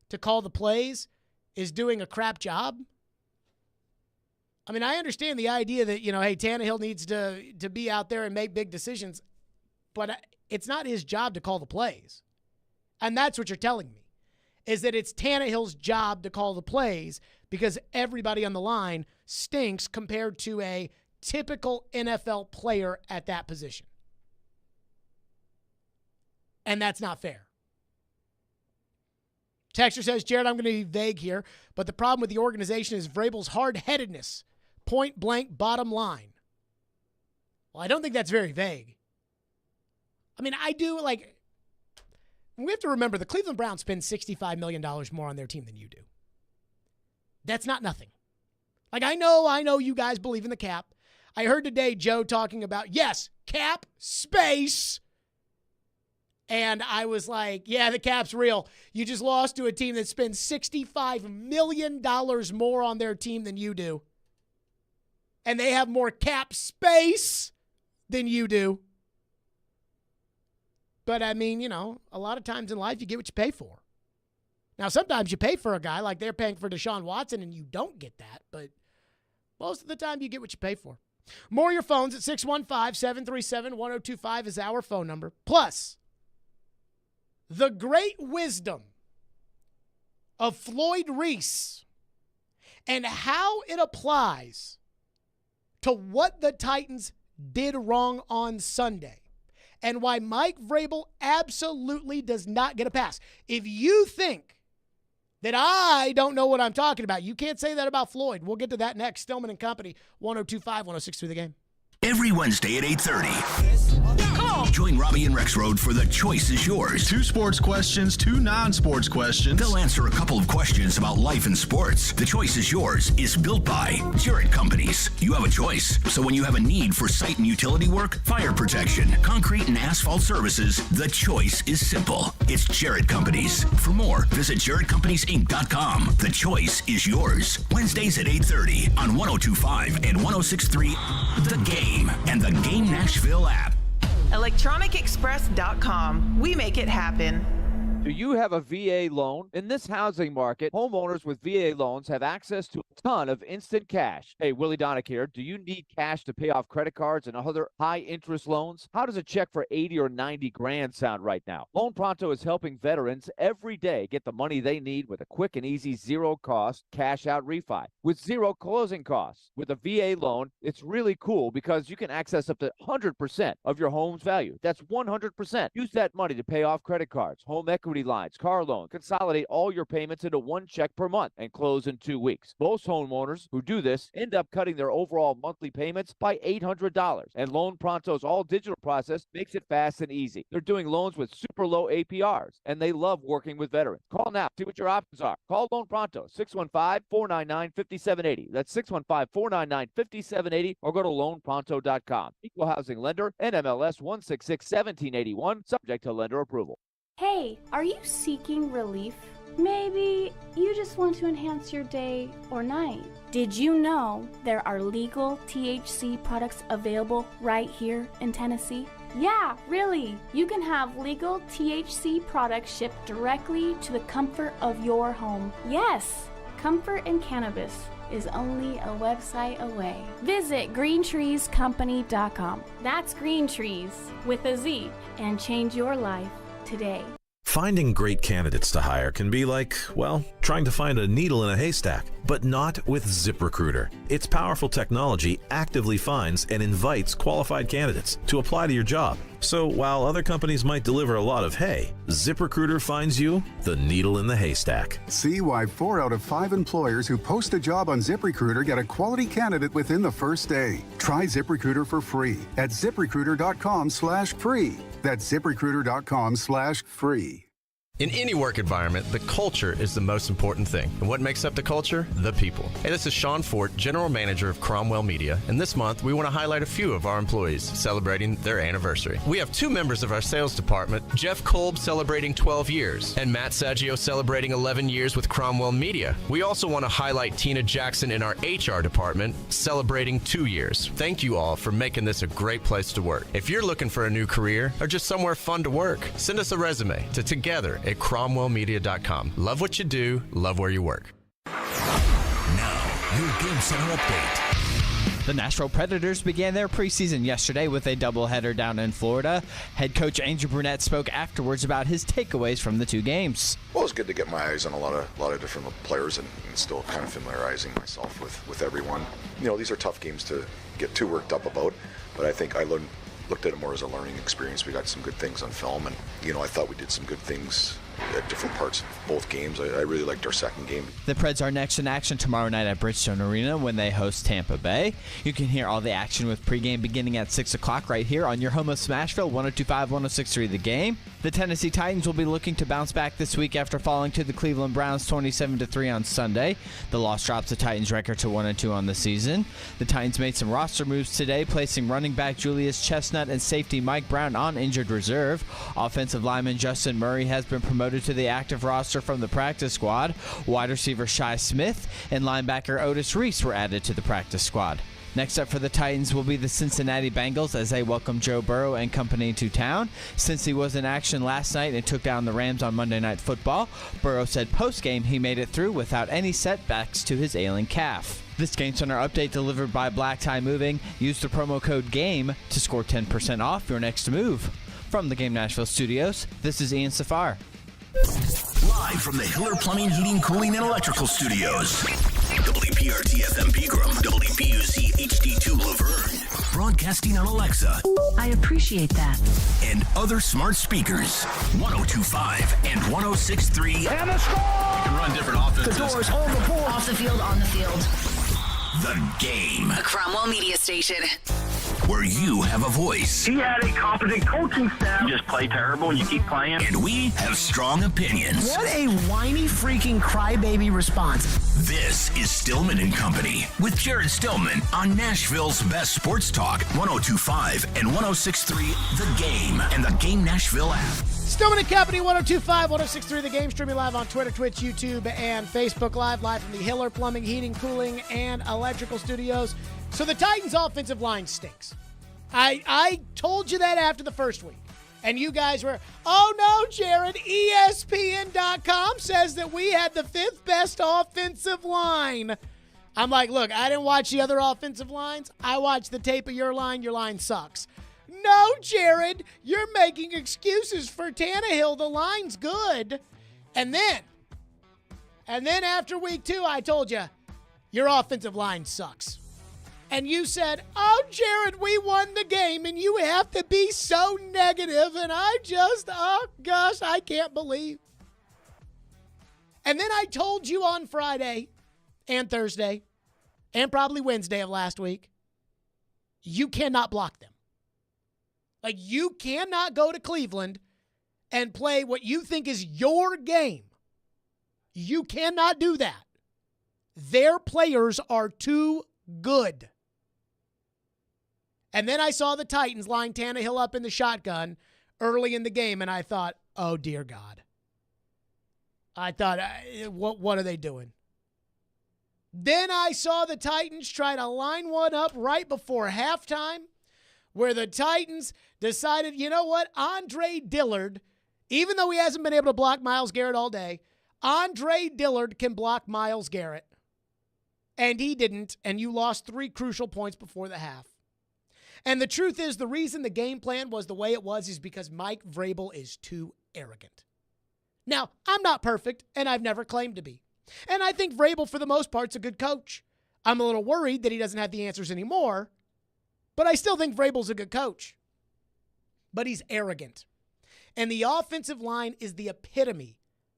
to call the plays is doing a crap job? I mean, I understand the idea that, hey, Tannehill needs to be out there and make big decisions, but it's not his job to call the plays. And that's what you're telling me, is that it's Tannehill's job to call the plays because everybody on the line stinks compared to a typical NFL player at that position. And that's not fair. Texter says, Jared, I'm going to be vague here, but the problem with the organization is Vrabel's hard-headedness. Point blank, bottom line. Well, I don't think that's very vague. I mean, I do, we have to remember the Cleveland Browns spend $65 million more on their team than you do. That's not nothing. I know you guys believe in the cap. I heard today Joe talking about, yes, cap space. And I was like, yeah, the cap's real. You just lost to a team that spends $65 million more on their team than you do. And they have more cap space than you do. But, I mean, a lot of times in life you get what you pay for. Now, sometimes you pay for a guy like they're paying for Deshaun Watson and you don't get that. But most of the time you get what you pay for. More of your phones at 615-737-1025 is our phone number. Plus, the great wisdom of Floyd Reese and how it applies to what the Titans did wrong on Sunday and why Mike Vrabel absolutely does not get a pass. If you think that I don't know what I'm talking about, you can't say that about Floyd. We'll get to that next. Stillman and Company, 102.5, 106.3 The Game. Every Wednesday at 8:30. Join Robbie and Rex Road for The Choice is Yours. 2 sports questions, 2 non-sports questions. They'll answer a couple of questions about life and sports. The Choice is Yours is built by Jarrett Companies. You have a choice. So when you have a need for site and utility work, fire protection, concrete and asphalt services, the choice is simple. It's Jarrett Companies. For more, visit JarrettCompaniesInc.com. The Choice is Yours. Wednesdays at 8:30 on 102.5 and 106.3 The Game and the Game Nashville app. ElectronicExpress.com. We make it happen. Do you have a VA loan? In this housing market, homeowners with VA loans have access to a ton of instant cash. Hey, Willie Donick here. Do you need cash to pay off credit cards and other high-interest loans? How does a check for 80 or 90 grand sound right now? Loan Pronto is helping veterans every day get the money they need with a quick and easy zero-cost cash-out refi with zero closing costs. With a VA loan, it's really cool because you can access up to 100% of your home's value. That's 100%. Use that money to pay off credit cards, home equity lines, car loan. Consolidate all your payments into one check per month and close in 2 weeks. Most homeowners who do this end up cutting their overall monthly payments by $800. And Loan Pronto's all-digital process makes it fast and easy. They're doing loans with super low APRs, and they love working with veterans. Call now. See what your options are. Call Loan Pronto, 615-499-5780. That's 615-499-5780, or go to loanpronto.com. Equal housing lender, NMLS 1661781, subject to lender approval. Hey, are you seeking relief? Maybe you just want to enhance your day or night. Did you know there are legal THC products available right here in Tennessee? Yeah, really. You can have legal THC products shipped directly to the comfort of your home. Yes, comfort in cannabis is only a website away. Visit greentreescompany.com. That's Green Trees with a Z, and change your life today. Finding great candidates to hire can be like, well, trying to find a needle in a haystack, but not with ZipRecruiter. Its powerful technology actively finds and invites qualified candidates to apply to your job. So while other companies might deliver a lot of hay, ZipRecruiter finds you the needle in the haystack. See why 4 out of 5 employers who post a job on ZipRecruiter get a quality candidate within the first day. Try ZipRecruiter for free at ZipRecruiter.com/free. That's ZipRecruiter.com/free. In any work environment, the culture is the most important thing. And what makes up the culture? The people. Hey, this is Sean Fort, General Manager of Cromwell Media, and this month we want to highlight a few of our employees celebrating their anniversary. We have 2 members of our sales department, Jeff Kolb celebrating 12 years, and Matt Saggio celebrating 11 years with Cromwell Media. We also want to highlight Tina Jackson in our HR department, celebrating 2 years. Thank you all for making this a great place to work. If you're looking for a new career or just somewhere fun to work, send us a resume to together at cromwellmedia.com. Love what you do, love where you work. Now, your Game Center update. The Nashville Predators began their preseason yesterday with a doubleheader down in Florida. Head coach Andrew Brunette spoke afterwards about his takeaways from the 2 games. Well, it's good to get my eyes on a lot of different players and still kind of familiarizing myself with everyone. You know, these are tough games to get too worked up about, but I think I looked at it more as a learning experience. We got some good things on film, and I thought we did some good things at different parts of both games. I really liked our second game. The Preds are next in action tomorrow night at Bridgestone Arena when they host Tampa Bay. You can hear all the action with pregame beginning at 6 o'clock right here on your home of Smashville, 102.5, 106.3 The Game. The Tennessee Titans will be looking to bounce back this week after falling to the Cleveland Browns 27-3 on Sunday. The loss drops the Titans' record to 1-2 on the season. The Titans made some roster moves today, placing running back Julius Chestnut and safety Mike Brown on injured reserve. Offensive lineman Justin Murray has been promoted to the active roster from the practice squad. Wide receiver Shai Smith and linebacker Otis Reese were added to the practice squad. Next up for the Titans will be the Cincinnati Bengals as they welcome Joe Burrow and company to town. Since he was in action last night and took down the Rams on Monday Night Football, Burrow said post-game he made it through without any setbacks to his ailing calf. This Game Center update delivered by Black Tie Moving. Use the promo code GAME to score 10% off your next move. From the Game Nashville studios, this is Ian Safar. Live from the Hiller Plumbing, Heating, Cooling, and Electrical Studios. WPRT-FM Pegram, WPUC HD2 Laverne. Broadcasting on Alexa. I appreciate that. And other smart speakers. 102.5 and 106.3. And the score! You can run different offenses. The doors on the board. Off the field, on the field. The Game. A Cromwell Media Station. Where you have a voice. He had a competent coaching staff. You just play terrible and you keep playing. And we have strong opinions. What a whiny freaking crybaby response. This is Stillman and Company with Jared Stillman on Nashville's best sports talk, 102.5 and 106.3 The Game and the Game Nashville app. Stillman and Company, 102.5, 106.3 The Game, streaming live on Twitter, Twitch, YouTube, and Facebook live from the Hiller Plumbing, Heating, Cooling, and Electrical Studios. So the Titans' offensive line stinks. I told you that after the first week. And you guys were, oh no, Jared, ESPN.com says that we had the 5th best offensive line. I'm like, look, I didn't watch the other offensive lines. I watched the tape of your line. Your line sucks. No, Jared, you're making excuses for Tannehill. The line's good. And then after week 2, I told you, your offensive line sucks. And you said, oh, Jared, we won the game, and you have to be so negative. And I just, oh, gosh, I can't believe. And then I told you on Friday and Thursday and probably Wednesday of last week, you cannot block them. Like, you cannot go to Cleveland and play what you think is your game. You cannot do that. Their players are too good. And then I saw the Titans line Tannehill up in the shotgun early in the game, and I thought, oh, dear God. I thought, what are they doing? Then I saw the Titans try to line one up right before halftime, where the Titans decided, you know what, Andre Dillard, even though he hasn't been able to block Myles Garrett all day, Andre Dillard can block Myles Garrett. And he didn't, and you lost 3 crucial points before the half. And the truth is, the reason the game plan was the way it was is because Mike Vrabel is too arrogant. Now, I'm not perfect, and I've never claimed to be. And I think Vrabel, for the most part, is a good coach. I'm a little worried that he doesn't have the answers anymore, but I still think Vrabel's a good coach. But he's arrogant. And the offensive line is the epitome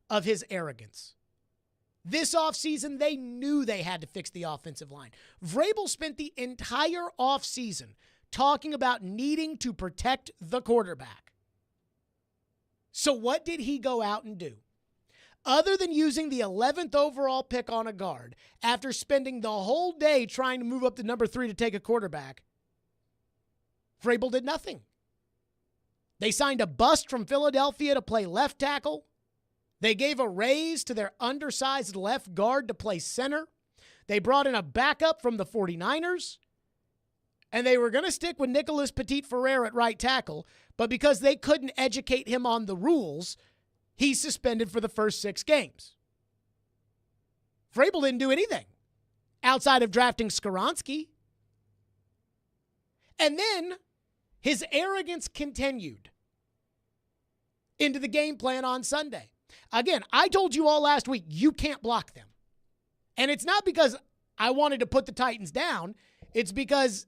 of his arrogance. This offseason, they knew they had to fix the offensive line. Vrabel spent the entire offseason talking about needing to protect the quarterback. So what did he go out and do? Other than using the 11th overall pick on a guard, after spending the whole day trying to move up to number 3 to take a quarterback, Vrabel did nothing. They signed a bust from Philadelphia to play left tackle. They gave a raise to their undersized left guard to play center. They brought in a backup from the 49ers. And they were going to stick with Nicholas Petit-Ferrer at right tackle, but because they couldn't educate him on the rules, he's suspended for the first 6 games. Vrabel didn't do anything outside of drafting Skoronski. And then his arrogance continued into the game plan on Sunday. Again, I told you all last week, you can't block them. And it's not because I wanted to put the Titans down. It's because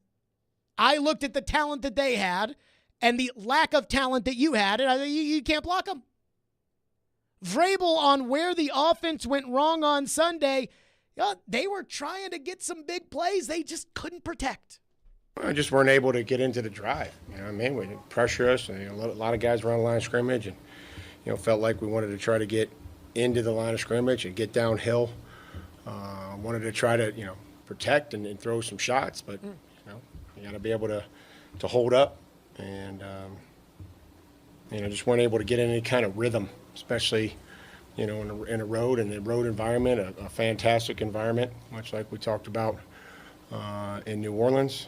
I looked at the talent that they had and the lack of talent that you had, and I said, you can't block them. Vrabel, on where the offense went wrong on Sunday, they were trying to get some big plays. They just couldn't protect. I just weren't able to get into the drive. You know what I mean? We pressure us. And, a lot of guys were on the line of scrimmage and, felt like we wanted to try to get into the line of scrimmage and get downhill. Wanted to try to, protect and throw some shots, but, you got to be able to hold up and, just weren't able to get any kind of rhythm, especially, in the road environment, a fantastic environment, much like we talked about in New Orleans.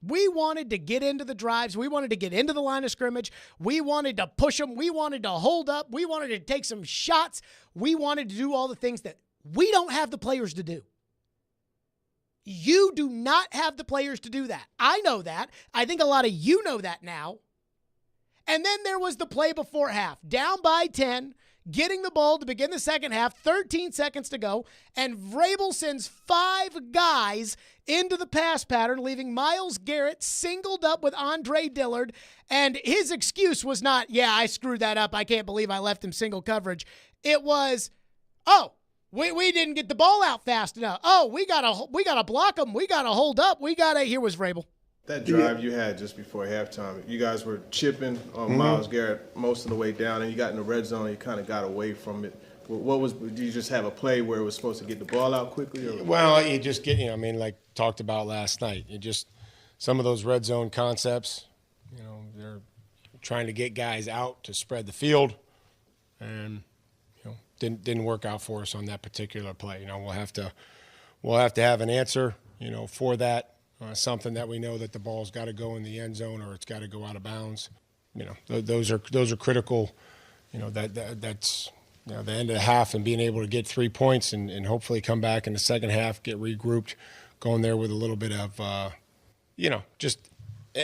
We wanted to get into the drives. We wanted to get into the line of scrimmage. We wanted to push them. We wanted to hold up. We wanted to take some shots. We wanted to do all the things that we don't have the players to do. You do not have the players to do that. I know that. I think a lot of you know that now. And then there was the play before half. Down by 10, getting the ball to begin the second half, 13 seconds to go, and Vrabel sends 5 guys into the pass pattern, leaving Myles Garrett singled up with Andre Dillard. And his excuse was not, I screwed that up. I can't believe I left him single coverage. It was, we didn't get the ball out fast enough. We gotta block them. We gotta hold up. Here was Vrabel. That drive you had just before halftime, you guys were chipping on Myles Garrett most of the way down, and you got in the red zone and you kind of got away from it. Did you just have a play where it was supposed to get the ball out quickly? Or? Well, you just get, like talked about last night, some of those red zone concepts, they're trying to get guys out to spread the field, and, didn't work out for us on that particular play. We'll have to have an answer, for that. Something that we know that the ball's got to go in the end zone or it's got to go out of bounds. Those are critical. That's the end of the half and being able to get 3 points and hopefully come back in the second half, get regrouped, going there with a little bit of just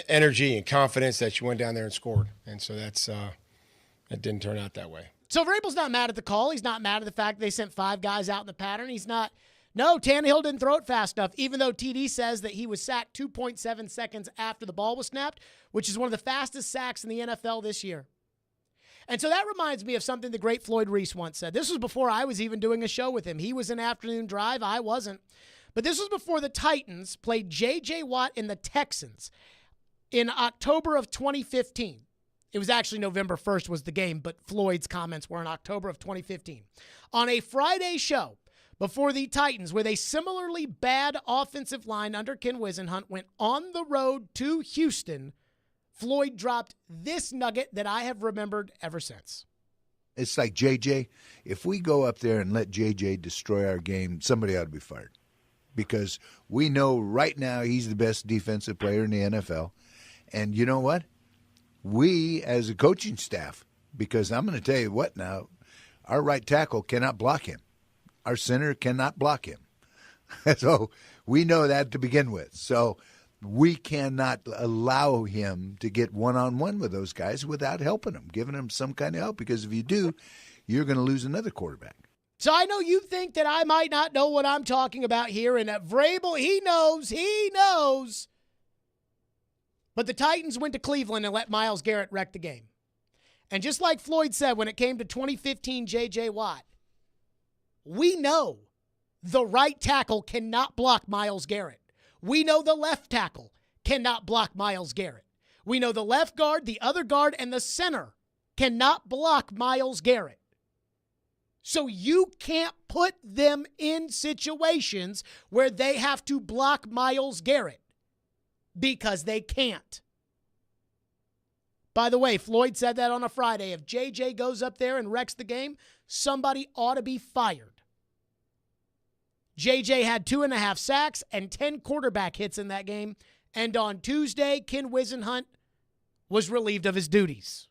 energy and confidence that you went down there and scored. And so it didn't turn out that way. So Vrabel's not mad at the call. He's not mad at the fact they sent 5 guys out in the pattern. He's not. No, Tannehill didn't throw it fast enough, even though TD says that he was sacked 2.7 seconds after the ball was snapped, which is one of the fastest sacks in the NFL this year. And so that reminds me of something the great Floyd Reese once said. This was before I was even doing a show with him. He was in Afternoon Drive. I wasn't. But this was before the Titans played J.J. Watt and the Texans in October of 2015. It was actually November 1st was the game, but Floyd's comments were in October of 2015. On a Friday show, before the Titans, with a similarly bad offensive line under Ken Wisenhunt, went on the road to Houston, Floyd dropped this nugget that I have remembered ever since. It's like JJ. If we go up there and let JJ destroy our game, somebody ought to be fired. Because we know right now he's the best defensive player in the NFL. And you know what? We, as a coaching staff, because I'm going to tell you what now, our right tackle cannot block him. Our center cannot block him. So we know that to begin with. So we cannot allow him to get one-on-one with those guys without helping them, giving them some kind of help. Because if you do, you're going to lose another quarterback. So I know you think that I might not know what I'm talking about here, and Vrabel, he knows. But the Titans went to Cleveland and let Myles Garrett wreck the game. And just like Floyd said when it came to 2015 J.J. Watt, we know the right tackle cannot block Myles Garrett. We know the left tackle cannot block Myles Garrett. We know the left guard, the other guard, and the center cannot block Myles Garrett. So you can't put them in situations where they have to block Myles Garrett because they can't. By the way, Floyd said that on a Friday. If JJ goes up there and wrecks the game, somebody ought to be fired. JJ had 2.5 sacks and 10 quarterback hits in that game. And on Tuesday, Ken Wisenhunt was relieved of his duties.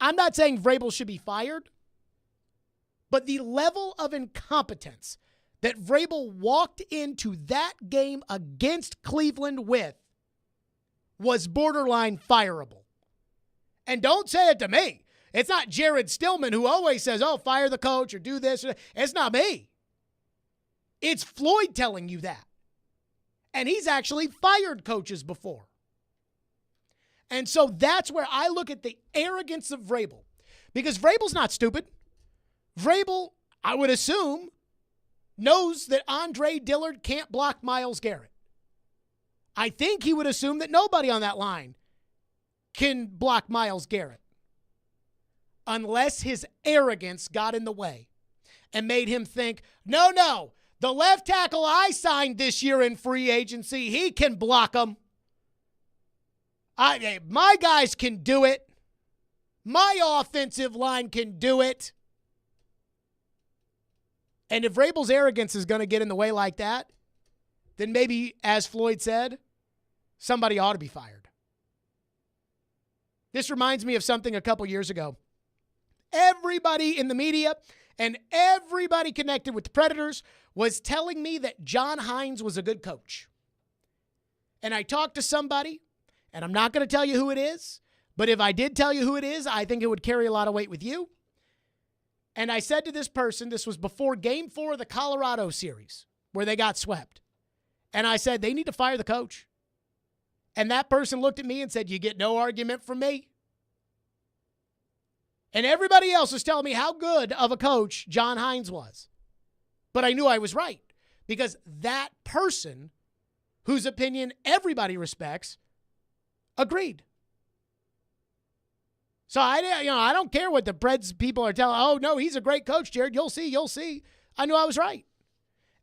I'm not saying Vrabel should be fired, but the level of incompetence that Vrabel walked into that game against Cleveland with was borderline fireable. And don't say it to me. It's not Jared Stillman who always says, oh, fire the coach or do this. It's not me. It's Floyd telling you that. And he's actually fired coaches before. And so that's where I look at the arrogance of Vrabel. Because Vrabel's not stupid. Vrabel, I would assume, knows that Andre Dillard can't block Myles Garrett. I think he would assume that nobody on that line can block Myles Garrett. Unless his arrogance got in the way and made him think, no, the left tackle I signed this year in free agency, he can block him. My guys can do it. My offensive line can do it. And if Vrabel's arrogance is going to get in the way like that, then maybe, as Floyd said, somebody ought to be fired. This reminds me of something a couple years ago. Everybody in the media and everybody connected with the Predators was telling me that John Hines was a good coach. And I talked to somebody, and I'm not going to tell you who it is, but if I did tell you who it is, I think it would carry a lot of weight with you. And I said to this person, this was before Game 4 of the Colorado series, where they got swept. And I said, they need to fire the coach. And that person looked at me and said, you get no argument from me. And everybody else was telling me how good of a coach John Hines was. But I knew I was right, because that person, whose opinion everybody respects, agreed. So I don't care what the Preds people are telling. Oh, no, he's a great coach, Jared. You'll see. I knew I was right.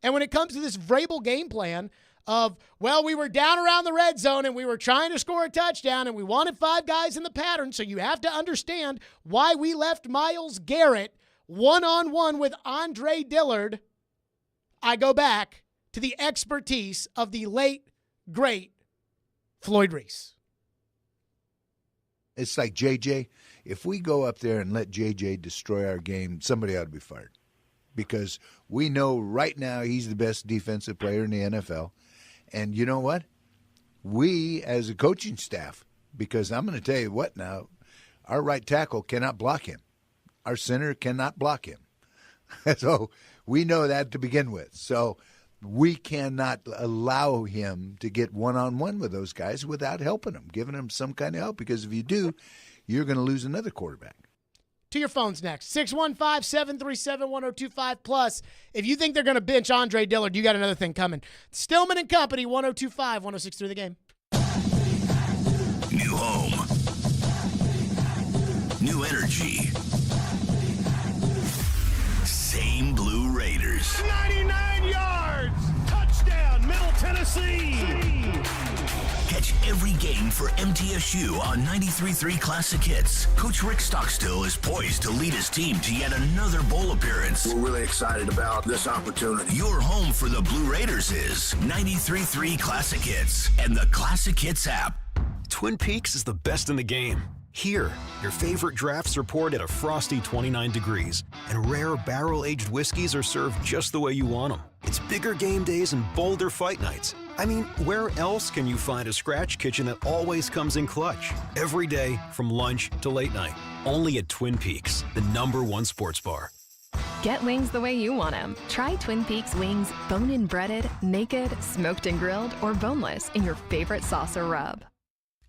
And when it comes to this Vrabel game plan of, well, we were down around the red zone and we were trying to score a touchdown and we wanted 5 guys in the pattern, so you have to understand why we left Myles Garrett one-on-one with Andre Dillard, I go back to the expertise of the late, great Floyd Reese. It's like JJ. If we go up there and let JJ destroy our game, somebody ought to be fired. Because we know right now he's the best defensive player in the NFL. And you know what? We, as a coaching staff, because I'm going to tell you what now, our right tackle cannot block him. Our center cannot block him. So we know that to begin with. So we cannot allow him to get one-on-one with those guys without helping them, giving them some kind of help. Because if you do, you're going to lose another quarterback. To your phones next. 615-737-1025. Plus, if you think they're going to bench Andre Dillard, you got another thing coming. Stillman and Company, 1025, 1063 The Game. New home. New energy. Same Blue Raiders. 99 yards. Touchdown, Middle Tennessee. Catch every game for MTSU on 93.3 Classic Hits. Coach Rick Stockstill is poised to lead his team to yet another bowl appearance. We're really excited about this opportunity. Your home for the Blue Raiders is 93.3 Classic Hits and the Classic Hits app. Twin Peaks is the best in the game. Here, your favorite drafts are poured at a frosty 29 degrees, and rare barrel-aged whiskeys are served just the way you want them. It's bigger game days and bolder fight nights. I mean, where else can you find a scratch kitchen that always comes in clutch? Every day, from lunch to late night. Only at Twin Peaks, the #1 sports bar. Get wings the way you want them. Try Twin Peaks wings bone-in breaded, naked, smoked and grilled, or boneless in your favorite sauce or rub.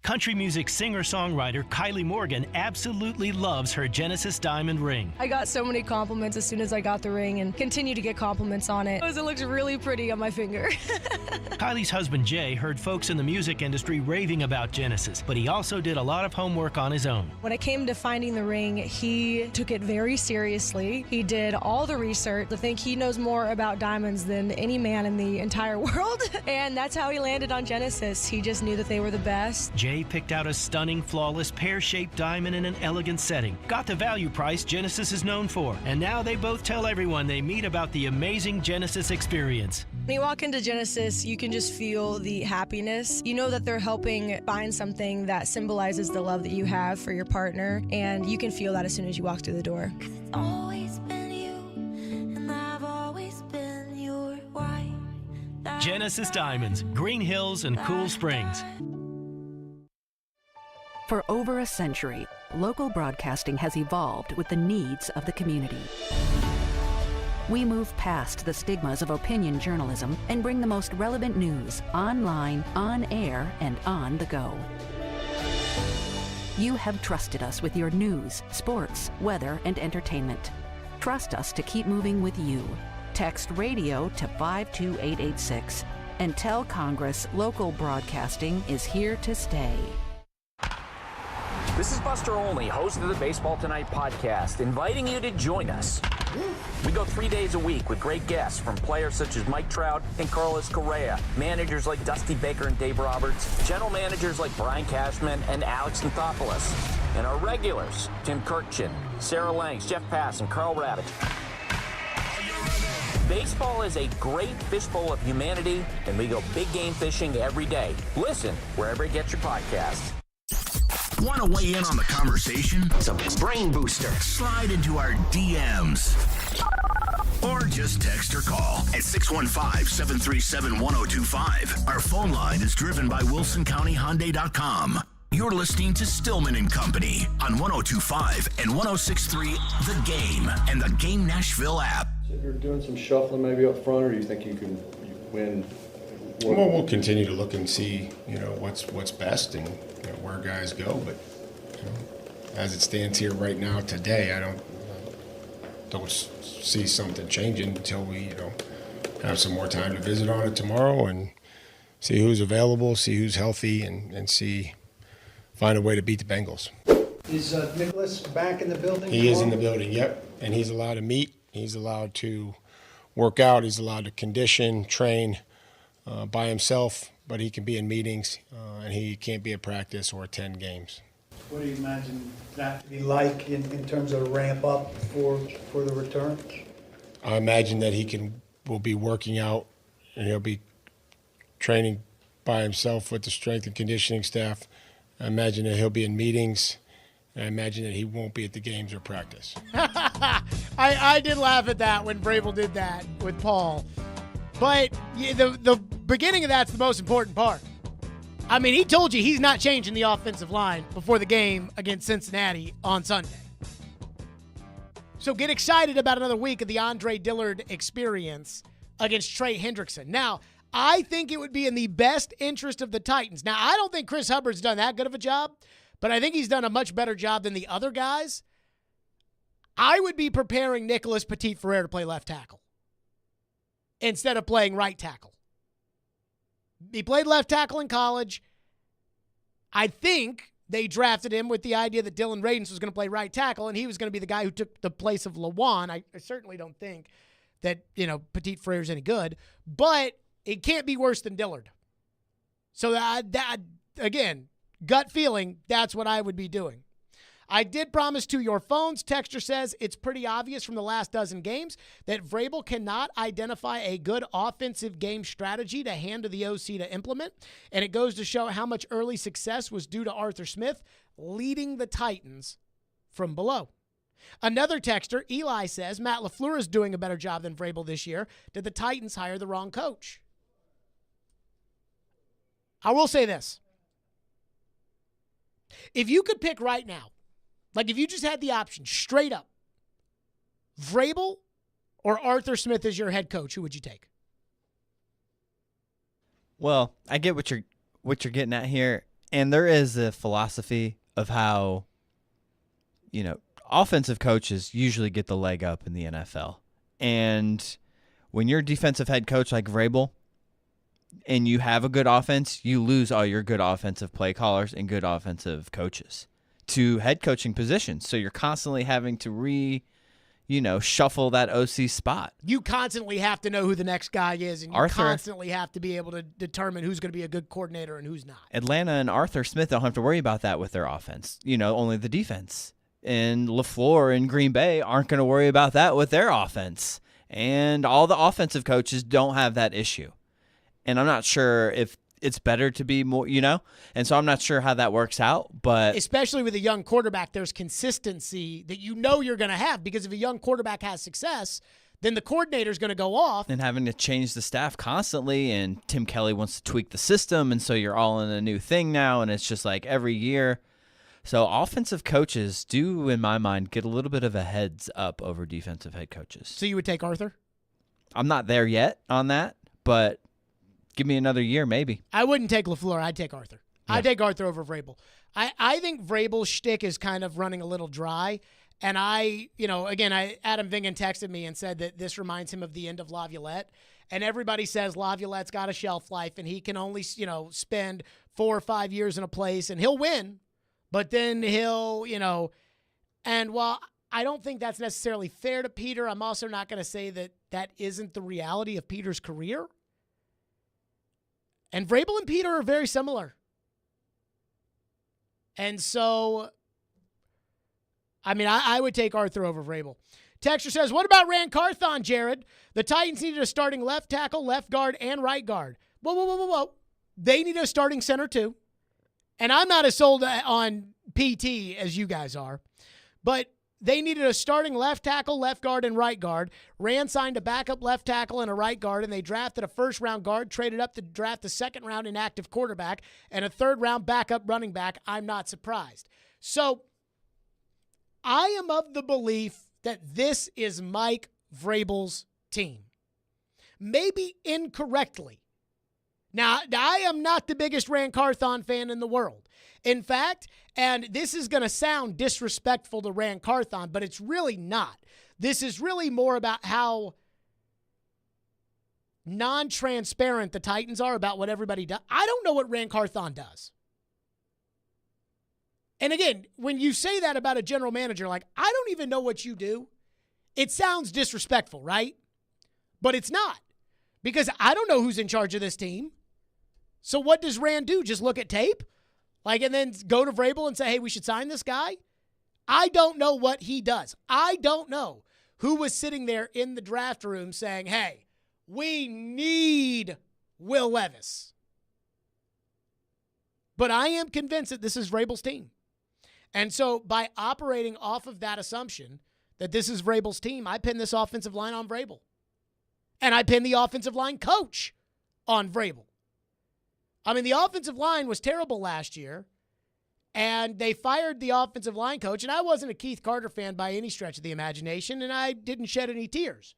Country music singer-songwriter Kylie Morgan absolutely loves her Genesis diamond ring. I got so many compliments as soon as I got the ring and continue to get compliments on it, because it looks really pretty on my finger. Kylie's husband Jay heard folks in the music industry raving about Genesis, but he also did a lot of homework on his own. When it came to finding the ring, he took it very seriously. He did all the research. I think he knows more about diamonds than any man in the entire world, and that's how he landed on Genesis. He just knew that they were the best. Jay picked out a stunning, flawless, pear-shaped diamond in an elegant setting. Got the value price Genesis is known for. And now they both tell everyone they meet about the amazing Genesis experience. When you walk into Genesis, you can just feel the happiness. You know that they're helping find something that symbolizes the love that you have for your partner, and you can feel that as soon as you walk through the door. Genesis Diamonds, Green Hills and Cool Springs. For over a century, local broadcasting has evolved with the needs of the community. We move past the stigmas of opinion journalism and bring the most relevant news online, on air, and on the go. You have trusted us with your news, sports, weather, and entertainment. Trust us to keep moving with you. Text radio to 52886 and tell Congress local broadcasting is here to stay. This is Buster Olney, host of the Baseball Tonight podcast, inviting you to join us. We go 3 days a week with great guests from players such as Mike Trout and Carlos Correa, managers like Dusty Baker and Dave Roberts, general managers like Brian Cashman and Alex Anthopoulos, and our regulars, Tim Kirkchin, Sarah Langs, Jeff Pass, and Carl Ravitch. Baseball is a great fishbowl of humanity, and we go big game fishing every day. Listen wherever you get your podcasts. Want to weigh in on the conversation? It's a brain booster. Slide into our DMs. Or just text or call at 615-737-1025. Our phone line is driven by WilsonCountyHyundai.com. You're listening to Stillman and Company on 102.5 and 106.3 The Game and the Game Nashville app. So you're doing some shuffling maybe up front, or do you think you can win? Well, we'll continue to look and see, what's best and where guys go. But as it stands here right now today, I don't see something changing until we have some more time to visit on it tomorrow and see who's available, see who's healthy, and find a way to beat the Bengals. Is Nicholas back in the building? He is in the building, yep, and he's allowed to meet. He's allowed to work out. He's allowed to condition, train by himself, but he can be in meetings, and he can't be at practice or attend games. What do you imagine that to be like in terms of ramp up for the return? I imagine that will be working out, and he'll be training by himself with the strength and conditioning staff. I imagine that he'll be in meetings. I imagine that he won't be at the games or practice. I did laugh at that when Vrabel did that with Paul. But the beginning of that's the most important part. I mean, he told you he's not changing the offensive line before the game against Cincinnati on Sunday. So get excited about another week of the Andre Dillard experience against Trey Hendrickson. Now, I think it would be in the best interest of the Titans. Now, I don't think Chris Hubbard's done that good of a job, but I think he's done a much better job than the other guys. I would be preparing Nicholas Petit-Frere to play left tackle instead of playing right tackle. He played left tackle in college. I think they drafted him with the idea that Dylan Radins was going to play right tackle, and he was going to be the guy who took the place of Lawan. I certainly don't think that, Petit-Frere is any good, but it can't be worse than Dillard. So again, gut feeling, that's what I would be doing. I did promise to your phones. Texter says it's pretty obvious from the last dozen games that Vrabel cannot identify a good offensive game strategy to hand to the OC to implement, and it goes to show how much early success was due to Arthur Smith leading the Titans from below. Another texter, Eli, says Matt LaFleur is doing a better job than Vrabel this year. Did the Titans hire the wrong coach? I will say this. If you could pick right now, like if you just had the option straight up, Vrabel or Arthur Smith as your head coach, who would you take? Well, I get what you're getting at here, and there is a philosophy of how, offensive coaches usually get the leg up in the NFL. And when you're a defensive head coach like Vrabel and you have a good offense, you lose all your good offensive play callers and good offensive coaches to head coaching positions. So you're constantly having to shuffle that OC spot. You constantly have to know who the next guy is, and you constantly have to be able to determine who's going to be a good coordinator and who's not. Atlanta and Arthur Smith don't have to worry about that with their offense. Only the defense. And LaFleur and Green Bay aren't going to worry about that with their offense. And all the offensive coaches don't have that issue. And I'm not sure if it's better to be more, and so I'm not sure how that works out. But especially with a young quarterback, there's consistency that you're going to have, because if a young quarterback has success, then the coordinator's going to go off. And having to change the staff constantly, and Tim Kelly wants to tweak the system, and so you're all in a new thing now, and it's just like every year. So offensive coaches do, in my mind, get a little bit of a heads up over defensive head coaches. So you would take Arthur? I'm not there yet on that, but give me another year maybe. I wouldn't take LaFleur. I'd take Arthur. Yeah. I'd take Arthur over Vrabel. I think Vrabel's shtick is kind of running a little dry. And Adam Vingan texted me and said that this reminds him of the end of Laviolette. And everybody says Laviolette's got a shelf life and he can only, spend 4 or 5 years in a place and he'll win. But then he'll, and while I don't think that's necessarily fair to Peter, I'm also not going to say that that isn't the reality of Peter's career. And Vrabel and Peter are very similar. And so, I would take Arthur over Vrabel. Texter says, what about Rand Carthon, Jared? The Titans needed a starting left tackle, left guard, and right guard. Whoa. They need a starting center too. And I'm not as sold on PT as you guys are. But they needed a starting left tackle, left guard, and right guard. Rand signed a backup left tackle and a right guard, and they drafted a first-round guard, traded up to draft a second-round inactive quarterback, and a third-round backup running back. I'm not surprised. So I am of the belief that this is Mike Vrabel's team. Maybe incorrectly. Now, I am not the biggest Rand Carthon fan in the world. In fact, and this is going to sound disrespectful to Rand Carthon, but it's really not. This is really more about how non-transparent the Titans are about what everybody does. I don't know what Rand Carthon does. And again, when you say that about a general manager, like, I don't even know what you do, it sounds disrespectful, right? But it's not, because I don't know who's in charge of this team. So what does Rand do? Just look at tape? And then go to Vrabel and say, hey, we should sign this guy? I don't know what he does. I don't know who was sitting there in the draft room saying, hey, we need Will Levis. But I am convinced that this is Vrabel's team. And so by operating off of that assumption that this is Vrabel's team, I pin this offensive line on Vrabel. And I pin the offensive line coach on Vrabel. The offensive line was terrible last year, and they fired the offensive line coach, and I wasn't a Keith Carter fan by any stretch of the imagination, and I didn't shed any tears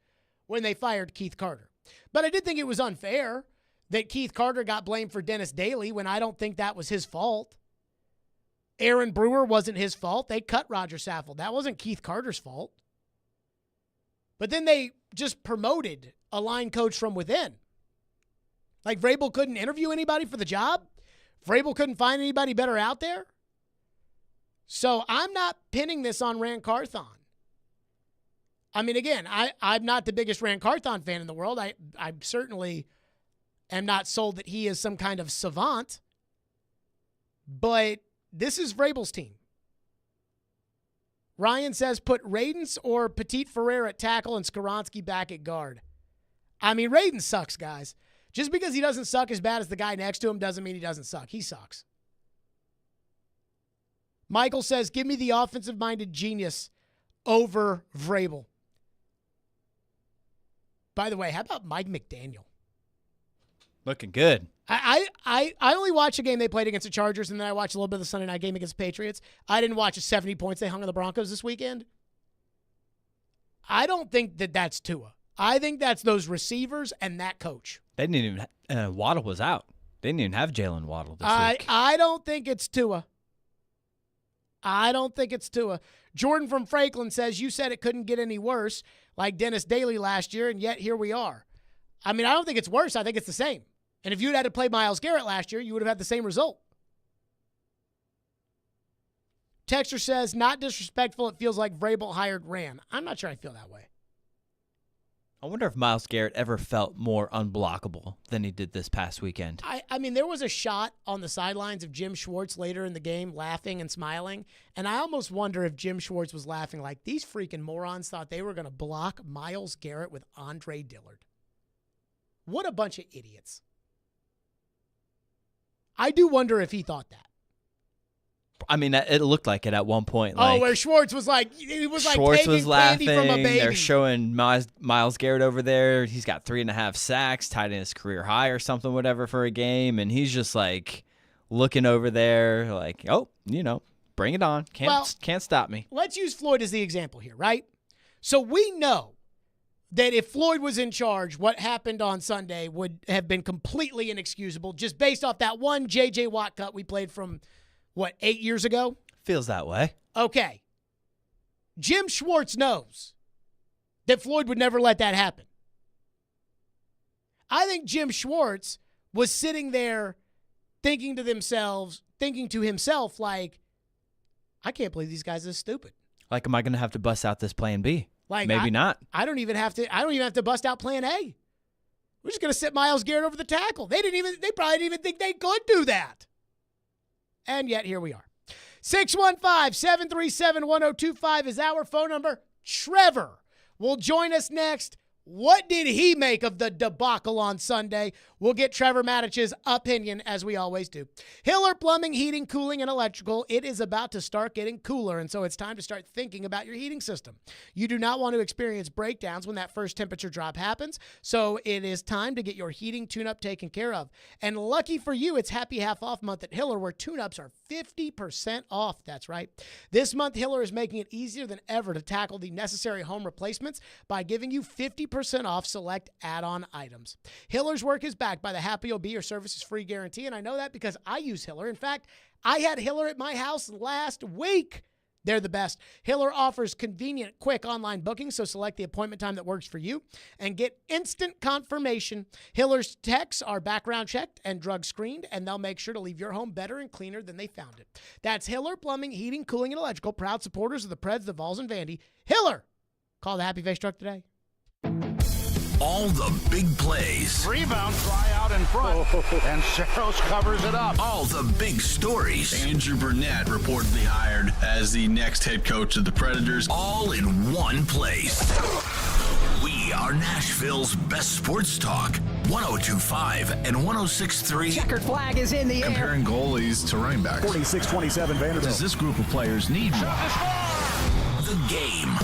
when they fired Keith Carter. But I did think it was unfair that Keith Carter got blamed for Dennis Daly when I don't think that was his fault. Aaron Brewer wasn't his fault. They cut Roger Saffold. That wasn't Keith Carter's fault. But then they just promoted a line coach from within. Like, Vrabel couldn't interview anybody for the job? Vrabel couldn't find anybody better out there? So I'm not pinning this on Rand Carthon. Again, I'm not the biggest Rand Carthon fan in the world. I certainly am not sold that he is some kind of savant. But this is Vrabel's team. Ryan says put Radens or Petit Ferrer at tackle and Skoronski back at guard. I mean, Radens sucks, guys. Just because he doesn't suck as bad as the guy next to him doesn't mean he doesn't suck. He sucks. Michael says, give me the offensive-minded genius over Vrabel. By the way, how about Mike McDaniel? Looking good. I only watched a game they played against the Chargers, and then I watched a little bit of the Sunday night game against the Patriots. I didn't watch the 70 points they hung on the Broncos this weekend. I don't think that that's Tua. I think that's those receivers and that coach. They didn't even Waddle was out. They didn't even have Jalen Waddle this week. I don't think it's Tua. I don't think it's Tua. Jordan from Franklin says, you said it couldn't get any worse, like Dennis Daly last year, and yet here we are. I mean, I don't think it's worse. I think it's the same. And if you'd had to play Myles Garrett last year, you would have had the same result. Texter says, not disrespectful, it feels like Vrabel hired Ran. I'm not sure I feel that way. I wonder if Myles Garrett ever felt more unblockable than he did this past weekend. I mean, there was a shot on the sidelines of Jim Schwartz later in the game laughing and smiling, and I almost wonder if Jim Schwartz was laughing like these freaking morons thought they were going to block Myles Garrett with Andre Dillard. What a bunch of idiots. I do wonder if he thought that. I mean, it looked like it at one point. Like, where Schwartz was like, he was like Schwartz taking was laughing. candy from a baby. They're showing Myles Garrett over there. He's got 3.5 sacks, tied in his career high or something, whatever, for a game. And he's just like looking over there like, oh, bring it on. Can't stop me. Let's use Floyd as the example here, right? So we know that if Floyd was in charge, what happened on Sunday would have been completely inexcusable just based off that one J.J. Watt cut we played from, 8 years ago? Feels that way. Okay. Jim Schwartz knows that Floyd would never let that happen. I think Jim Schwartz was sitting there thinking to himself, like, I can't believe these guys are stupid. Like, am I going to have to bust out this plan B? Like, maybe not. I don't even have to bust out plan A. We're just going to sit Myles Garrett over the tackle. They probably didn't even think they could do that. And yet here we are. 615-737-1025 is our phone number. Trevor will join us next. What did he make of the debacle on Sunday? We'll get Trevor Matich's opinion, as we always do. Hiller Plumbing, Heating, Cooling, and Electrical. It is about to start getting cooler, and so it's time to start thinking about your heating system. You do not want to experience breakdowns when that first temperature drop happens, so it is time to get your heating tune-up taken care of. And lucky for you, it's Happy Half Off Month at Hiller, where tune-ups are 50% off. That's right. This month, Hiller is making it easier than ever to tackle the necessary home replacements by giving you 50% off select add-on items. Hiller's work is backed by the Happy OB or services free guarantee, and I know that because I use Hiller. In fact, I had Hiller at my house last week. They're the best. Hiller offers convenient, quick online booking, so select the appointment time that works for you and get instant confirmation. Hiller's techs are background checked and drug screened, and they'll make sure to leave your home better and cleaner than they found it. That's Hiller Plumbing, Heating, Cooling, and Electrical, proud supporters of the Preds, the Vols, and Vandy. Hiller! Call the Happy Face Truck today. All the big plays. Rebound, fly out in front, and Saros covers it up. All the big stories. Andrew Burnett reportedly hired as the next head coach of the Predators. All in one place. We are Nashville's best sports talk. 102.5 and 106.3. Checkered flag is in the air. Comparing goalies to running backs. 46-27 Vanderbilt. Does this group of players need more? The Game.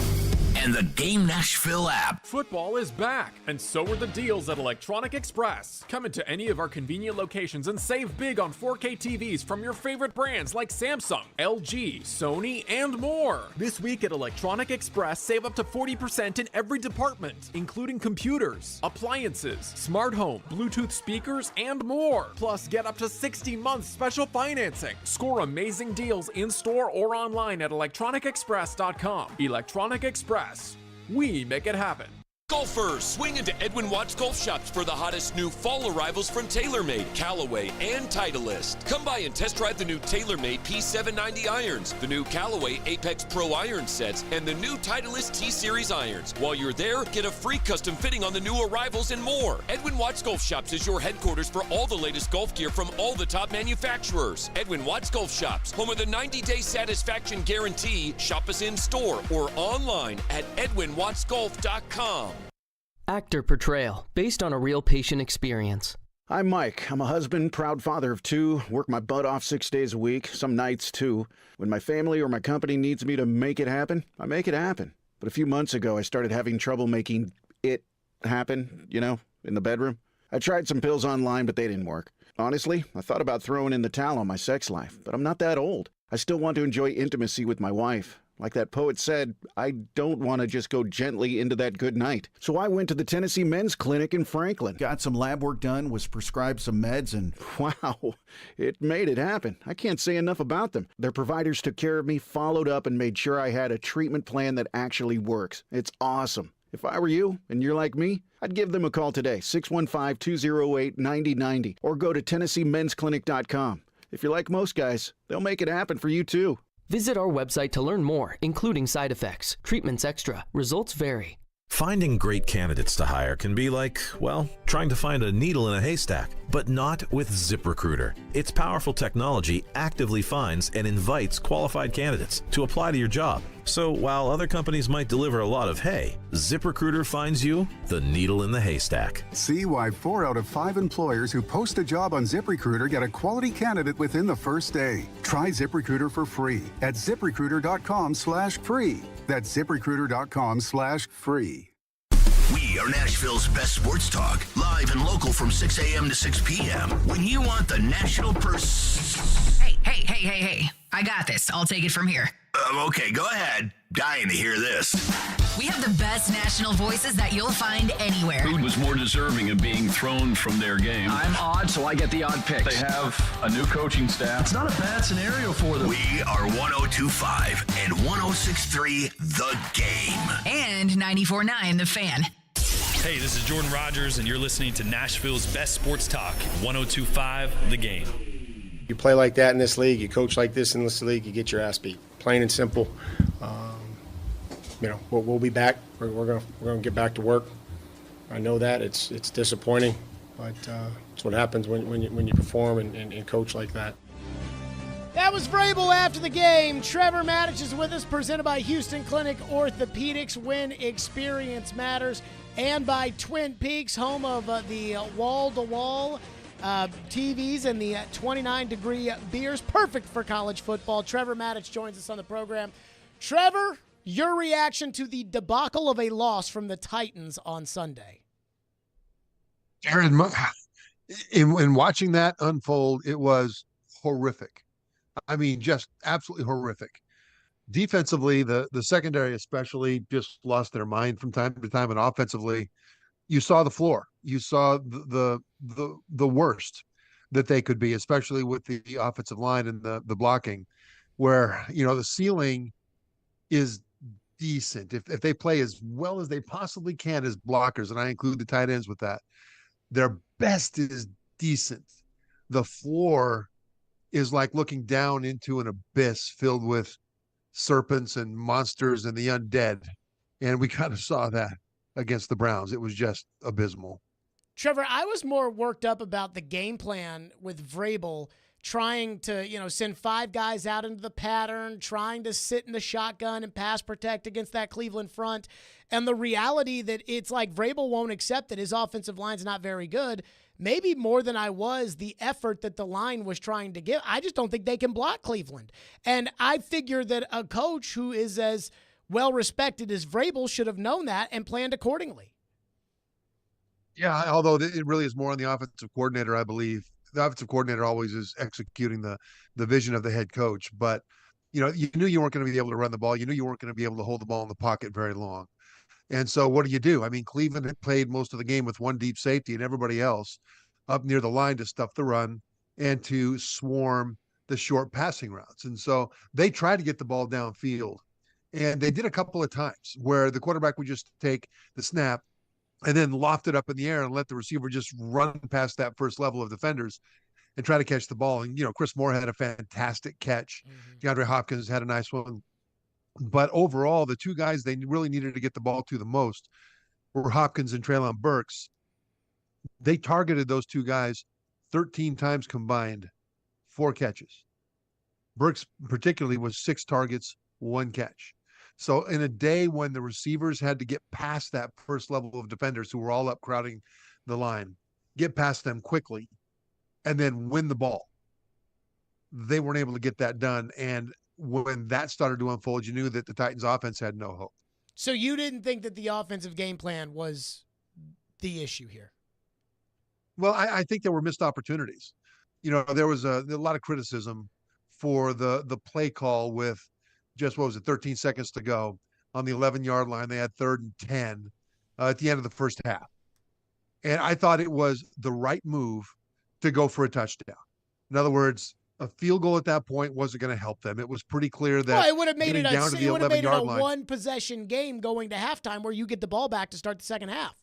And the Game Nashville app. Football is back, and so are the deals at Electronic Express. Come into any of our convenient locations and save big on 4K TVs from your favorite brands like Samsung, LG, Sony, and more. This week at Electronic Express, save up to 40% in every department, including computers, appliances, smart home, Bluetooth speakers, and more. Plus, get up to 60 months special financing. Score amazing deals in-store or online at electronicexpress.com. Electronic Express. We make it happen. Golfers, swing into Edwin Watts Golf Shops for the hottest new fall arrivals from TaylorMade, Callaway, and Titleist. Come by and test drive the new TaylorMade P790 irons, the new Callaway Apex Pro iron sets, and the new Titleist T-Series irons. While you're there, get a free custom fitting on the new arrivals and more. Edwin Watts Golf Shops is your headquarters for all the latest golf gear from all the top manufacturers. Edwin Watts Golf Shops, home of the 90-day satisfaction guarantee. Shop us in store or online at edwinwattsgolf.com. Actor Portrayal, based on a real patient experience. I'm Mike. I'm a husband, proud father of 2, work my butt off 6 days a week, some nights too. When my family or my company needs me to make it happen, I make it happen. But a few months ago, I started having trouble making it happen, in the bedroom. I tried some pills online, but they didn't work. Honestly, I thought about throwing in the towel on my sex life, but I'm not that old. I still want to enjoy intimacy with my wife. Like that poet said, I don't want to just go gently into that good night. So I went to the Tennessee Men's Clinic in Franklin. Got some lab work done, was prescribed some meds, and wow, it made it happen. I can't say enough about them. Their providers took care of me, followed up, and made sure I had a treatment plan that actually works. It's awesome. If I were you, and you're like me, I'd give them a call today, 615-208-9090, or go to TennesseeMen'sClinic.com. If you're like most guys, they'll make it happen for you too. Visit our website to learn more, including side effects, treatments extra. Results vary. Finding great candidates to hire can be like, well, trying to find a needle in a haystack, but not with ZipRecruiter. Its powerful technology actively finds and invites qualified candidates to apply to your job. So while other companies might deliver a lot of hay, ZipRecruiter finds you the needle in the haystack. See why 4 out of 5 employers who post a job on ZipRecruiter get a quality candidate within the first day. Try ZipRecruiter for free at ZipRecruiter.com/free. That's ZipRecruiter.com/free. We are Nashville's best sports talk, live and local from 6 a.m. to 6 p.m. When you want the national Hey. I got this. I'll take it from here. Okay, go ahead. Dying to hear this. We have the best national voices that you'll find anywhere. Who was more deserving of being thrown from their game? I'm odd, so I get the odd picks. They have a new coaching staff. It's not a bad scenario for them. We are 102.5 and 106.3 The Game. And 94.9 The Fan. Hey, this is Jordan Rogers, and you're listening to Nashville's best sports talk, 102.5 The Game. You play like that in this league, you coach like this in this league, you get your ass beat. Plain and simple. We'll be back. We're gonna get back to work. I know that it's disappointing, but it's what happens when you perform and coach like that. That was Vrabel after the game. Trevor Maddich is with us, presented by Houston Clinic Orthopedics. When experience matters, and by Twin Peaks, home of the wall-to-wall TVs and the 29-degree beers. Perfect for college football. Trevor Maddich joins us on the program. Trevor, your reaction to the debacle of a loss from the Titans on Sunday. Aaron, in watching that unfold, it was horrific. I mean, just absolutely horrific. Defensively, the secondary especially just lost their mind from time to time, and offensively, you saw the floor. You saw the worst that they could be, especially with the offensive line and the blocking, where the ceiling is decent. If they play as well as they possibly can as blockers, and I include the tight ends with that, their best is decent. The floor is like looking down into an abyss filled with serpents and monsters and the undead. And we kind of saw that against the Browns. It was just abysmal. Trevor, I was more worked up about the game plan with Vrabel trying to, send 5 guys out into the pattern, trying to sit in the shotgun and pass protect against that Cleveland front. And the reality that it's like Vrabel won't accept that his offensive line's not very good. Maybe more than I was the effort that the line was trying to give. I just don't think they can block Cleveland. And I figure that a coach who is as well-respected as Vrabel should have known that and planned accordingly. Yeah, although it really is more on the offensive coordinator, I believe. The offensive coordinator always is executing the vision of the head coach. But, you knew you weren't going to be able to run the ball. You knew you weren't going to be able to hold the ball in the pocket very long. And so what do? I mean, Cleveland had played most of the game with one deep safety and everybody else up near the line to stuff the run and to swarm the short passing routes. And so they tried to get the ball downfield. And they did a couple of times where the quarterback would just take the snap, and then loft it up in the air and let the receiver just run past that first level of defenders and try to catch the ball. And, Chris Moore had a fantastic catch. DeAndre Hopkins had a nice one. But overall, the two guys they really needed to get the ball to the most were Hopkins and Treylon Burks. They targeted those two guys 13 times combined, 4 catches. Burks particularly was 6 targets, 1 catch. So in a day when the receivers had to get past that first level of defenders who were all up crowding the line, get past them quickly, and then win the ball, they weren't able to get that done. And when that started to unfold, you knew that the Titans offense had no hope. So you didn't think that the offensive game plan was the issue here? Well, I think there were missed opportunities. There was a lot of criticism for the play call with just, 13 seconds to go on the 11-yard line. They had 3rd and 10 at the end of the first half. And I thought it was the right move to go for a touchdown. In other words, a field goal at that point wasn't going to help them. It was pretty clear that it would have made it down to the 11-yard line, one-possession game going to halftime where you get the ball back to start the second half.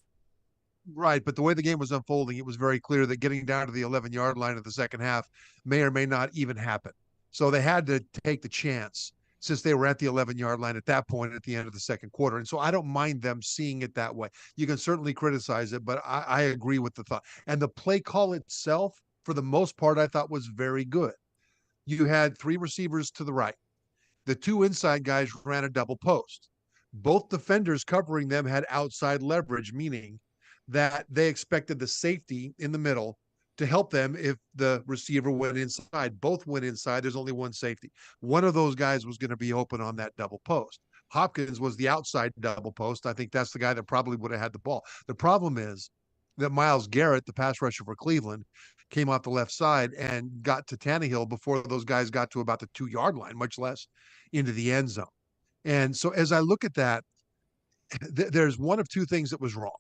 Right, but the way the game was unfolding, it was very clear that getting down to the 11-yard line of the second half may or may not even happen. So they had to take the chance since they were at the 11-yard line at that point at the end of the second quarter. And so I don't mind them seeing it that way. You can certainly criticize it, but I agree with the thought. And the play call itself, for the most part, I thought was very good. You had 3 receivers to the right. The 2 inside guys ran a double post. Both defenders covering them had outside leverage, meaning that they expected the safety in the middle to help them if the receiver went inside. Both went inside. There's only one safety. One of those guys was going to be open on that double post. Hopkins was the outside double post. I think that's the guy that probably would have had the ball. The problem is that Myles Garrett, the pass rusher for Cleveland, came off the left side and got to Tannehill before those guys got to about the 2-yard line, much less into the end zone. And so as I look at that, there's one of 2 things that was wrong.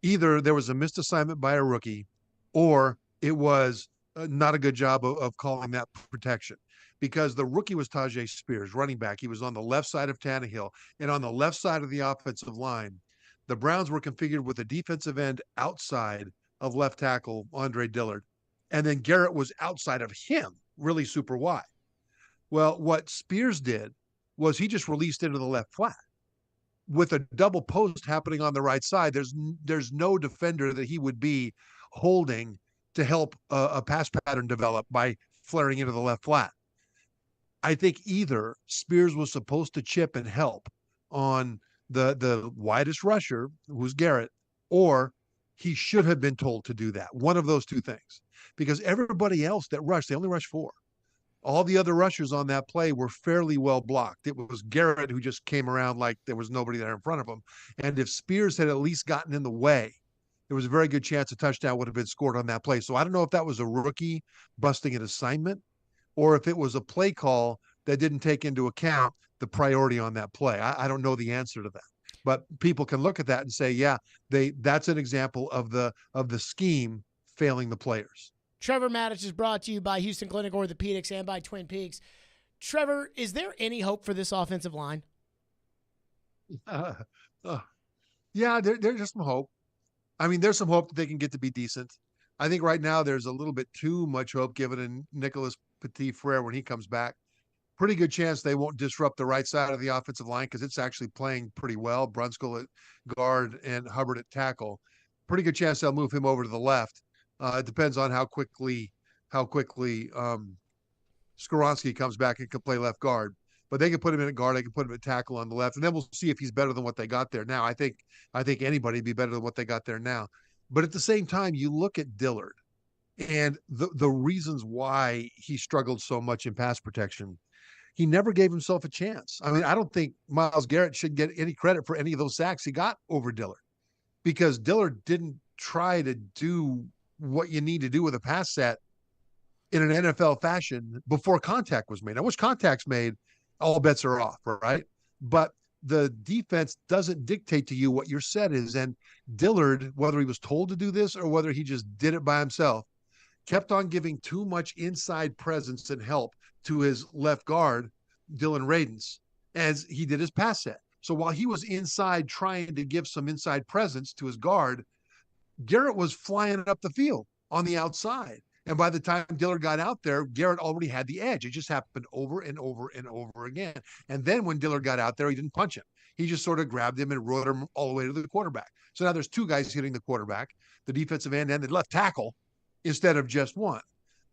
Either there was a missed assignment by a rookie, or it was not a good job of calling that protection, because the rookie was Tajay Spears, running back. He was on the left side of Tannehill, and on the left side of the offensive line, the Browns were configured with a defensive end outside of left tackle Andre Dillard, and then Garrett was outside of him, really super wide. Well, what Spears did was he just released into the left flat. With a double post happening on the right side, there's no defender that he would be holding to help a pass pattern develop by flaring into the left flat. I think either Spears was supposed to chip and help on the widest rusher, who's Garrett, or he should have been told to do that. One of those 2 things. Because everybody else that rushed, they only rushed 4. All the other rushers on that play were fairly well blocked. It was Garrett who just came around like there was nobody there in front of him. And if Spears had at least gotten in the way, there was a very good chance a touchdown would have been scored on that play. So I don't know if that was a rookie busting an assignment or if it was a play call that didn't take into account the priority on that play. I don't know the answer to that. But people can look at that and say, yeah, that's an example of the scheme failing the players. Trevor Maddich is brought to you by Houston Clinic Orthopedics and by Twin Peaks. Trevor, is there any hope for this offensive line? Yeah, there's some hope. I mean, there's some hope that they can get to be decent. I think right now there's a little bit too much hope given in Nicholas Petit-Frere when he comes back. Pretty good chance they won't disrupt the right side of the offensive line because it's actually playing pretty well. Brunskill at guard and Hubbard at tackle. Pretty good chance they'll move him over to the left. It depends on how quickly Skoronski comes back and can play left guard. But they can put him in at guard. They can put him at tackle on the left, and then we'll see if he's better than what they got there now. I think anybody would be better than what they got there now. But at the same time, you look at Dillard and the reasons why he struggled so much in pass protection. He never gave himself a chance. I mean, I don't think Myles Garrett should get any credit for any of those sacks he got over Dillard, because Dillard didn't try to do what you need to do with a pass set in an NFL fashion before contact was made. Now, once contact's made, all bets are off, right? But the defense doesn't dictate to you what your set is. And Dillard, whether he was told to do this or whether he just did it by himself, kept on giving too much inside presence and help to his left guard, Dylan Radins, as he did his pass set. So while he was inside trying to give some inside presence to his guard, Garrett was flying up the field on the outside. And by the time Dillard got out there, Garrett already had the edge. It just happened over and over and over again. And then when Dillard got out there, he didn't punch him. He just sort of grabbed him and rode him all the way to the quarterback. So now there's two guys hitting the quarterback, the defensive end and the left tackle, instead of just one.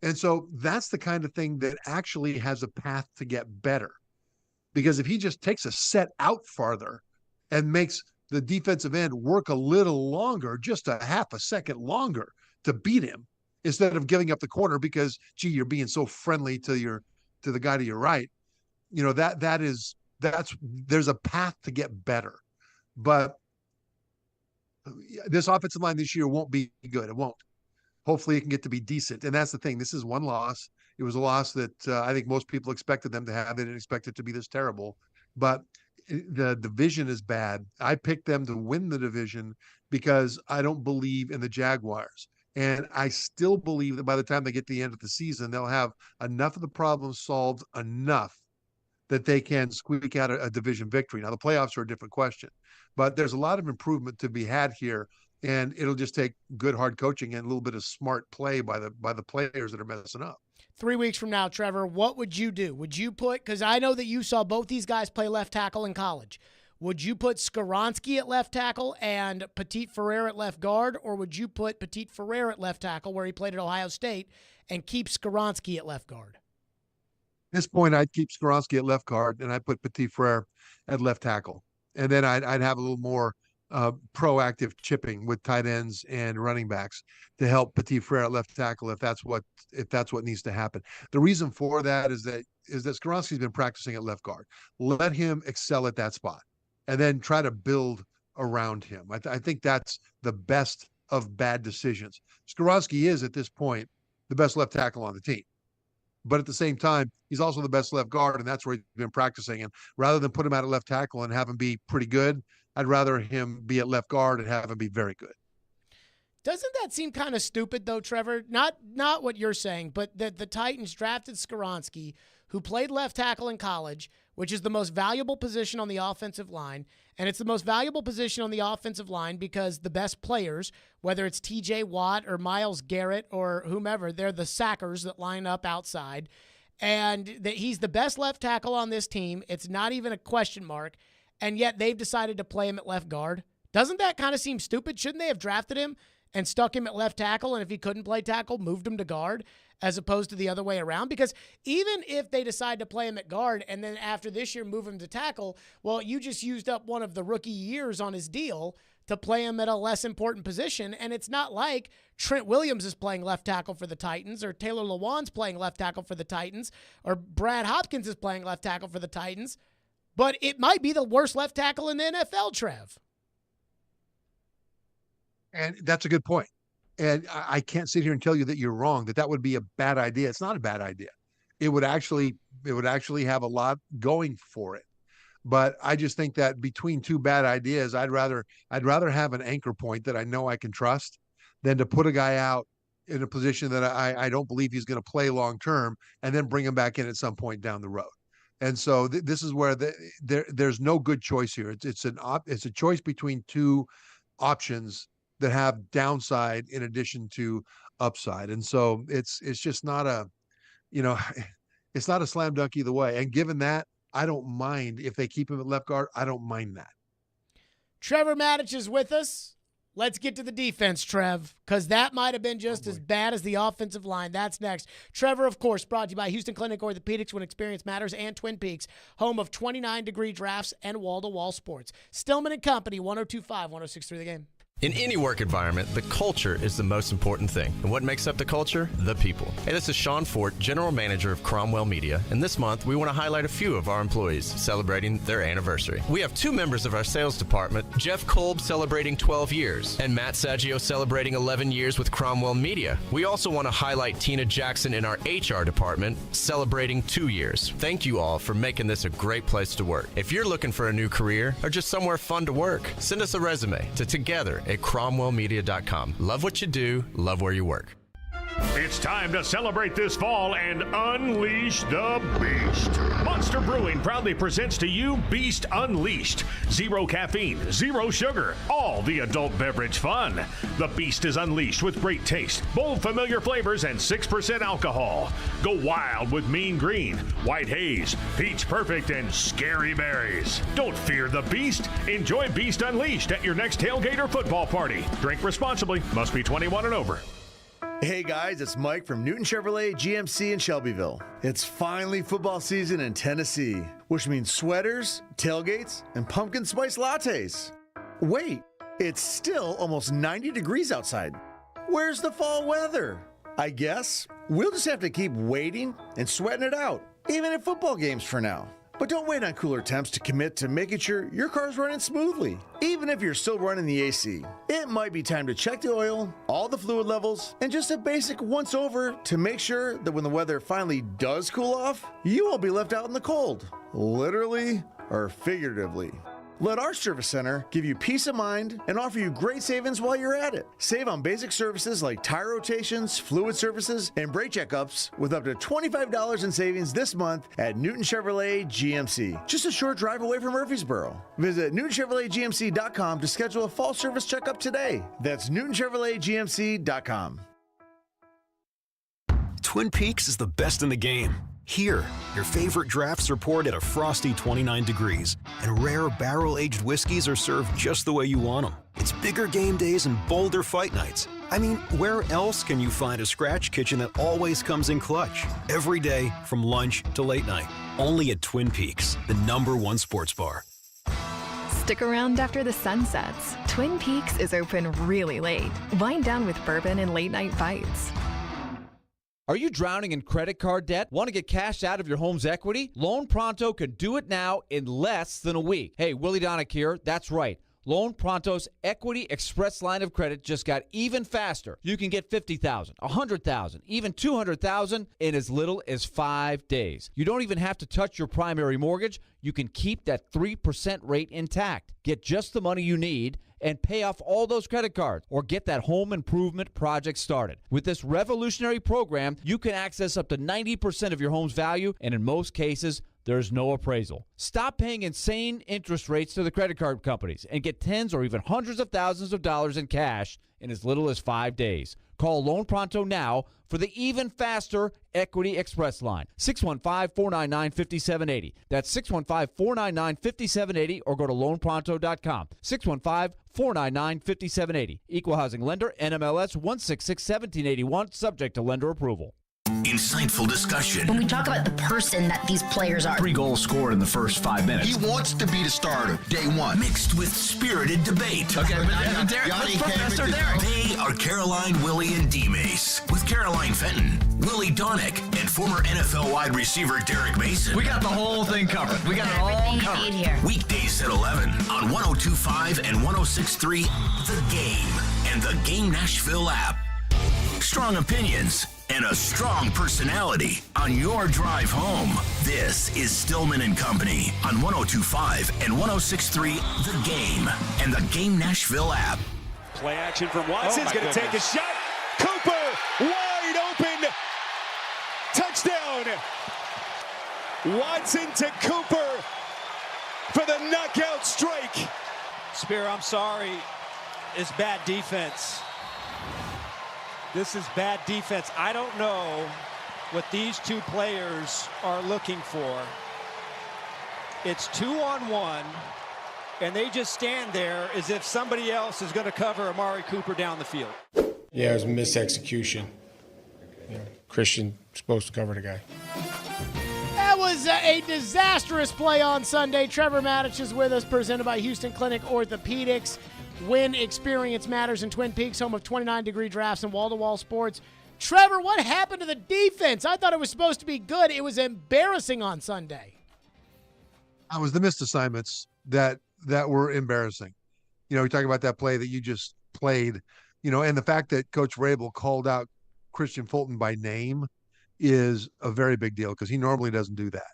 And so that's the kind of thing that actually has a path to get better. Because if he just takes a set out farther and makes the defensive end work a little longer, just a half a second longer to beat him, instead of giving up the corner because, gee, you're being so friendly to the guy to your right, there's a path to get better. But this offensive line this year won't be good. It won't. Hopefully it can get to be decent. And that's the thing. This is one loss. It was a loss that I think most people expected them to have. They didn't expect it to be this terrible. But the division is bad. I picked them to win the division because I don't believe in the Jaguars. And I still believe that by the time they get to the end of the season, they'll have enough of the problems solved enough that they can squeak out a division victory. Now, the playoffs are a different question, but there's a lot of improvement to be had here, and it'll just take good, hard coaching and a little bit of smart play by the players that are messing up. 3 weeks from now, Trevor, what would you do? Would you put, because I know that you saw both these guys play left tackle in college, would you put Skoronski at left tackle and Petit Ferrer at left guard, or would you put Petit Ferrer at left tackle where he played at Ohio State and keep Skoronski at left guard? At this point, I'd keep Skoronski at left guard and I'd put Petit Ferrer at left tackle. And then I'd have a little more proactive chipping with tight ends and running backs to help Petit Ferrer at left tackle if that's what needs to happen. The reason for that is that Skoronski's been practicing at left guard. Let him excel at that spot, and then try to build around him. I think that's the best of bad decisions. Skoronski is, at this point, the best left tackle on the team. But at the same time, he's also the best left guard, and that's where he's been practicing. And rather than put him out at left tackle and have him be pretty good, I'd rather him be at left guard and have him be very good. Doesn't that seem kind of stupid, though, Trevor? Not what you're saying, but that the Titans drafted Skoronski, who played left tackle in college, which is the most valuable position on the offensive line. And it's the most valuable position on the offensive line because the best players, whether it's TJ Watt or Myles Garrett or whomever, they're the sackers that line up outside. And that he's the best left tackle on this team. It's not even a question mark. And yet they've decided to play him at left guard. Doesn't that kind of seem stupid? Shouldn't they have drafted him and stuck him at left tackle, and if he couldn't play tackle, moved him to guard, as opposed to the other way around? Because even if they decide to play him at guard and then after this year move him to tackle, well, you just used up one of the rookie years on his deal to play him at a less important position. And it's not like Trent Williams is playing left tackle for the Titans, or Taylor Lewan's playing left tackle for the Titans, or Brad Hopkins is playing left tackle for the Titans. But it might be the worst left tackle in the NFL, Trev. And that's a good point. And I can't sit here and tell you that you're wrong, that would be a bad idea. It's not a bad idea. It would actually have a lot going for it. But I just think that between two bad ideas, I'd rather have an anchor point that I know I can trust than to put a guy out in a position that I don't believe he's going to play long term and then bring him back in at some point down the road. And so this is where there's no good choice here. It's a choice between two options that have downside in addition to upside. And so it's just not it's not a slam dunk either way. And given that, I don't mind if they keep him at left guard. I don't mind that. Trevor Maddich is with us. Let's get to the defense, Trev, because that might have been just as bad as the offensive line. That's next. Trevor, of course, brought to you by Houston Clinic Orthopedics, when experience matters, and Twin Peaks, home of 29-degree drafts and wall-to-wall sports. Stillman and Company, 102.5, 106.3 The Game. In any work environment, the culture is the most important thing. And what makes up the culture? The people. Hey, this is Sean Fort, General Manager of Cromwell Media, and this month we want to highlight a few of our employees celebrating their anniversary. We have two members of our sales department, Jeff Kolb celebrating 12 years, and Matt Saggio celebrating 11 years with Cromwell Media. We also want to highlight Tina Jackson in our HR department, celebrating 2 years. Thank you all for making this a great place to work. If you're looking for a new career or just somewhere fun to work, send us a resume to together@cromwellmedia.com. Love what you do, love where you work. It's time to celebrate this fall and unleash the beast. Monster Monster Brewing proudly presents to you Beast Unleashed. 0 caffeine, 0 sugar, all the adult beverage fun. The Beast is unleashed with great taste, bold familiar flavors, and 6% alcohol. Go wild with Mean Green, White Haze, Peach Perfect, and Scary Berries. Don't fear the Beast. Enjoy Beast Unleashed at your next tailgate or football party. Drink responsibly. Must be 21 and over. Hey guys, it's Mike from Newton Chevrolet GMC in Shelbyville. It's finally football season in Tennessee, which means sweaters, tailgates, and pumpkin spice lattes. Wait, it's still almost 90 degrees outside. Where's the fall weather? I guess we'll just have to keep waiting and sweating it out, even at football games for now. But don't wait on cooler temps to commit to making sure your car's running smoothly, even if you're still running the AC. It might be time to check the oil, all the fluid levels, and just a basic once-over to make sure that when the weather finally does cool off, you won't be left out in the cold, literally or figuratively. Let our service center give you peace of mind and offer you great savings while you're at it. Save on basic services like tire rotations, fluid services, and brake checkups with up to $25 in savings this month at Newton Chevrolet GMC. Just a short drive away from Murfreesboro. Visit NewtonChevroletGMC.com to schedule a fall service checkup today. That's NewtonChevroletGMC.com. Twin Peaks is the best in the game. Here, your favorite drafts are poured at a frosty 29 degrees, and rare barrel-aged whiskeys are served just the way you want them. It's bigger game days and bolder fight nights. I mean, where else can you find a scratch kitchen that always comes in clutch? Every day, from lunch to late night. Only at Twin Peaks, the #1 sports bar. Stick around after the sun sets. Twin Peaks is open really late. Wind down with bourbon and late-night bites. Are you drowning in credit card debt? Want to get cash out of your home's equity? Loan Pronto can do it now in less than a week. Hey, Willie Donick here. That's right. Loan Pronto's Equity Express line of credit just got even faster. You can get $50,000, $100,000, even $200,000 in as little as 5 days. You don't even have to touch your primary mortgage. You can keep that 3% rate intact. Get just the money you need and pay off all those credit cards or get that home improvement project started. With this revolutionary program, you can access up to 90% of your home's value, and in most cases, there's no appraisal. Stop paying insane interest rates to the credit card companies and get tens or even hundreds of thousands of dollars in cash in as little as 5 days. Call Loan Pronto now for the even faster Equity Express line. 615-499-5780. That's 615-499-5780 or go to loanpronto.com. 615-499-5780. Equal housing lender, NMLS 1661781, subject to lender approval. Insightful discussion. When we talk about the person that these players are. 3 goals scored in the first 5 minutes. He wants to be the starter, day one. Mixed with spirited debate. Okay, but Derek, let's Professor Derek. They are Caroline, Willie, and D-Mace. With Caroline Fenton, Willie Donick, and former NFL wide receiver Derek Mason. We got the whole thing covered. We got it all covered. Here. Weekdays at 11 on 102.5 and 106.3 The Game and the Game Nashville app. Strong opinions and a strong personality on your drive home. This is Stillman and Company on 102.5 and 106.3 The Game and the Game Nashville app. Play action from Watson's going to take a shot. Cooper wide open. Touchdown. Watson to Cooper for the knockout strike. Spear, I'm sorry. It's bad defense. This is bad defense. I don't know what these two players are looking for. It's 2-on-1, and they just stand there as if somebody else is going to cover Amari Cooper down the field. Yeah, it was misexecution. Christian supposed to cover the guy. That was a disastrous play on Sunday. Trevor Maddich is with us, presented by Houston Clinic Orthopedics. Win experience matters in Twin Peaks, home of 29-degree drafts and wall-to-wall sports. Trevor, what happened to the defense? I thought it was supposed to be good. It was embarrassing on Sunday. It was the missed assignments that were embarrassing. You know, we talk about that play that you just played, and the fact that Coach Rabel called out Christian Fulton by name is a very big deal because he normally doesn't do that.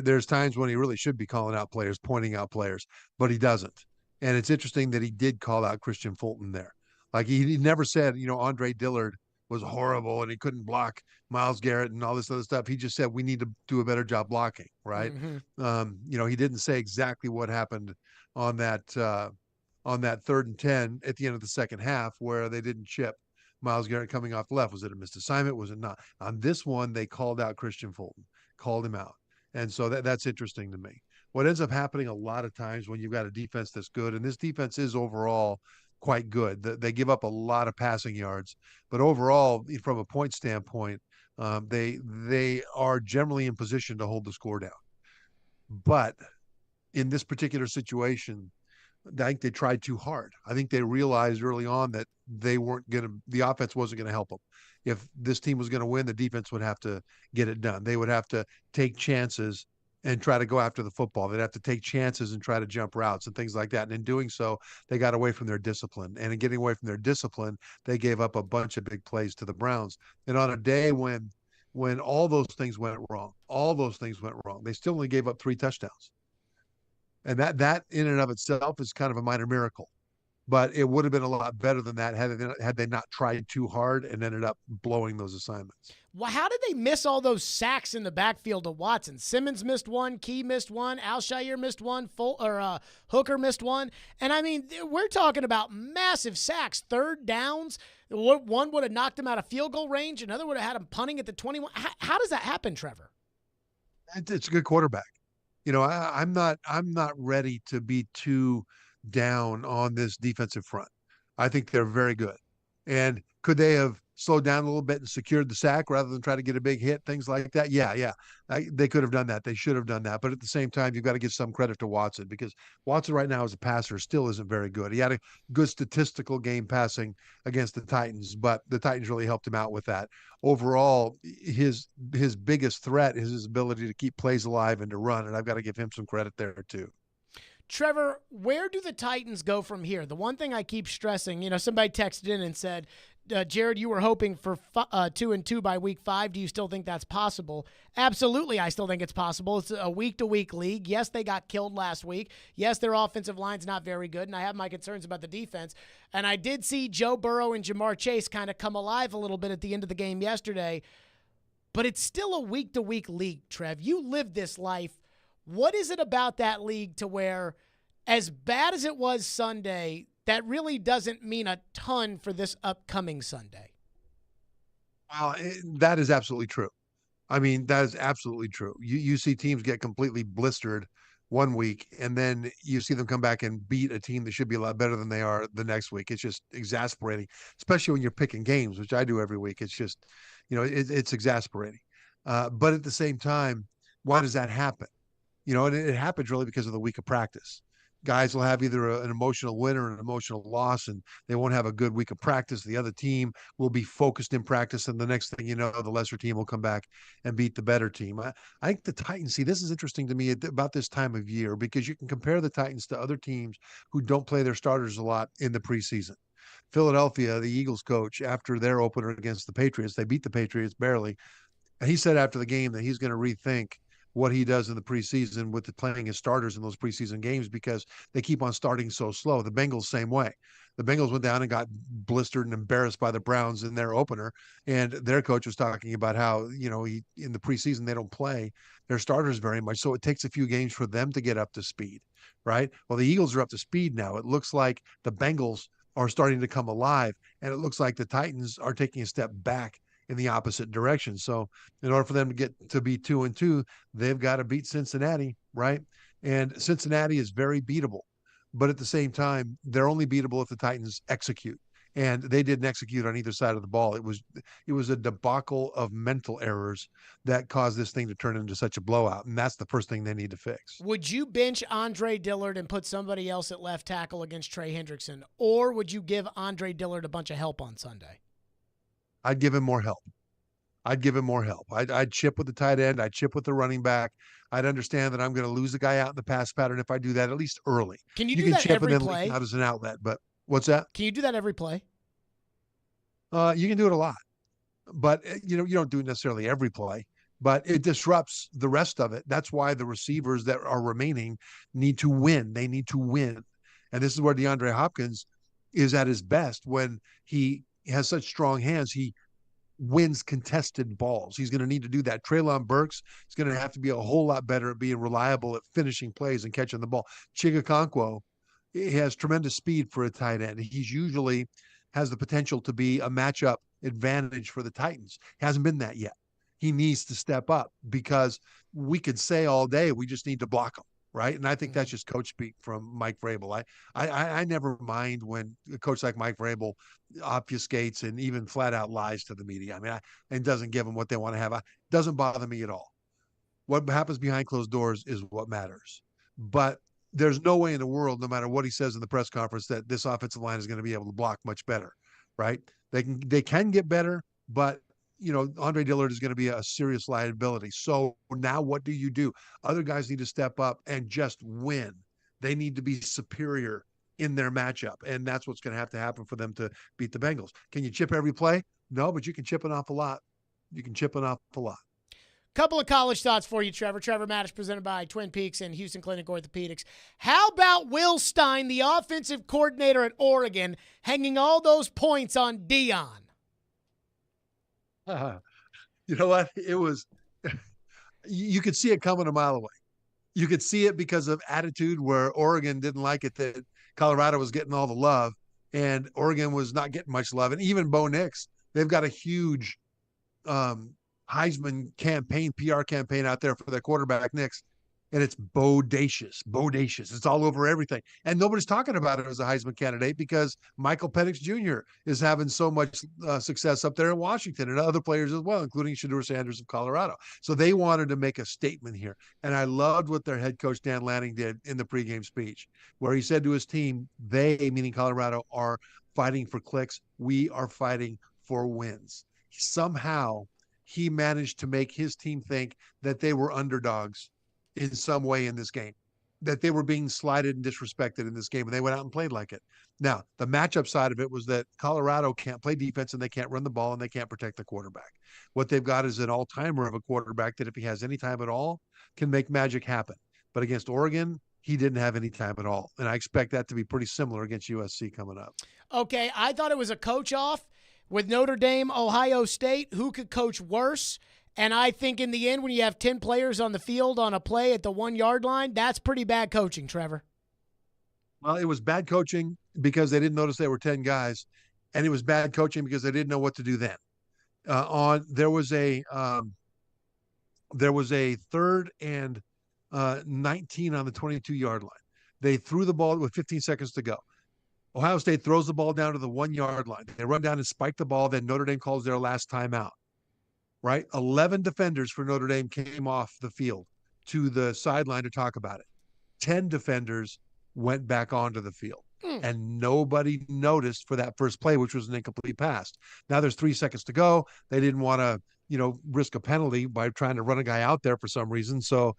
There's times when he really should be calling out players, pointing out players, but he doesn't. And it's interesting that he did call out Christian Fulton there. Like he never said, Andre Dillard was horrible and he couldn't block Myles Garrett and all this other stuff. He just said we need to do a better job blocking, right? He didn't say exactly what happened on that 3rd and 10 at the end of the second half where they didn't chip Myles Garrett coming off the left. Was it a missed assignment? Was it not? On this one, they called out Christian Fulton, called him out. And so that's interesting to me. What ends up happening a lot of times when you've got a defense that's good, and this defense is overall quite good. They give up a lot of passing yards, but overall, from a point standpoint, they are generally in position to hold the score down. But in this particular situation, I think they tried too hard. I think they realized early on that the offense wasn't going to help them. If this team was going to win, the defense would have to get it done. They would have to take chances and try to go after the football. They'd have to take chances and try to jump routes and things like that. And in doing so, they got away from their discipline. And in getting away from their discipline, they gave up a bunch of big plays to the Browns. And on a day when all those things went wrong, they still only gave up 3 touchdowns. And that in and of itself is kind of a minor miracle. But it would have been a lot better than that had they not tried too hard and ended up blowing those assignments. Well, how did they miss all those sacks in the backfield to Watson? Simmons missed one, Key missed one, Alshire missed one, Hooker missed one. And, I mean, we're talking about massive sacks, 3rd downs. One would have knocked him out of field goal range. Another would have had him punting at the 21. How does that happen, Trevor? It's a good quarterback. I'm not ready to be too down on this defensive front. I think they're very good. And could they have slowed down a little bit and secured the sack rather than try to get a big hit, things like that? Yeah. They could have done that. They should have done that. But at the same time, you've got to give some credit to Watson because Watson right now as a passer still isn't very good. He had a good statistical game passing against the Titans, but the Titans really helped him out with that. Overall, his biggest threat is his ability to keep plays alive and to run, and I've got to give him some credit there too. Trevor, where do the Titans go from here? The one thing I keep stressing, somebody texted in and said, Jared, you were hoping for 2-2 by week 5. Do you still think that's possible? Absolutely, I still think it's possible. It's a week-to-week league. Yes, they got killed last week. Yes, their offensive line's not very good, and I have my concerns about the defense. And I did see Joe Burrow and Jamar Chase kind of come alive a little bit at the end of the game yesterday. But it's still a week-to-week league, Trev. You lived this life. What is it about that league to where, as bad as it was Sunday, that really doesn't mean a ton for this upcoming Sunday? Well, that is absolutely true. I mean, that is absolutely true. You see teams get completely blistered one week, and then you see them come back and beat a team that should be a lot better than they are the next week. It's just exasperating, especially when you're picking games, which I do every week. It's just, it's exasperating. But at the same time, why does that happen? And it happens really because of the week of practice. Guys will have either an emotional win or an emotional loss, and they won't have a good week of practice. The other team will be focused in practice, and the next thing you know, the lesser team will come back and beat the better team. I think the Titans, this is interesting to me about this time of year because you can compare the Titans to other teams who don't play their starters a lot in the preseason. Philadelphia, the Eagles coach, after their opener against the Patriots, they beat the Patriots barely. And he said after the game that he's going to rethink what he does in the preseason with playing his starters in those preseason games because they keep on starting so slow. The Bengals, same way. The Bengals went down and got blistered and embarrassed by the Browns in their opener. And their coach was talking about how, in the preseason, they don't play their starters very much. So it takes a few games for them to get up to speed, right? Well, the Eagles are up to speed now. It looks like the Bengals are starting to come alive, and it looks like the Titans are taking a step back in the opposite direction. So in order for them to get to be 2-2, they've got to beat Cincinnati, right? And Cincinnati is very beatable. But at the same time, they're only beatable if the Titans execute. And they didn't execute on either side of the ball. It was a debacle of mental errors that caused this thing to turn into such a blowout. And that's the first thing they need to fix. Would you bench Andre Dillard and put somebody else at left tackle against Trey Hendrickson? Or would you give Andre Dillard a bunch of help on Sunday? I'd give him more help. I'd chip with the tight end. I'd chip with the running back. I'd understand that I'm going to lose the guy out in the pass pattern if I do that, at least early. Can you do that chip every and then play? Leak out as an outlet, but what's that? Can you do that every play? You can do it a lot, but you don't do it necessarily every play. But it disrupts the rest of it. That's why the receivers that are remaining need to win. They need to win, and this is where DeAndre Hopkins is at his best when he has such strong hands. He wins contested balls. He's going to need to do that. Treylon Burks is going to have to be a whole lot better at being reliable at finishing plays and catching the ball. Chigakonkwo, he has tremendous speed for a tight end. He's usually has the potential to be a matchup advantage for the Titans. Hasn't been that yet. He needs to step up because we could say all day we just need to block him, right? And I think that's just coach speak from Mike Vrabel. I never mind when a coach like Mike Vrabel obfuscates and even flat out lies to the media. I mean, and doesn't give them what they want to have. It doesn't bother me at all. What happens behind closed doors is what matters. But there's no way in the world, no matter what he says in the press conference, that this offensive line is going to be able to block much better, right? They can get better, but Andre Dillard is going to be a serious liability. So now what do you do? Other guys need to step up and just win. They need to be superior in their matchup, and that's what's going to happen for them to beat the Bengals. Can you chip every play? No, but you can chip an awful lot. You can chip an awful lot. Couple of college thoughts for you, Trevor. Trevor Mattis, presented by Twin Peaks and Houston Clinic Orthopedics. How about Will Stein, the offensive coordinator at Oregon, hanging all those points on Deion? You know what? It was, you could see it coming a mile away. You could see it because of attitude where Oregon didn't like it that Colorado was getting all the love and Oregon was not getting much love. And even Bo Nix, they've got a huge Heisman campaign, PR campaign out there for their quarterback, Nix. And it's bodacious. It's all over everything. And nobody's talking about it as a Heisman candidate because Michael Penix Jr. is having so much success up there in Washington and other players as well, including Shedeur Sanders of Colorado. So they wanted to make a statement here. And I loved what their head coach, Dan Lanning, did in the pregame speech, where he said to his team, they, meaning Colorado, are fighting for clicks. We are fighting for wins. Somehow he managed to make his team think that they were underdogs in some way in this game, that they were being slighted and disrespected in this game, and they went out and played like it. Now, the matchup side of it was that Colorado can't play defense and they can't run the ball and they can't protect the quarterback. What they've got is an all-timer of a quarterback that if he has any time at all, can make magic happen. But against Oregon, he didn't have any time at all. And I expect that to be pretty similar against USC coming up. Okay, I thought it was a coach off with Notre Dame, Ohio State. Who could coach worse? And I think in the end, when you have 10 players on the field on a play at the 1-yard line, that's pretty bad coaching, Trevor. Well, it was bad coaching because they didn't notice there were 10 guys, and it was bad coaching because they didn't know what to do then. There was a 3rd and 19 on the 22-yard line. They threw the ball with 15 seconds to go. Ohio State throws the ball down to the 1-yard line. They run down and spike the ball. Then Notre Dame calls their last timeout. Right? 11 defenders for Notre Dame came off the field to the sideline to talk about it. 10 defenders went back onto the field. And nobody noticed for that first play, which was an incomplete pass. Now there's 3 seconds to go. They didn't want to, risk a penalty by trying to run a guy out there for some reason. So,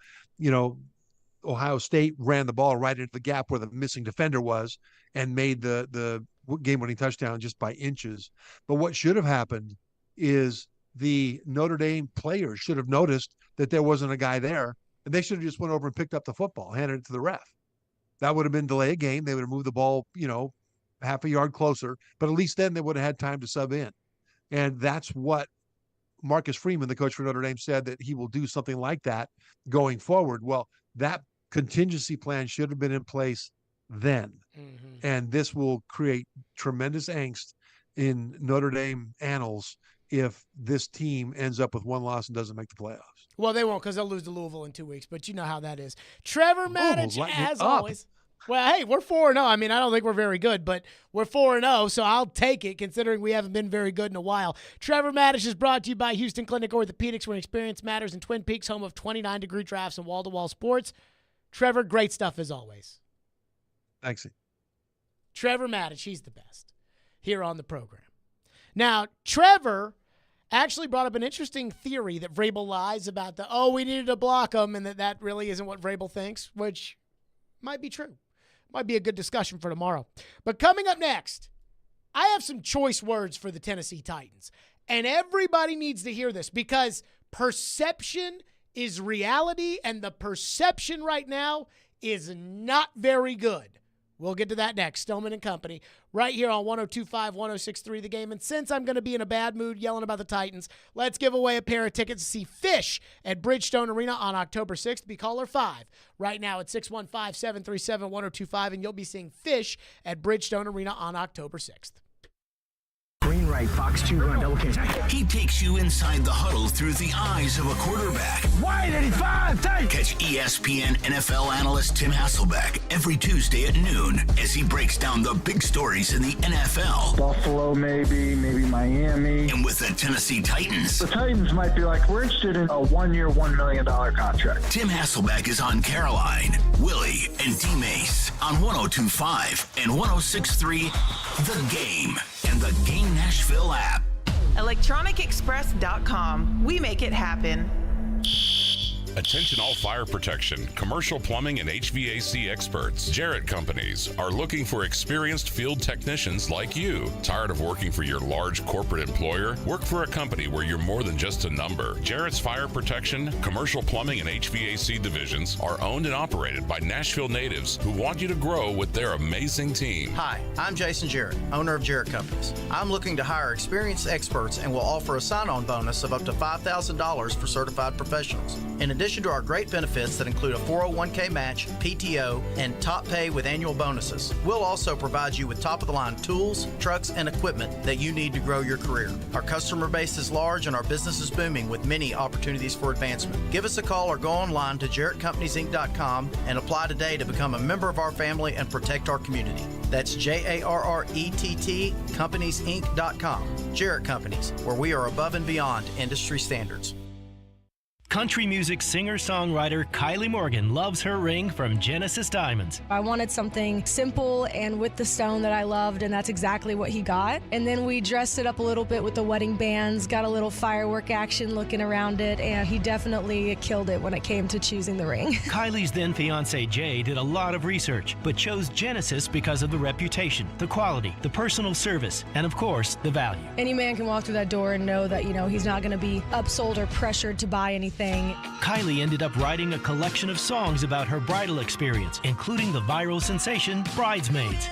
Ohio State ran the ball right into the gap where the missing defender was and made the game-winning touchdown just by inches. But what should have happened is the Notre Dame players should have noticed that there wasn't a guy there, and they should have just went over and picked up the football, handed it to the ref. That would have been delay a game. They would have moved the ball, half a yard closer, but at least then they would have had time to sub in. And that's what Marcus Freeman, the coach for Notre Dame, said, that he will do something like that going forward. Well, that contingency plan should have been in place then. Mm-hmm. And this will create tremendous angst in Notre Dame annals if this team ends up with one loss and doesn't make the playoffs. Well, they won't because they'll lose to Louisville in 2 weeks, but you know how that is. Trevor Matich, as always. Well, hey, we're 4-0. I mean, I don't think we're very good, but we're 4-0, so I'll take it considering we haven't been very good in a while. Trevor Matich is brought to you by Houston Clinic Orthopedics, where experience matters, in Twin Peaks, home of 29-degree drafts and wall-to-wall sports. Trevor, great stuff as always. Thanks. Trevor Matich, he's the best here on the program. Now, Trevor actually brought up an interesting theory that Vrabel lies about we needed to block him, and that really isn't what Vrabel thinks, which might be true. Might be a good discussion for tomorrow. But coming up next, I have some choice words for the Tennessee Titans, and everybody needs to hear this because perception is reality, and the perception right now is not very good We'll get to that next. Stillman and Company, right here on 102.5, 106.3 The Game. And since I'm going to be in a bad mood yelling about the Titans, let's give away a pair of tickets to see Fish at Bridgestone Arena on October 6th. Be caller 5 right now at 615-737-1025, and you'll be seeing Fish at Bridgestone Arena on October 6th. Green right, Fox 2 run, double catch. He takes you inside the huddle through the eyes of a quarterback. Wide 85, tight. Catch ESPN NFL analyst Tim Hasselbeck every Tuesday at noon as he breaks down the big stories in the NFL. Buffalo, maybe Miami. And with the Tennessee Titans. The Titans might be like, we're interested in a 1-year, $1 million contract. Tim Hasselbeck is on Caroline, Willie, and D-Mace on 102.5 and 106.3 The Game and the Game Nashville app. ElectronicExpress.com. We make it happen. Attention all fire protection, commercial plumbing, and HVAC experts. Jarrett Companies are looking for experienced field technicians like you. Tired of working for your large corporate employer? Work for a company where you're more than just a number. Jarrett's Fire Protection, commercial plumbing, and HVAC divisions are owned and operated by Nashville natives who want you to grow with their amazing team. Hi, I'm Jason Jarrett, owner of Jarrett Companies. I'm looking to hire experienced experts and will offer a sign-on bonus of up to $5,000 for certified professionals. In addition to our great benefits that include a 401k match, PTO, and top pay with annual bonuses, we'll also provide you with top-of-the-line tools, trucks, and equipment that you need to grow your career. Our customer base is large and our business is booming with many opportunities for advancement. Give us a call or go online to JarrettCompaniesInc.com and apply today to become a member of our family and protect our community. That's JARRETT CompaniesInc.com. Jarrett Companies, where we are above and beyond industry standards. Country music singer-songwriter Kylie Morgan loves her ring from Genesis Diamonds. I wanted something simple and with the stone that I loved, and that's exactly what he got. And then we dressed it up a little bit with the wedding bands, got a little firework action looking around it, and he definitely killed it when it came to choosing the ring. Kylie's then-fiancé Jay did a lot of research, but chose Genesis because of the reputation, the quality, the personal service, and of course, the value. Any man can walk through that door and know that, he's not going to be upsold or pressured to buy anything. Kylie ended up writing a collection of songs about her bridal experience, including the viral sensation Bridesmaids.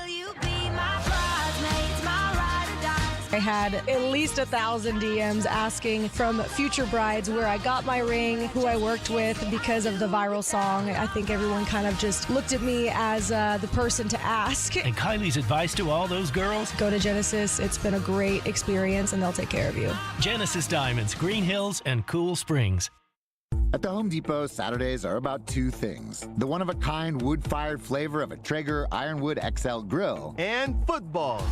I had at least 1,000 DMs asking from future brides where I got my ring, who I worked with because of the viral song. I think everyone kind of just looked at me as the person to ask. And Kylie's advice to all those girls? Go to Genesis. It's been a great experience, and they'll take care of you. Genesis Diamonds, Green Hills, and Cool Springs. At the Home Depot, Saturdays are about two things: the one-of-a-kind wood-fired flavor of a Traeger Ironwood XL grill and football.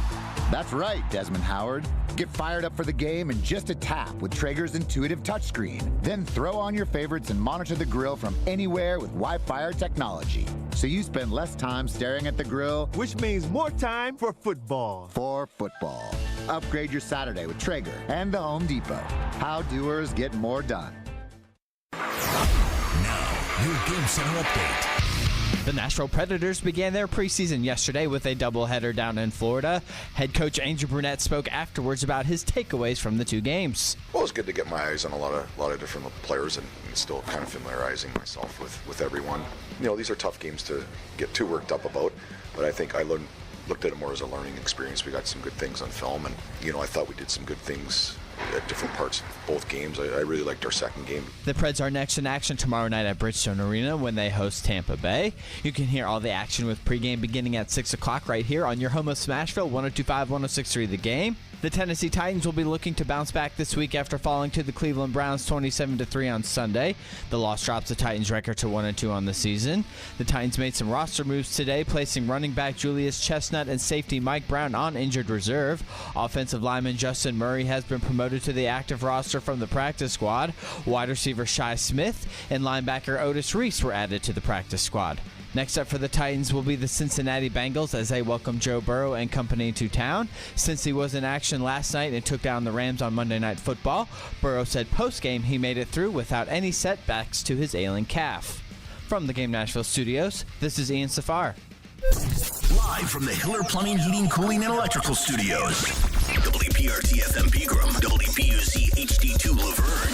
That's right, Desmond Howard. Get fired up for the game in just a tap with Traeger's intuitive touchscreen. Then throw on your favorites and monitor the grill from anywhere with Wi-Fi technology. So you spend less time staring at the grill, which means more time for football. Upgrade your Saturday with Traeger and the Home Depot. How doers get more done. Now, your Game Center update. The Nashville Predators began their preseason yesterday with a doubleheader down in Florida. Head coach Andrew Brunette spoke afterwards about his takeaways from the two games. Well, it's good to get my eyes on a lot of different players and still kind of familiarizing myself with everyone. These are tough games to get too worked up about, but I think I looked at it more as a learning experience. We got some good things on film, and I thought we did some good things at different parts of both games. I really liked our second game. The Preds are next in action tomorrow night at Bridgestone Arena when they host Tampa Bay. You can hear all the action with pregame beginning at 6 o'clock right here on your home of Smashville, 102.5, 106.3 The Game. The Tennessee Titans will be looking to bounce back this week after falling to the Cleveland Browns 27-3 on Sunday. The loss drops the Titans' record to 1-2 on the season. The Titans made some roster moves today, placing running back Julius Chestnut and safety Mike Brown on injured reserve. Offensive lineman Justin Murray has been promoted to the active roster from the practice squad. Wide receiver Shai Smith and linebacker Otis Reese were added to the practice squad. Next up for the Titans will be the Cincinnati Bengals as they welcome Joe Burrow and company to town. Since he was in action last night and took down the Rams on Monday Night Football, Burrow said post-game he made it through without any setbacks to his ailing calf. From the Game Nashville studios, this is Ian Safar. Live from the Hiller Plumbing, Heating, Cooling, and Electrical Studios. WP WPRT FM Pegram, WPUZ HD2 Laverne.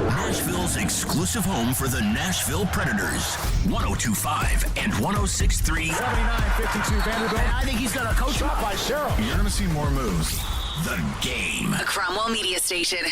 Nashville's exclusive home for the Nashville Predators. 102.5 and 106.3. 79-52 Vanderbilt. I think he's got a coach Shot by Sherrill. You're going to see more moves. The Game. A Cromwell Media Station.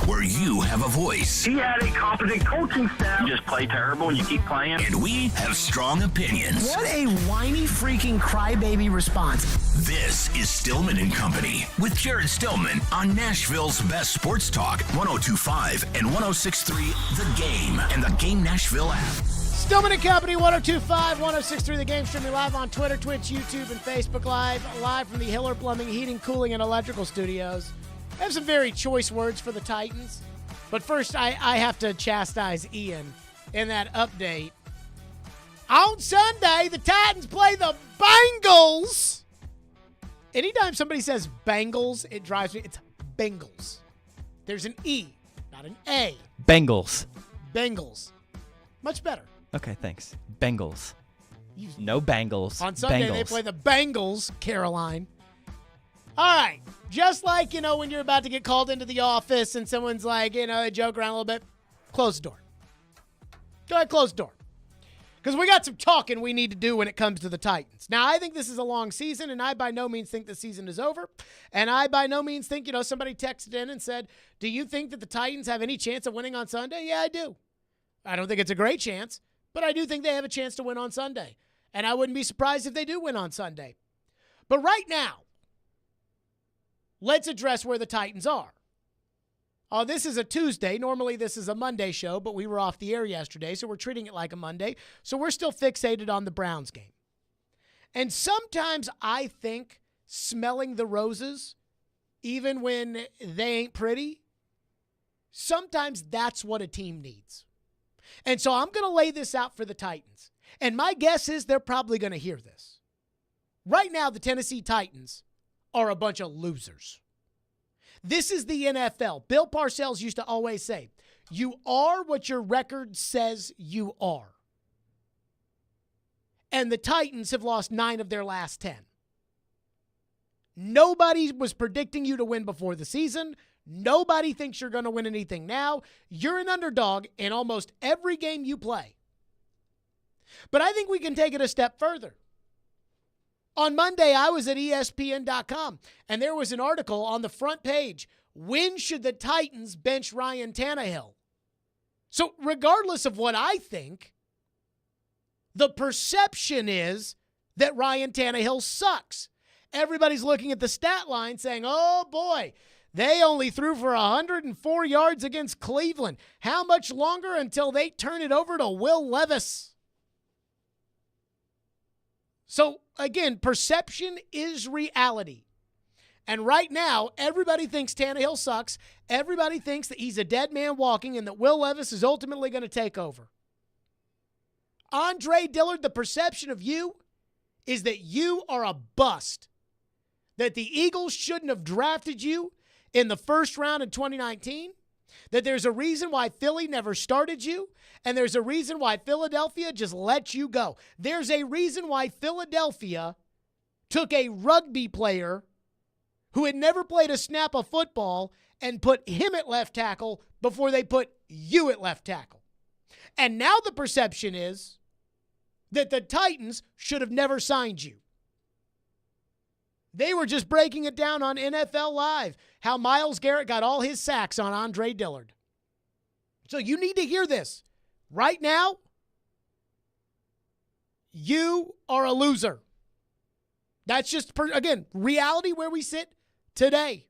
Where you have a voice. He had a competent coaching staff. You just play terrible and you keep playing. And we have strong opinions. What a whiny freaking crybaby response. This is Stillman and Company with Jared Stillman on Nashville's best sports talk, 102.5 and 106.3 The Game and the Game Nashville app. Stillman and Company, 102.5, 106.3 The Game, streaming live on Twitter, Twitch, YouTube, and Facebook live from the Hiller Plumbing, Heating, Cooling, and Electrical Studios. I have some very choice words for the Titans, but first I have to chastise Ian in that update. On Sunday, the Titans play the Bengals. Anytime somebody says Bengals, it drives me. It's Bengals. There's an E, not an A. Bengals. Bengals. Much better. Okay, thanks. Bengals. No Bengals. On Sunday, they play the Bengals, Caroline. All right. Just like, when you're about to get called into the office and someone's like, they joke around a little bit, close the door. Go ahead, close the door. Because we got some talking we need to do when it comes to the Titans. Now, I think this is a long season, and I by no means think the season is over. And I by no means think, somebody texted in and said, do you think that the Titans have any chance of winning on Sunday? Yeah, I do. I don't think it's a great chance, but I do think they have a chance to win on Sunday. And I wouldn't be surprised if they do win on Sunday. But right now, let's address where the Titans are. This is a Tuesday. Normally this is a Monday show, but we were off the air yesterday, so we're treating it like a Monday. So we're still fixated on the Browns game. And sometimes I think smelling the roses, even when they ain't pretty, sometimes that's what a team needs. And so I'm going to lay this out for the Titans. And my guess is they're probably going to hear this. Right now, the Tennessee Titans are a bunch of losers. This is the NFL. Bill Parcells used to always say, you are what your record says you are. And the Titans have lost 9 of their last 10. Nobody was predicting you to win before the season. Nobody thinks you're going to win anything now. You're an underdog in almost every game you play. But I think we can take it a step further. On Monday, I was at ESPN.com, and there was an article on the front page. When should the Titans bench Ryan Tannehill? So regardless of what I think, the perception is that Ryan Tannehill sucks. Everybody's looking at the stat line saying, oh boy, they only threw for 104 yards against Cleveland. How much longer until they turn it over to Will Levis? So, again, perception is reality. And right now, everybody thinks Tannehill sucks. Everybody thinks that he's a dead man walking and that Will Levis is ultimately going to take over. Andre Dillard, the perception of you is that you are a bust. That the Eagles shouldn't have drafted you in the first round in 2019. That there's a reason why Philly never started you, and there's a reason why Philadelphia just let you go. There's a reason why Philadelphia took a rugby player who had never played a snap of football and put him at left tackle before they put you at left tackle. And now the perception is that the Titans should have never signed you. They were just breaking it down on NFL Live, how Myles Garrett got all his sacks on Andre Dillard. So you need to hear this. Right now, you are a loser. That's just, again, reality where we sit today.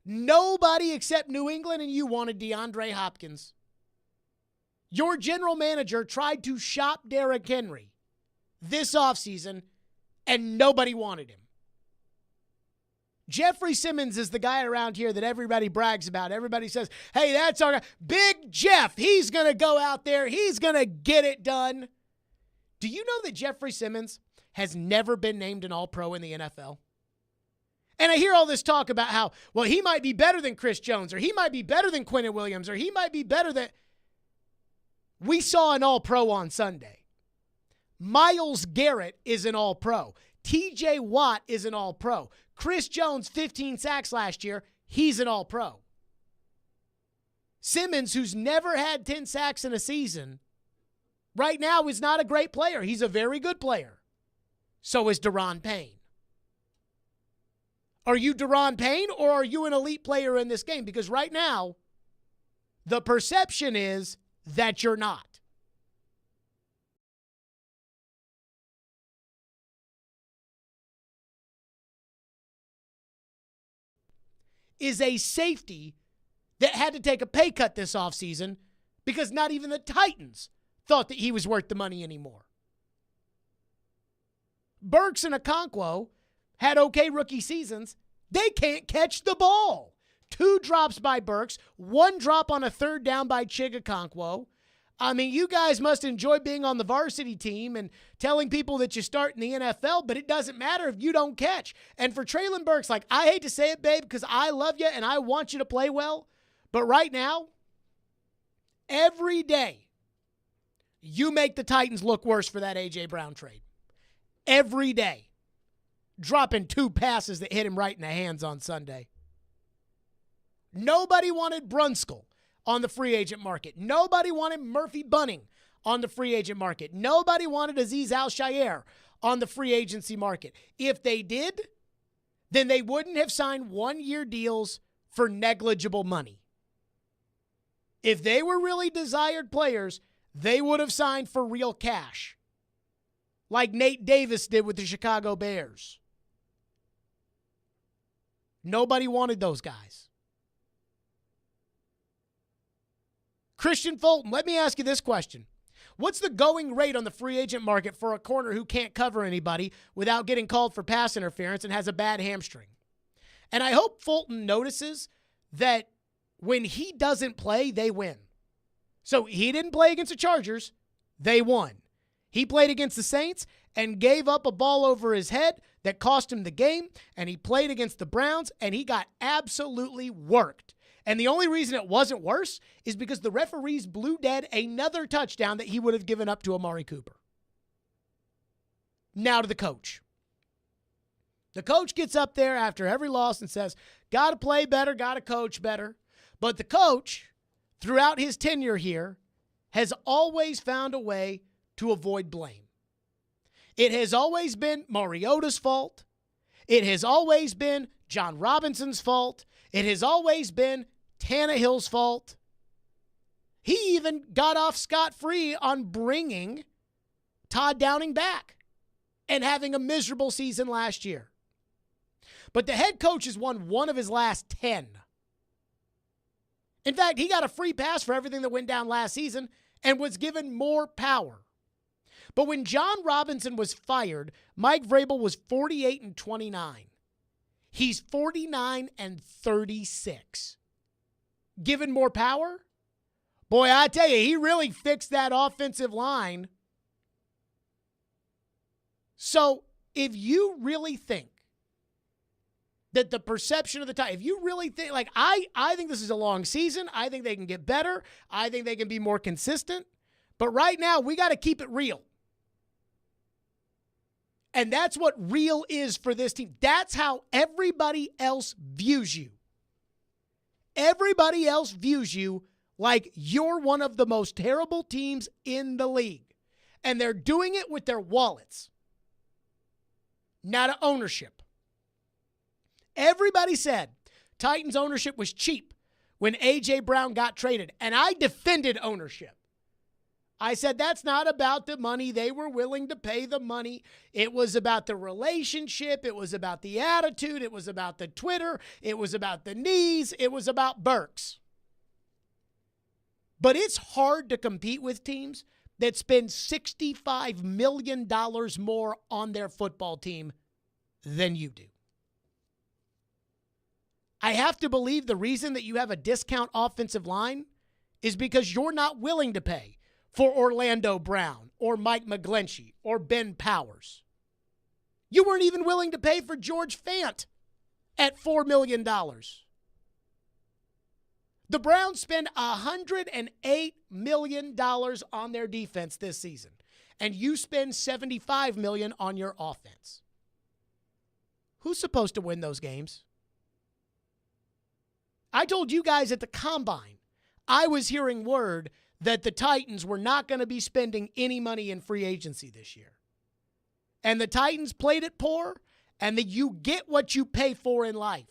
Nobody except New England and you wanted DeAndre Hopkins. Your general manager tried to shop Derrick Henry this offseason, and nobody wanted him. Jeffrey Simmons is the guy around here that everybody brags about. Everybody says, hey, that's our guy. Big Jeff, he's going to go out there. He's going to get it done. Do you know that Jeffrey Simmons has never been named an All-Pro in the NFL? And I hear all this talk about how, well, he might be better than Chris Jones, or he might be better than Quinnen Williams, or he might be better than... We saw an All-Pro on Sunday. Myles Garrett is an All-Pro. TJ Watt is an All-Pro. Chris Jones, 15 sacks last year. He's an all-pro. Simmons, who's never had 10 sacks in a season, right now is not a great player. He's a very good player. So is Daron Payne. Are you Daron Payne or are you an elite player in this game? Because right now, the perception is that you're not. Is a safety that had to take a pay cut this offseason because not even the Titans thought that he was worth the money anymore. Burks and Okonkwo had okay rookie seasons. They can't catch the ball. 2 drops by Burks, 1 drop on a third down by Okonkwo. I mean, you guys must enjoy being on the varsity team and telling people that you start in the NFL, but it doesn't matter if you don't catch. And for Treylon Burks, like, I hate to say it, babe, because I love you and I want you to play well, but right now, every day, you make the Titans look worse for that A.J. Brown trade. Every day. Dropping 2 passes that hit him right in the hands on Sunday. Nobody wanted Brunskill on the free agent market. Nobody wanted Murphy Bunning on the free agent market. Nobody wanted Azeez Al-Shaair on the free agency market. If they did, then they wouldn't have signed 1-year deals for negligible money. If they were really desired players, they would have signed for real cash, like Nate Davis did with the Chicago Bears. Nobody wanted those guys. Christian Fulton, let me ask you this question. What's the going rate on the free agent market for a corner who can't cover anybody without getting called for pass interference and has a bad hamstring? And I hope Fulton notices that when he doesn't play, they win. So he didn't play against the Chargers. They won. He played against the Saints and gave up a ball over his head that cost him the game, and he played against the Browns, and he got absolutely worked. And the only reason it wasn't worse is because the referees blew dead another touchdown that he would have given up to Amari Cooper. Now to the coach. The coach gets up there after every loss and says, got to play better, got to coach better. But the coach, throughout his tenure here, has always found a way to avoid blame. It has always been Mariota's fault. It has always been John Robinson's fault. It has always been Tannehill's fault. He even got off scot-free on bringing Todd Downing back and having a miserable season last year. But the head coach has won 1 of his last 10. In fact, he got a free pass for everything that went down last season and was given more power. But when John Robinson was fired, Mike Vrabel was 48-29. He's 49-36. Given more power? Boy, I tell you, he really fixed that offensive line. So if you really think that the perception of the Titans, if you really think, like, I think this is a long season. I think they can get better. I think they can be more consistent. But right now, we got to keep it real. And that's what real is for this team. That's how everybody else views you. Everybody else views you like you're one of the most terrible teams in the league. And they're doing it with their wallets, not ownership. Everybody said Titans ownership was cheap when A.J. Brown got traded. And I defended ownership. I said that's not about the money. They were willing to pay the money. It was about the relationship. It was about the attitude. It was about the Twitter. It was about the knees. It was about Burks. But it's hard to compete with teams that spend $65 million more on their football team than you do. I have to believe the reason that you have a discount offensive line is because you're not willing to pay for Orlando Brown or Mike McGlinchey or Ben Powers. You weren't even willing to pay for George Fant at $4 million. The Browns spend $108 million on their defense this season, and you spend $75 million on your offense. Who's supposed to win those games? I told you guys at the Combine, I was hearing word that the Titans were not going to be spending any money in free agency this year. And the Titans played it poor, and that you get what you pay for in life.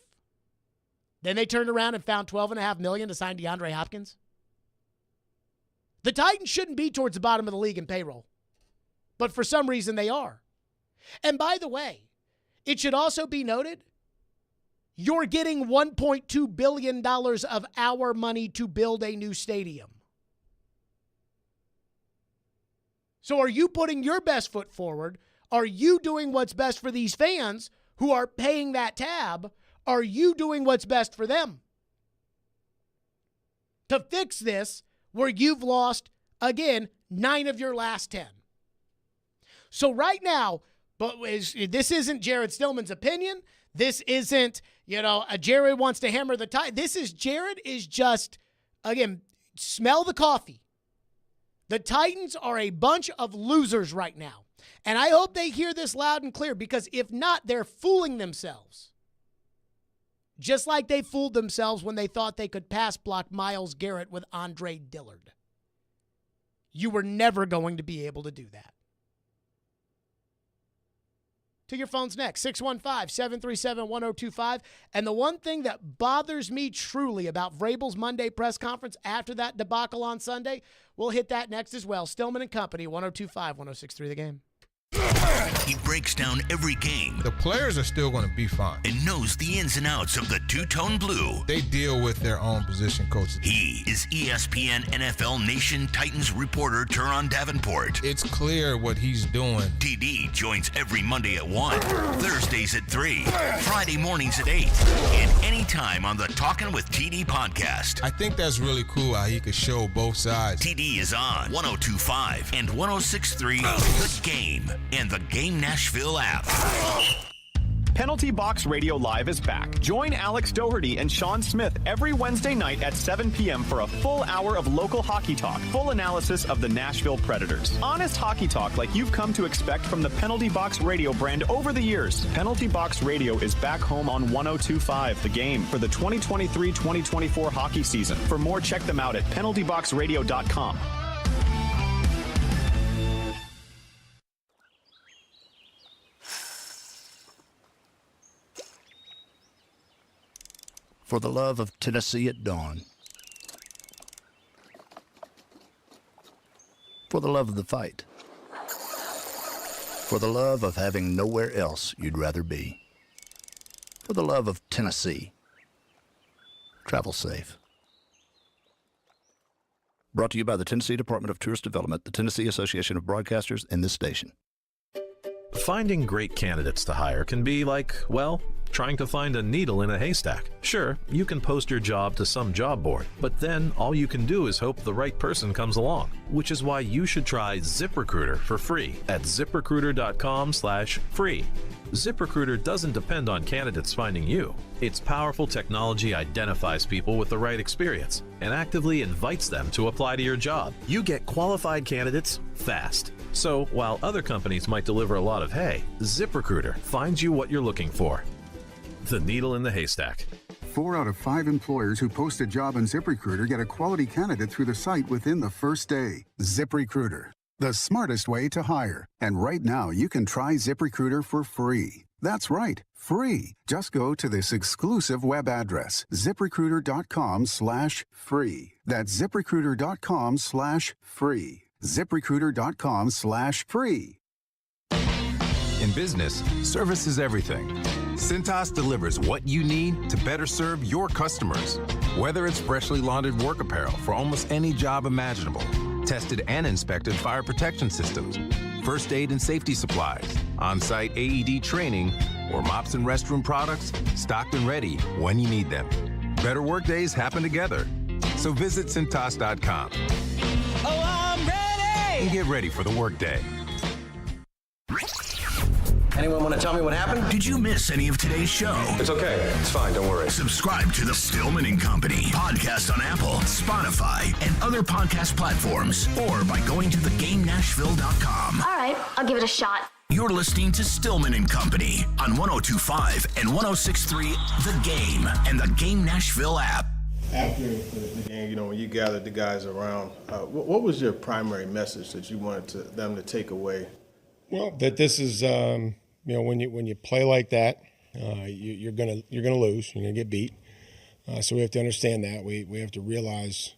Then they turned around and found $12.5 million to sign DeAndre Hopkins. The Titans shouldn't be towards the bottom of the league in payroll, but for some reason they are. And by the way, it should also be noted, you're getting $1.2 billion of our money to build a new stadium. So are you putting your best foot forward? Are you doing what's best for these fans who are paying that tab? Are you doing what's best for them? To fix this, where you've lost, again, 9 of your last 10. So right now, but this isn't Jared Stillman's opinion. This isn't, a Jared wants to hammer the tie. This is Jared is just, again, smell the coffee. The Titans are a bunch of losers right now. And I hope they hear this loud and clear, because if not, they're fooling themselves. Just like they fooled themselves when they thought they could pass block Myles Garrett with Andre Dillard. You were never going to be able to do that. To your phones next, 615-737-1025. And the one thing that bothers me truly about Vrabel's Monday press conference after that debacle on Sunday, we'll hit that next as well. Stillman and Company, 102.5, 106.3 The Game. He breaks down every game. The players are still going to be fine. And knows the ins and outs of the two-tone blue. They deal with their own position coaches. He is ESPN NFL Nation Titans reporter Teron Davenport. It's clear what he's doing. TD joins every Monday at 1, Thursdays at 3, Friday mornings at 8, and anytime on the Talkin' with TD podcast. I think that's really cool how he could show both sides. TD is on 102.5 and 106.3 The Game and the Game Nashville app. Penalty Box Radio Live is back. Join Alex Doherty and Sean Smith every Wednesday night at 7 p.m. for a full hour of local hockey talk, full analysis of the Nashville Predators. Honest hockey talk like you've come to expect from the Penalty Box Radio brand over the years. Penalty Box Radio is back home on 102.5 The Game for the 2023-2024 hockey season. For more, check them out at penaltyboxradio.com. For the love of Tennessee at dawn. For the love of the fight. For the love of having nowhere else you'd rather be. For the love of Tennessee. Travel safe. Brought to you by the Tennessee Department of Tourist Development, the Tennessee Association of Broadcasters, and this station. Finding great candidates to hire can be like, well, trying to find a needle in a haystack. Sure, you can post your job to some job board, but then all you can do is hope the right person comes along, which is why you should try ZipRecruiter for free at ZipRecruiter.com/free. ZipRecruiter doesn't depend on candidates finding you. Its powerful technology identifies people with the right experience and actively invites them to apply to your job. You get qualified candidates fast. So while other companies might deliver a lot of hay, ZipRecruiter finds you what you're looking for. The needle in the haystack. 4 out of 5 employers who post a job on ZipRecruiter get a quality candidate through the site within the first day. ZipRecruiter, the smartest way to hire. And right now, you can try ZipRecruiter for free. That's right, free. Just go to this exclusive web address, ZipRecruiter.com/free. That's ZipRecruiter.com/free. ZipRecruiter.com/free. In business, service is everything. Cintas delivers what you need to better serve your customers. Whether it's freshly laundered work apparel for almost any job imaginable, tested and inspected fire protection systems, first aid and safety supplies, on-site AED training, or mops and restroom products, stocked and ready when you need them. Better work days happen together. So visit Cintas.com. Oh, I'm ready! And get ready for the workday. Anyone want to tell me what happened? Did you miss any of today's show? It's okay. It's fine. Don't worry. Subscribe to the Stillman and Company podcast on Apple, Spotify, and other podcast platforms, or by going to thegamenashville.com. All right, I'll give it a shot. You're listening to Stillman and Company on 102.5 and 106.3 The Game and the Game Nashville app. After the game, when you gathered the guys around, what was your primary message that you wanted them to take away? Well, that this is, when you play like that, you're gonna lose. You're gonna get beat. So we have to understand that. We have to realize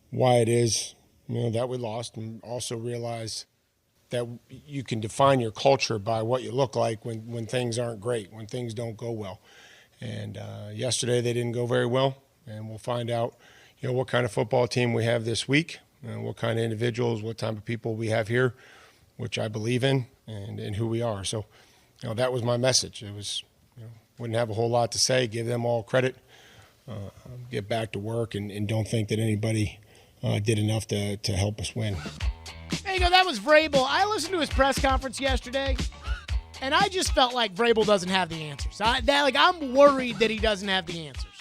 why it is, that we lost, and also realize that you can define your culture by what you look like when things aren't great, when things don't go well. And yesterday they didn't go very well, and we'll find out, what kind of football team we have this week, and what kind of individuals, what type of people we have here, which I believe in, and who we are. So, that was my message. It was, wouldn't have a whole lot to say, give them all credit, get back to work, and don't think that anybody did enough to help us win. There you go. That was Vrabel. I listened to his press conference yesterday, and I just felt like Vrabel doesn't have the answers. I'm worried that he doesn't have the answers.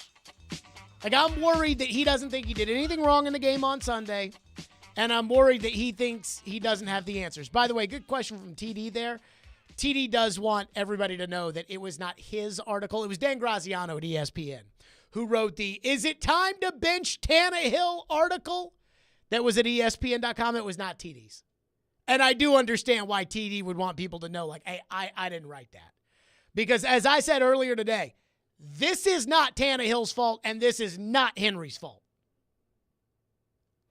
I'm worried that he doesn't think he did anything wrong in the game on Sunday, and I'm worried that he thinks he doesn't have the answers. By the way, good question from TD there. TD does want everybody to know that it was not his article. It was Dan Graziano at ESPN who wrote the "Is it time to bench Tannehill" article that was at ESPN.com. It was not TD's. And I do understand why TD would want people to know, hey, I didn't write that. Because as I said earlier today, this is not Tannehill's fault, and this is not Henry's fault.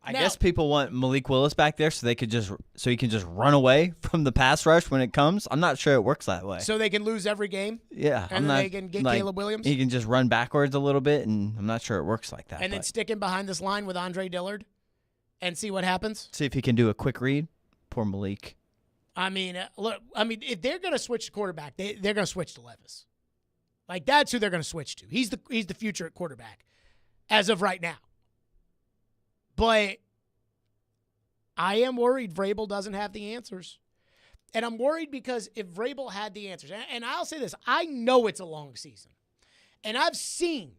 I guess people want Malik Willis back there so he can just run away from the pass rush when it comes. I'm not sure it works that way. So they can lose every game? Yeah. And then they can get Caleb Williams? He can just run backwards a little bit, and I'm not sure it works like that. And then stick him behind this line with Andre Dillard and see what happens? See if he can do a quick read. Poor Malik. Look, if they're going to switch to quarterback, they're going to switch to Levis. That's who they're going to switch to. He's the future at quarterback as of right now. But I am worried Vrabel doesn't have the answers. And I'm worried because if Vrabel had the answers, and I'll say this, I know it's a long season. And I've seen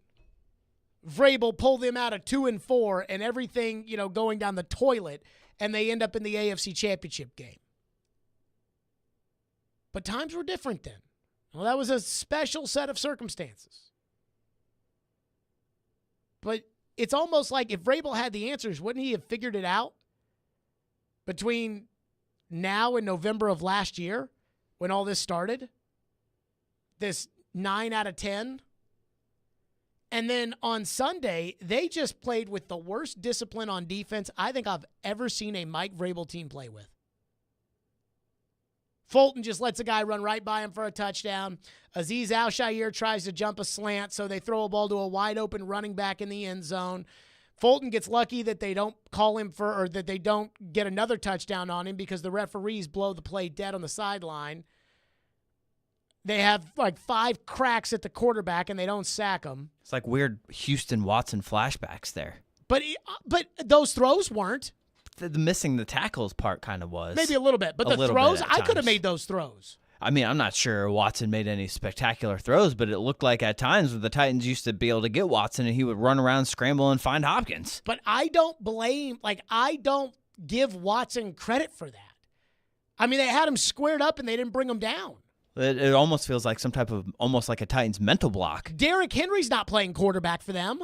Vrabel pull them out of 2-4 and everything, going down the toilet, and they end up in the AFC Championship game. But times were different then. Well, that was a special set of circumstances. But it's almost like if Vrabel had the answers, wouldn't he have figured it out between now and November of last year when all this started? This 9 out of 10. And then on Sunday, they just played with the worst discipline on defense I think I've ever seen a Mike Vrabel team play with. Fulton just lets a guy run right by him for a touchdown. Azeez Al-Shaair tries to jump a slant, so they throw a ball to a wide-open running back in the end zone. Fulton gets lucky that they don't call him or that they don't get another touchdown on him because the referees blow the play dead on the sideline. They have 5 cracks at the quarterback, and they don't sack him. It's like weird Houston Watson flashbacks there. But those throws weren't. The missing the tackles part kind of was. Maybe a little bit. But the throws, I could have made those throws. I'm not sure Watson made any spectacular throws, but it looked like at times the Titans used to be able to get Watson, and he would run around, scramble, and find Hopkins. But I don't give Watson credit for that. They had him squared up, and they didn't bring him down. It almost feels like some type of, almost like a Titans mental block. Derrick Henry's not playing quarterback for them.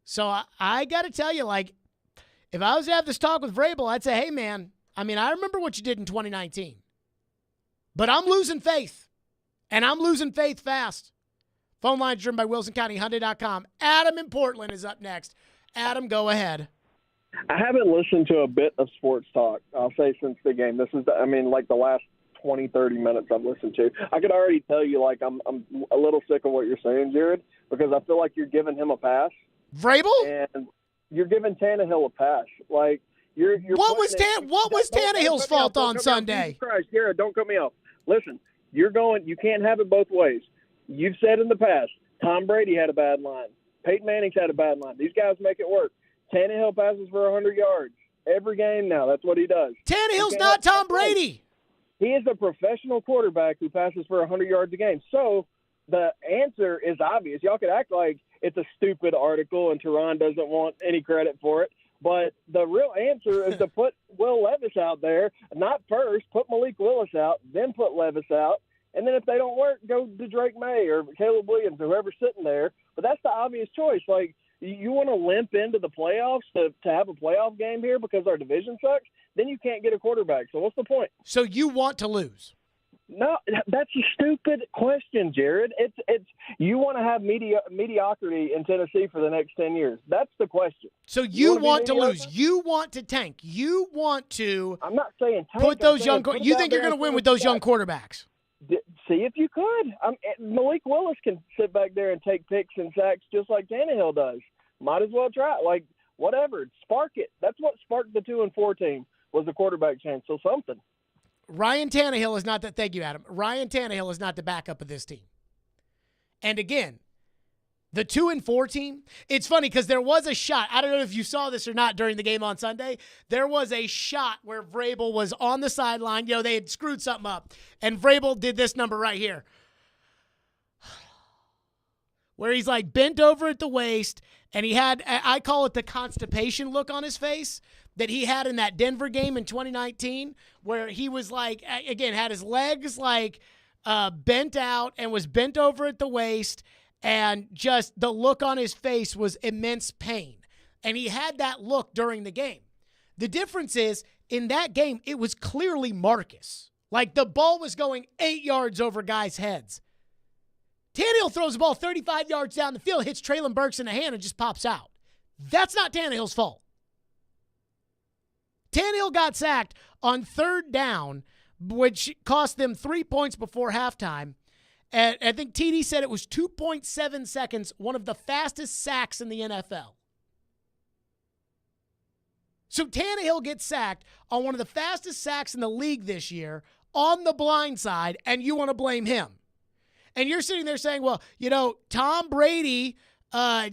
So I got to tell you, if I was to have this talk with Vrabel, I'd say, hey, man, I remember what you did in 2019. But I'm losing faith. And I'm losing faith fast. Phone line driven by WilsonCountyHyundai.com. Adam in Portland is up next. Adam, go ahead. I haven't listened to a bit of sports talk, I'll say, since the game. This is, the last 20, 30 minutes I've listened to. I could already tell you, I'm a little sick of what you're saying, Jared, because I feel like you're giving him a pass. Vrabel? And you're giving Tannehill a pass. You're what was Tannehill's fault on Sunday? Jesus Christ, Jared, don't cut me off. Listen, you can't have it both ways. You've said in the past, Tom Brady had a bad line. Peyton Manning's had a bad line. These guys make it work. Tannehill passes for 100 yards every game now. That's what he does. Tannehill's not Tom Brady. He is a professional quarterback who passes for 100 yards a game. So the answer is obvious. Y'all could act like it's a stupid article and Teron doesn't want any credit for it. But the real answer is to put Will Levis out there, not first, put Malik Willis out, then put Levis out. And then if they don't work, go to Drake May or Caleb Williams or whoever's sitting there. But that's the obvious choice. Like, you want to limp into the playoffs to have a playoff game here because our division sucks, then you can't get a quarterback. So what's the point? So you want to lose? No, that's a stupid question, Jared. It's you want to have mediocrity in Tennessee for the next 10 years. That's the question. So you want to lose. You want to tank. You want to. I'm not saying tank. Put those young. You think you're going to win with those young quarterbacks? See if you could. Malik Willis can sit back there and take picks and sacks just like Tannehill does. Might as well try it. Like, whatever. Spark it. That's what sparked the 2-4 team was the quarterback change. So something. Ryan Tannehill is not the – thank you, Adam. Ryan Tannehill is not the backup of this team. And again, the 2-4 team, it's funny because there was a shot. I don't know if you saw this or not during the game on Sunday. There was a shot where Vrabel was on the sideline. You know, they had screwed something up. And Vrabel did this number right here where he's like bent over at the waist, and he had, I call it the constipation look on his face that he had in that Denver game in 2019 where he was like, again, had his legs like bent out and was bent over at the waist, and just the look on his face was immense pain. And he had that look during the game. The difference is, in that game, it was clearly Marcus. Like, the ball was going 8 yards over guys' heads. Tannehill throws the ball 35 yards down the field, hits Traylon Burks in the hand, and just pops out. That's not Tannehill's fault. Tannehill got sacked on 3rd down, which cost them 3 points before halftime. And I think TD said it was 2.7 seconds, one of the fastest sacks in the NFL. So Tannehill gets sacked on one of the fastest sacks in the league this year on the blind side, and you want to blame him. And you're sitting there saying, well, Tom Brady, he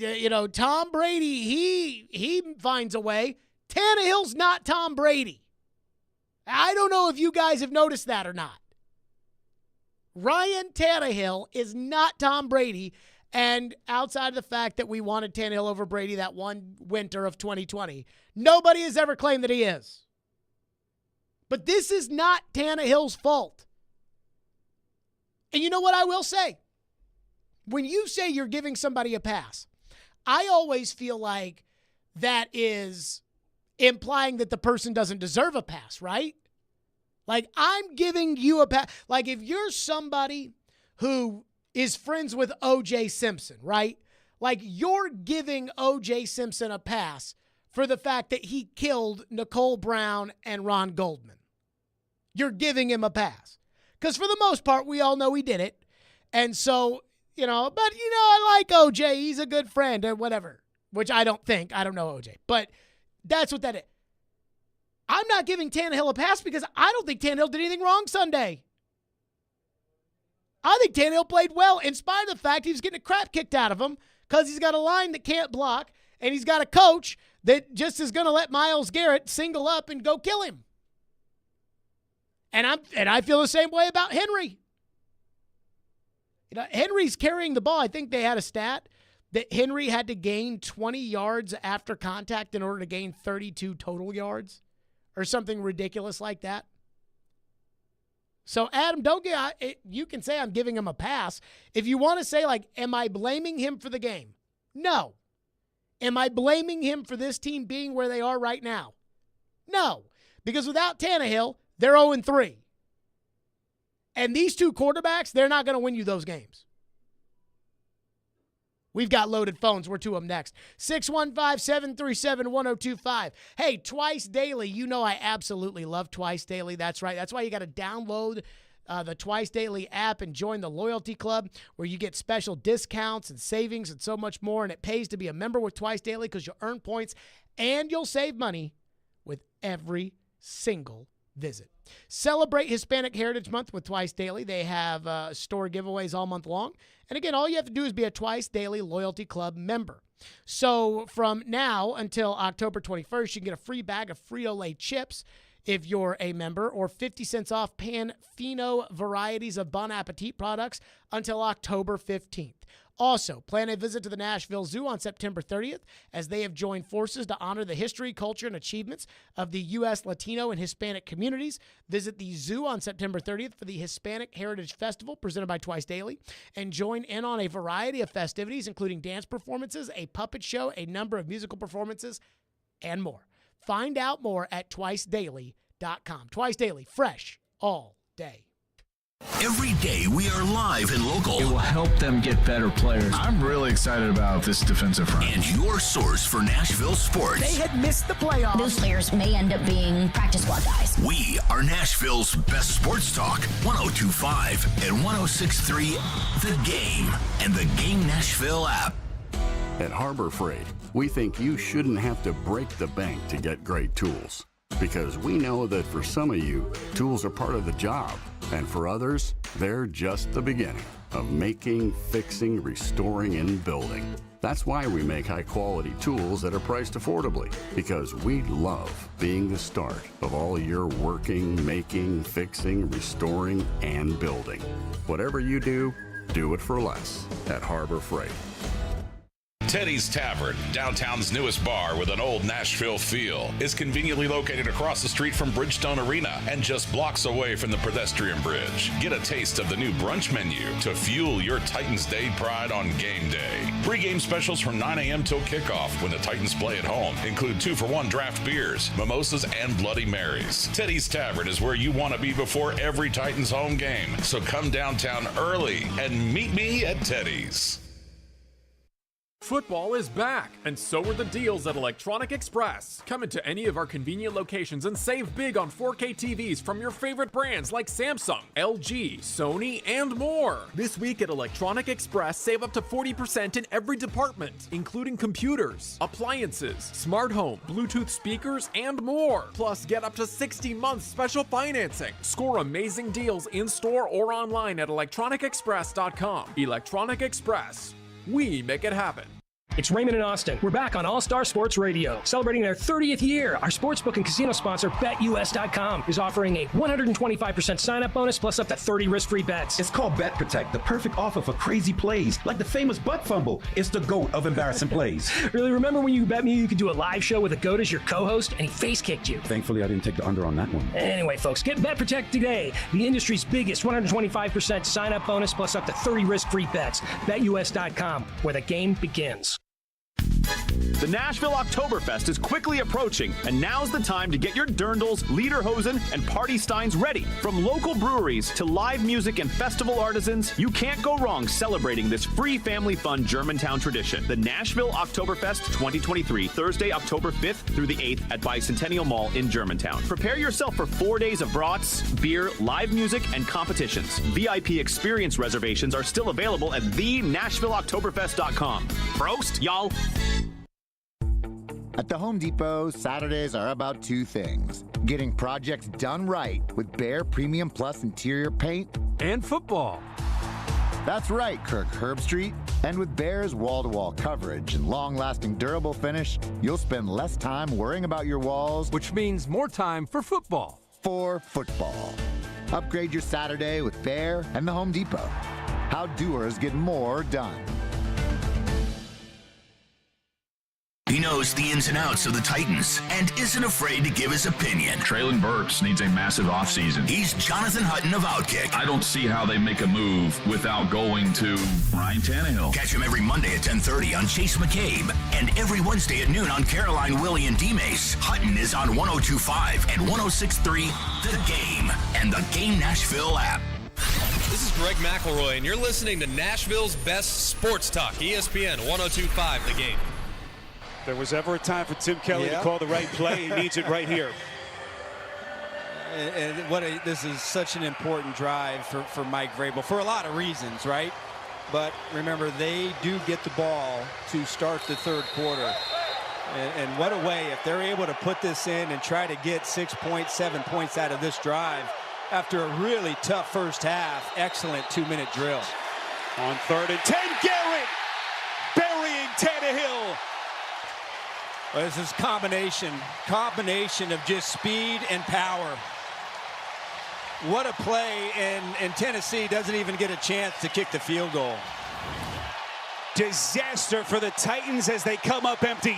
finds a way. Tannehill's not Tom Brady. I don't know if you guys have noticed that or not. Ryan Tannehill is not Tom Brady, and outside of the fact that we wanted Tannehill over Brady that one winter of 2020, nobody has ever claimed that he is. But this is not Tannehill's fault. And you know what I will say? When you say you're giving somebody a pass, I always feel like that is implying that the person doesn't deserve a pass, right? Like, I'm giving you a pass. Like, if you're somebody who is friends with O.J. Simpson, right? Like, you're giving O.J. Simpson a pass for the fact that he killed Nicole Brown and Ron Goldman. You're giving him a pass. Because for the most part, we all know he did it. And so, I like O.J. He's a good friend or whatever, which I don't think. I don't know O.J. But that's what that is. I'm not giving Tannehill a pass because I don't think Tannehill did anything wrong Sunday. I think Tannehill played well in spite of the fact he was getting the crap kicked out of him because he's got a line that can't block, and he's got a coach that just is going to let Myles Garrett single up and go kill him. And I feel the same way about Henry. Henry's carrying the ball. I think they had a stat that Henry had to gain 20 yards after contact in order to gain 32 total yards or something ridiculous like that. So, Adam, you can say I'm giving him a pass. If you want to say, like, am I blaming him for the game? No. Am I blaming him for this team being where they are right now? No. Because without Tannehill, they're 0-3. And these two quarterbacks, they're not going to win you those games. We've got loaded phones. We're to them next. 615-737-1025. Hey, Twice Daily. You know I absolutely love Twice Daily. That's right. That's why you got to download the Twice Daily app and join the Loyalty Club where you get special discounts and savings and so much more. And it pays to be a member with Twice Daily because you'll earn points and you'll save money with every single visit. Celebrate Hispanic Heritage Month with Twice Daily. They have store giveaways all month long. And again, all you have to do is be a Twice Daily Loyalty Club member. So from now until October 21st, you can get a free bag of Frito-Lay chips if you're a member, or 50 cents off Pan Fino varieties of Bon Appetit products until October 15th. Also, plan a visit to the Nashville Zoo on September 30th, as they have joined forces to honor the history, culture, and achievements of the U.S. Latino and Hispanic communities. Visit the zoo on September 30th for the Hispanic Heritage Festival presented by Twice Daily, and join in on a variety of festivities, including dance performances, a puppet show, a number of musical performances, and more. Find out more at twicedaily.com. Twice Daily, fresh all day. Every day we are live and local. It will help them get better players. I'm really excited about this defensive front. And your source for Nashville sports. They had missed the playoffs. Those players may end up being practice squad guys. We are Nashville's best sports talk. 102.5 and 106.3 The Game and the Game Nashville app. At Harbor Freight, we think you shouldn't have to break the bank to get great tools. Because we know that for some of you, tools are part of the job. And for others, they're just the beginning of making, fixing, restoring, and building. That's why we make high-quality tools that are priced affordably. Because we love being the start of all your working, making, fixing, restoring, and building. Whatever you do it for less at Harbor Freight. Teddy's Tavern, downtown's newest bar with an old Nashville feel, is conveniently located across the street from Bridgestone Arena and just blocks away from the pedestrian bridge. Get a taste of the new brunch menu to fuel your Titans Day pride on game day. Pre-game specials from 9 a.m. till kickoff when the Titans play at home include 2-for-1 draft beers, mimosas, and Bloody Marys. Teddy's Tavern is where you want to be before every Titans home game, so come downtown early and meet me at Teddy's. Football is back, and so are the deals at Electronic Express. Come into any of our convenient locations and save big on 4K TVs from your favorite brands like Samsung, LG, Sony, and more. This week at Electronic Express, save up to 40% in every department, including computers, appliances, smart home, Bluetooth speakers, and more. Plus, get up to 60 months special financing. Score amazing deals in-store or online at electronicexpress.com. Electronic Express. We make it happen. It's Raymond and Austin. We're back on All Star Sports Radio. Celebrating their 30th year, our sportsbook and casino sponsor, BetUS.com, is offering a 125% sign-up bonus plus up to 30 risk-free bets. It's called Bet Protect, the perfect offer for crazy plays, like the famous butt fumble. It's the GOAT of embarrassing plays. Really, remember when you bet me you could do a live show with a GOAT as your co-host, and he face-kicked you? Thankfully, I didn't take the under on that one. Anyway, folks, get Bet Protect today. The industry's biggest 125% sign-up bonus plus up to 30 risk-free bets. BetUS.com, where the game begins. The Nashville Oktoberfest is quickly approaching, and now's the time to get your dirndls, lederhosen, and party steins ready. From local breweries to live music and festival artisans, you can't go wrong celebrating this free family fun Germantown tradition. The Nashville Oktoberfest 2023, Thursday, October 5th through the 8th at Bicentennial Mall in Germantown. Prepare yourself for 4 days of brats, beer, live music, and competitions. VIP experience reservations are still available at thenashvilleoktoberfest.com. Prost, y'all! At the Home Depot, Saturdays are about two things: getting projects done right with Behr Premium Plus interior paint and football. That's right, Kirk Herbstreit. And with Behr's wall-to-wall coverage and long-lasting durable finish, you'll spend less time worrying about your walls, which means more time for football. For football. Upgrade your Saturday with Behr and the Home Depot. How doers get more done. He knows the ins and outs of the Titans and isn't afraid to give his opinion. Traylon Burks needs a massive offseason. He's Jonathan Hutton of Outkick. I don't see how they make a move without going to Ryan Tannehill. Catch him every Monday at 10:30 on Chase McCabe and every Wednesday at noon on Caroline, Willie, and D-Mace. Hutton is on 102.5 and 106.3 The Game and the Game Nashville app. This is Greg McElroy, and you're listening to Nashville's best sports talk, ESPN 102.5 The Game. If there was ever a time for Tim Kelly to call the right play, he needs it right here. And this is such an important drive for Mike Vrabel for a lot of reasons, right? But remember, they do get the ball to start the third quarter. And what a way if they're able to put this in and try to get 6.7 points out of this drive after a really tough first half. Excellent 2-minute drill. On 3rd and 10, Garrett burying Tannehill. Well, this is combination of just speed and power. What a play, and Tennessee doesn't even get a chance to kick the field goal. Disaster for the Titans as they come up empty.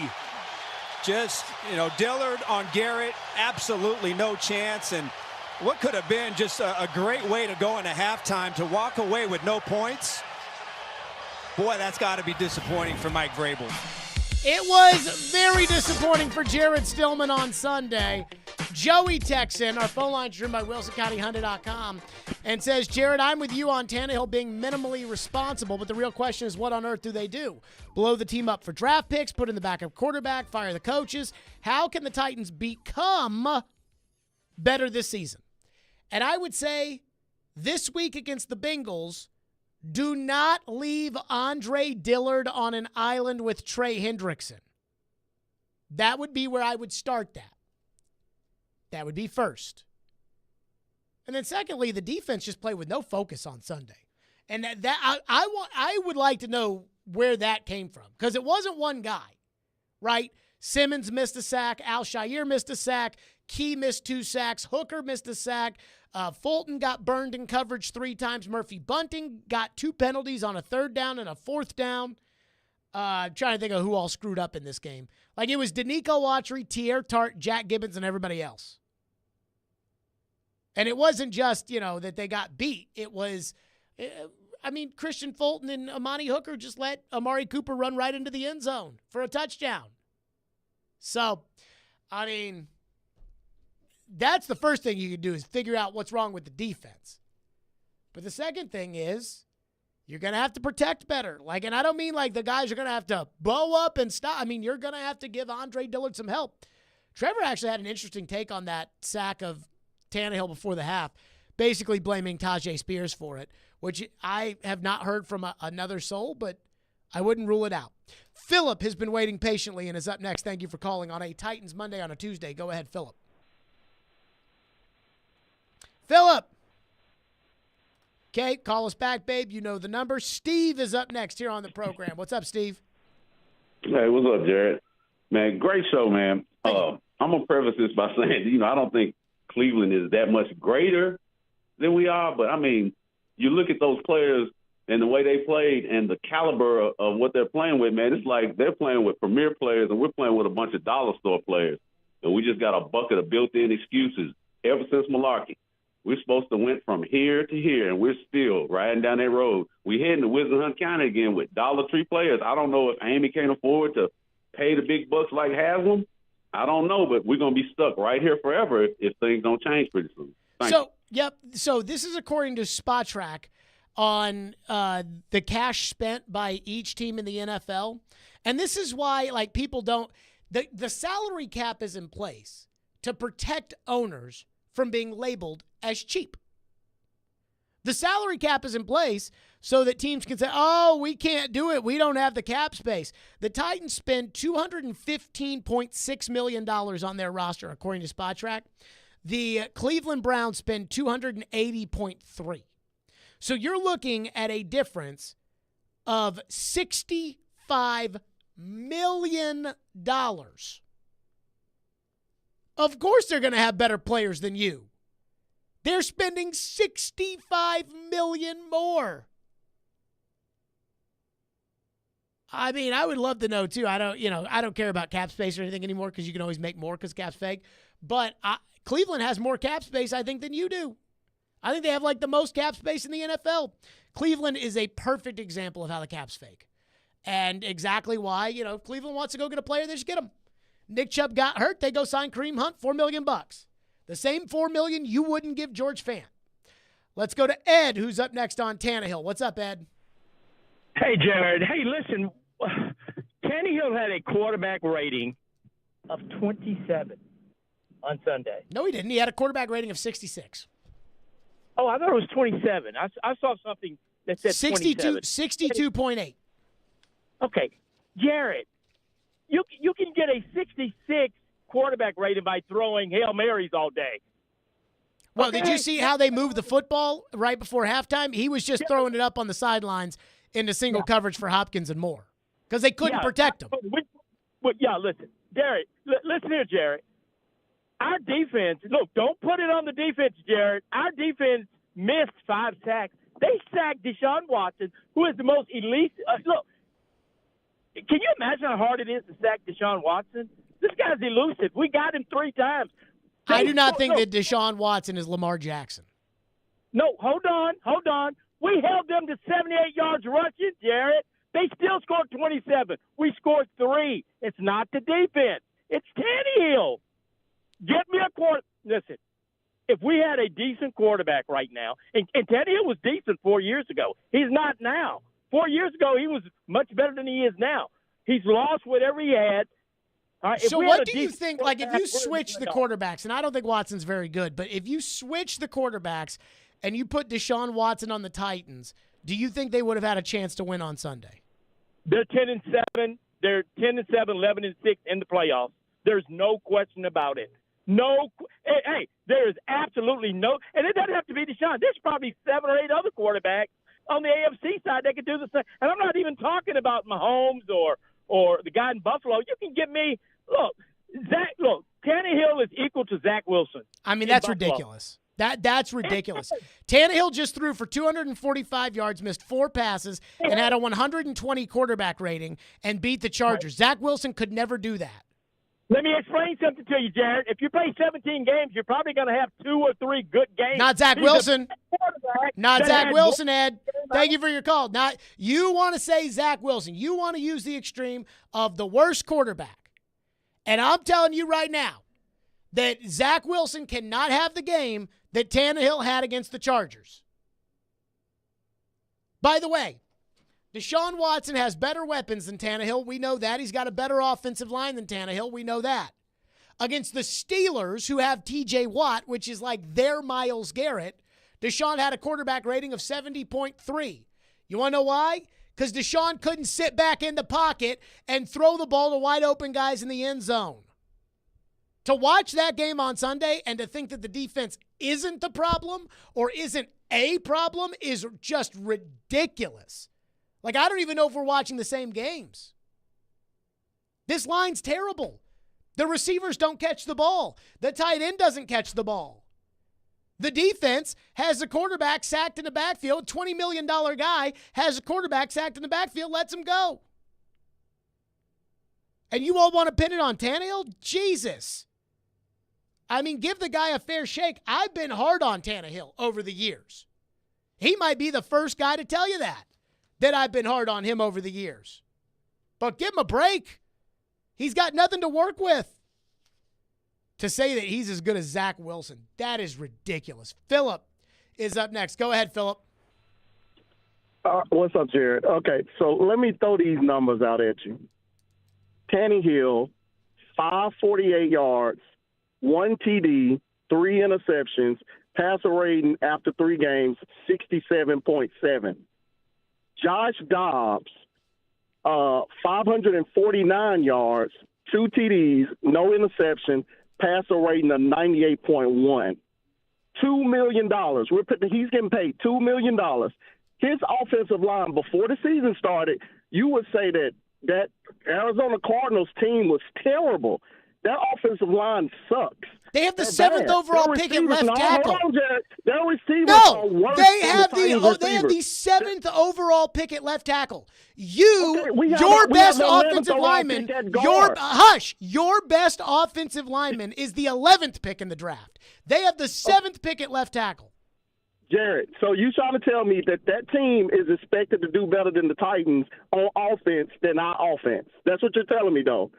Just, Dillard on Garrett, absolutely no chance. And what could have been just a great way to go into halftime, to walk away with no points. Boy, that's got to be disappointing for Mike Vrabel. It was very disappointing for Jared Stillman on Sunday. Joey texts in, our phone line's driven by WilsonCountyHonda.com, and says, Jared, I'm with you on Tannehill being minimally responsible, but the real question is, what on earth do they do? Blow the team up for draft picks, put in the backup quarterback, fire the coaches? How can the Titans become better this season? And I would say this week against the Bengals, do not leave Andre Dillard on an island with Trey Hendrickson. That would be where I would start that. That would be first. And then secondly, the defense just played with no focus on Sunday. And I would like to know where that came from, because it wasn't one guy, right? Simmons missed a sack. Al-Shaair missed a sack. Key missed 2 sacks. Hooker missed a sack. Fulton got burned in coverage 3 times. Murphy Bunting got 2 penalties on a 3rd down and a 4th down. I'm trying to think of who all screwed up in this game. Like, it was Danico Autry, Tier Tart, Jack Gibbons, and everybody else. And it wasn't just, that they got beat. It was, Christian Fulton and Amani Hooker just let Amari Cooper run right into the end zone for a touchdown. So, that's the first thing you can do, is figure out what's wrong with the defense. But the second thing is, you're going to have to protect better. And I don't mean like the guys are going to have to bow up and stop. You're going to have to give Andre Dillard some help. Trevor actually had an interesting take on that sack of Tannehill before the half, basically blaming Tajay Spears for it, which I have not heard from another soul, but I wouldn't rule it out. Philip has been waiting patiently and is up next. Thank you for calling on a Titans Monday on a Tuesday. Go ahead, Philip. Philip. Okay, call us back, babe. You know the number. Steve is up next here on the program. What's up, Steve? Hey, what's up, Jared? Man, great show, man. I'm going to preface this by saying, I don't think Cleveland is that much greater than we are. But, you look at those players and the way they played and the caliber of what they're playing with, man, it's like they're playing with premier players and we're playing with a bunch of dollar store players. And we just got a bucket of built-in excuses ever since Malarkey. We're supposed to went from here to here, and we're still riding down that road. We heading to Wisdom Hunt County again with Dollar Tree players. I don't know if Amy can't afford to pay the big bucks like Haslam. I don't know, but we're going to be stuck right here forever if things don't change pretty soon. Thank you. Yep. So this is according to SpotTrack on the cash spent by each team in the NFL. And this is why, people don't – the salary cap is in place to protect owners from being labeled as cheap. The salary cap is in place so that teams can say, oh, we can't do it. We don't have the cap space. The Titans spend $215.6 million on their roster, according to SpotTrack. The Cleveland Browns spend $280.3. So you're looking at a difference of $65 million. Of course they're going to have better players than you. They're spending $65 million more. I would love to know too. I don't care about cap space or anything anymore because you can always make more because cap's fake. But Cleveland has more cap space, I think, than you do. I think they have the most cap space in the NFL. Cleveland is a perfect example of how the cap's fake. And exactly why, if Cleveland wants to go get a player, they just get him. Nick Chubb got hurt, they go sign Kareem Hunt, $4 million. The same $4 million you wouldn't give George Fant. Let's go to Ed, who's up next on Tannehill. What's up, Ed? Hey, Jared. Hey, listen, Tannehill had a quarterback rating of 27 on Sunday. No, he didn't. He had a quarterback rating of 66. Oh, I thought it was 27. I saw something that said 62.8. Okay. Jared, you can get a 66 quarterback rating by throwing Hail Marys all day. Well, okay. Did you see how they moved the football right before halftime? He was just throwing it up on the sidelines into single coverage for Hopkins and Moore because they couldn't protect him. Listen, Jared, listen here, Jared. Our defense, look, don't put it on the defense, Jared. Our defense missed 5 sacks. They sacked Deshaun Watson, who is the most elite. Look, can you imagine how hard it is to sack Deshaun Watson? This guy's elusive. We got him 3 times. I do not think that Deshaun Watson is Lamar Jackson. No, hold on. We held them to 78 yards rushing, Jared. They still scored 27. We scored 3. It's not the defense. It's Tannehill. Get me a quarter. Listen, if we had a decent quarterback right now, and Tannehill was decent 4 years ago. He's not now. 4 years ago, he was much better than he is now. He's lost whatever he had. All right, so what do you think, like, if you switch the quarterbacks, and I don't think Watson's very good, but if you switch the quarterbacks and you put Deshaun Watson on the Titans, do you think they would have had a chance to win on Sunday? They're 10-7. They're 10-7, 11-6 in the playoffs. There's no question about it. Hey, there is absolutely no, and it doesn't have to be Deshaun. There's probably 7 or 8 other quarterbacks on the AFC side that could do the same. And I'm not even talking about Mahomes or the guy in Buffalo. You can give me, look, Tannehill is equal to Zach Wilson. I mean, that's ridiculous. That's ridiculous. Tannehill just threw for 245 yards, missed 4 passes, and had a 120 quarterback rating and beat the Chargers. Zach Wilson could never do that. Let me explain something to you, Jared. If you play 17 games, you're probably going to have 2 or 3 good games. Not Zach Wilson. Not Zach Wilson, Ed. Thank you for your call. You want to say Zach Wilson. You want to use the extreme of the worst quarterback. And I'm telling you right now that Zach Wilson cannot have the game that Tannehill had against the Chargers. By the way, Deshaun Watson has better weapons than Tannehill. We know that. He's got a better offensive line than Tannehill. We know that. Against the Steelers, who have T.J. Watt, which is like their Myles Garrett, Deshaun had a quarterback rating of 70.3. You want to know why? Because Deshaun couldn't sit back in the pocket and throw the ball to wide open guys in the end zone. To watch that game on Sunday and to think that the defense isn't the problem or isn't a problem is just ridiculous. Like, I don't even know if we're watching the same games. This line's terrible. The receivers don't catch the ball. The tight end doesn't catch the ball. The defense has a quarterback sacked in the backfield. $20 million guy has a quarterback sacked in the backfield, lets him go. And you all want to pin it on Tannehill? Jesus. I mean, give the guy a fair shake. I've been hard on Tannehill over the years. He might be the first guy to tell you that I've been hard on him over the years. But give him a break. He's got nothing to work with. To say that he's as good as Zach Wilson, that is ridiculous. Philip is up next. Go ahead, Philip. What's up, Jared? Okay, so let me throw these numbers out at you. Tannehill, 548 yards, 1 TD, 3 interceptions, passer rating after 3 games, 67.7. Josh Dobbs, 549 yards, 2 TDs, no interception, passer rating of 98.1. $2 million. He's getting paid $2 million. His offensive line before the season started, you would say that Arizona Cardinals team was terrible. That offensive line sucks. They have the 7th overall pick at left tackle. Hold on, Jared. Their receivers are worse they have the 7th overall pick at left tackle. Your best offensive lineman is the 11th pick in the draft. They have the 7th pick at left tackle. Jared, so you trying to tell me that team is expected to do better than the Titans on offense than our offense? That's what you're telling me, though.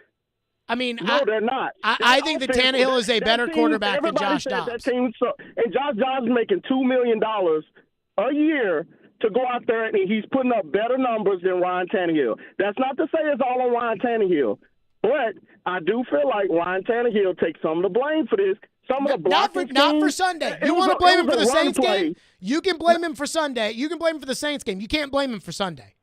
I mean, no, they're not. I think that Tannehill is a better quarterback than Josh Dobbs. That team and Josh Dobbs is making $2 million a year to go out there, and he's putting up better numbers than Ryan Tannehill. That's not to say it's all on Ryan Tannehill, but I do feel like Ryan Tannehill takes some of the blame for this. Not for Sunday. You want to blame him for the Saints game? You can blame him for Sunday. You can blame him for the Saints game. You can't blame him for Sunday.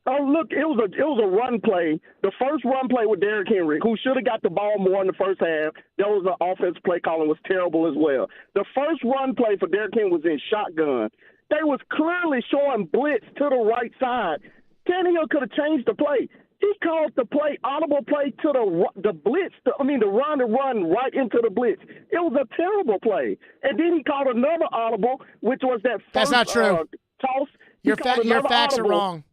Oh, look, it was a run play. The first run play with Derrick Henry, who should have got the ball more in the first half. That was the offensive play calling was terrible as well. The first run play for Derrick Henry was in shotgun. They was clearly showing blitz to the right side. Tannehill could have changed the play. He called the play, audible play to the blitz, the run right into the blitz. It was a terrible play. And then he called another audible, which was that first That's not true. toss. Your facts are wrong.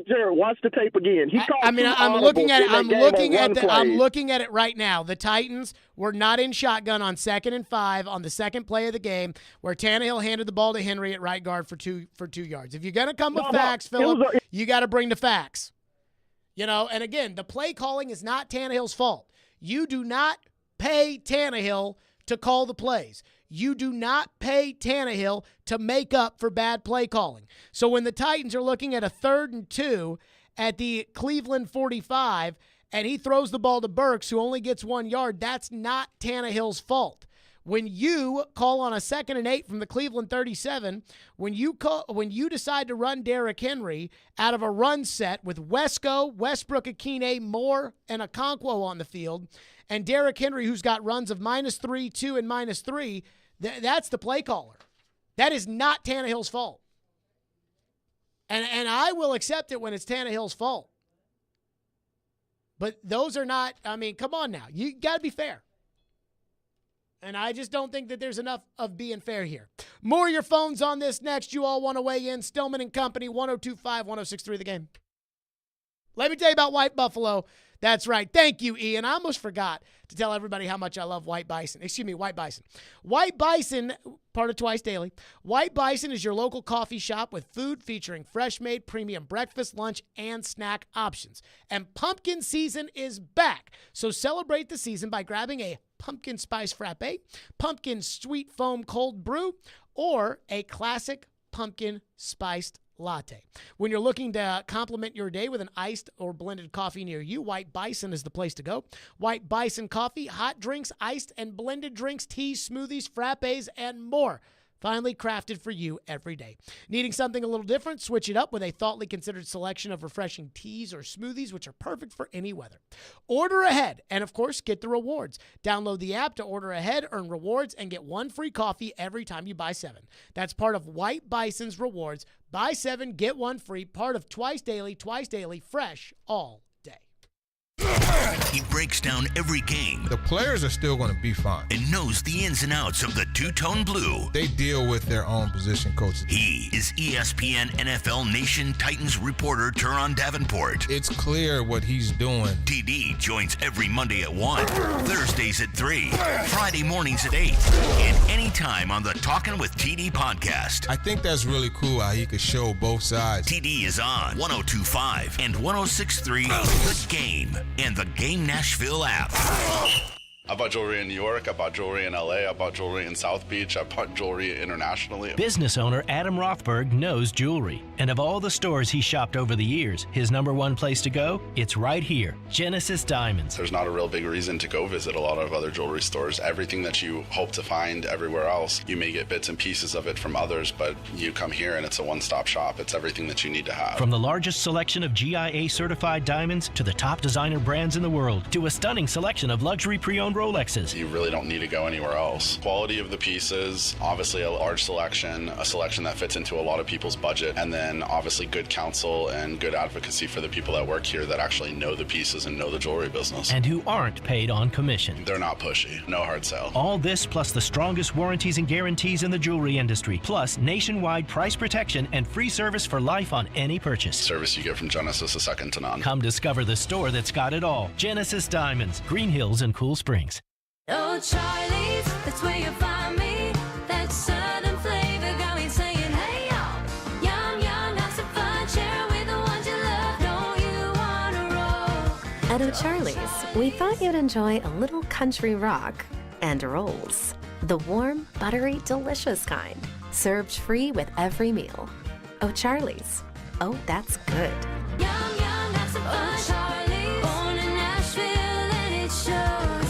Jared, watch the tape again. He called I'm looking at it. I'm looking at it right now. The Titans were not in shotgun on 2nd and 5 on the second play of the game, where Tannehill handed the ball to Henry at right guard for 2 yards. If you're gonna come with facts, Phillip, you got to bring the facts. And again, the play calling is not Tannehill's fault. You do not pay Tannehill to call the plays. You do not pay Tannehill to make up for bad play calling. So when the Titans are looking at a 3rd and 2 at the Cleveland 45 and he throws the ball to Burks, who only gets 1 yard, that's not Tannehill's fault. When you call on a 2nd and 8 from the Cleveland 37, when you decide to run Derrick Henry out of a run set with Wesco, Westbrook, Akine, Moore, and Okonkwo on the field, and Derrick Henry, who's got runs of -3, 2, and -3, that's the play caller. That is not Tannehill's fault. And I will accept it when it's Tannehill's fault. But those are not, come on now. You got to be fair. And I just don't think that there's enough of being fair here. More of your phones on this next. You all want to weigh in. Stillman and Company, 102.5-106.3 The Game. Let me tell you about White Buffalo. That's right. Thank you, Ian. I almost forgot to tell everybody how much I love White Bison. White Bison. White Bison, part of Twice Daily. White Bison is your local coffee shop with food featuring fresh-made premium breakfast, lunch, and snack options. And pumpkin season is back. So celebrate the season by grabbing a pumpkin spice frappe, pumpkin sweet foam cold brew, or a classic pumpkin spiced latte. When you're looking to complement your day with an iced or blended coffee near you, White Bison is the place to go. White Bison coffee, hot drinks, iced and blended drinks, teas, smoothies, frappes, and more. Finally crafted for you every day. Needing something a little different? Switch it up with a thoughtfully considered selection of refreshing teas or smoothies, which are perfect for any weather. Order ahead and, of course, get the rewards. Download the app to order ahead, earn rewards, and get 1 free coffee every time you buy 7. That's part of White Bison's rewards. Buy 7, get 1 free, part of Twice Daily, fresh all day. He breaks down every game. The players are still going to be fine. And knows the ins and outs of the two-tone blue. They deal with their own position coaches. He is ESPN NFL Nation Titans reporter Teron Davenport. It's clear what he's doing. TD joins every Monday at 1, Thursdays at 3, Friday mornings at 8, and anytime on the Talkin' with TD podcast. I think that's really cool how he could show both sides. TD is on 102.5 and 106.3 The Game and the Game Nashville app. I bought jewelry in New York, I bought jewelry in LA, I bought jewelry in South Beach, I bought jewelry internationally. Business owner Adam Rothberg knows jewelry. And of all the stores he shopped over the years, his #1 place to go? It's right here, Genesis Diamonds. There's not a real big reason to go visit a lot of other jewelry stores. Everything that you hope to find everywhere else, you may get bits and pieces of it from others, but you come here and it's a one-stop shop. It's everything that you need to have. From the largest selection of GIA certified diamonds to the top designer brands in the world to a stunning selection of luxury pre-owned Rolexes. You really don't need to go anywhere else. Quality of the pieces, obviously a large selection, a selection that fits into a lot of people's budget, and then obviously good counsel and good advocacy for the people that work here that actually know the pieces and know the jewelry business. And who aren't paid on commission. They're not pushy. No hard sell. All this plus the strongest warranties and guarantees in the jewelry industry, plus nationwide price protection and free service for life on any purchase. Service you get from Genesis is second to none. Come discover the store that's got it all. Genesis Diamonds, Green Hills and Cool Springs. Oh, Charlie's, that's where you find me. That southern flavor got me saying, hey, y'all. Yum, yum, have some fun. Share with the ones you love. Don't you want to roll? At O'Charlie's, we thought you'd enjoy a little country rock and rolls. The warm, buttery, delicious kind. Served free with every meal. O'Charlie's. Oh, that's good. Yum, yum, have some fun. Charlie's, born in Nashville, and it shows.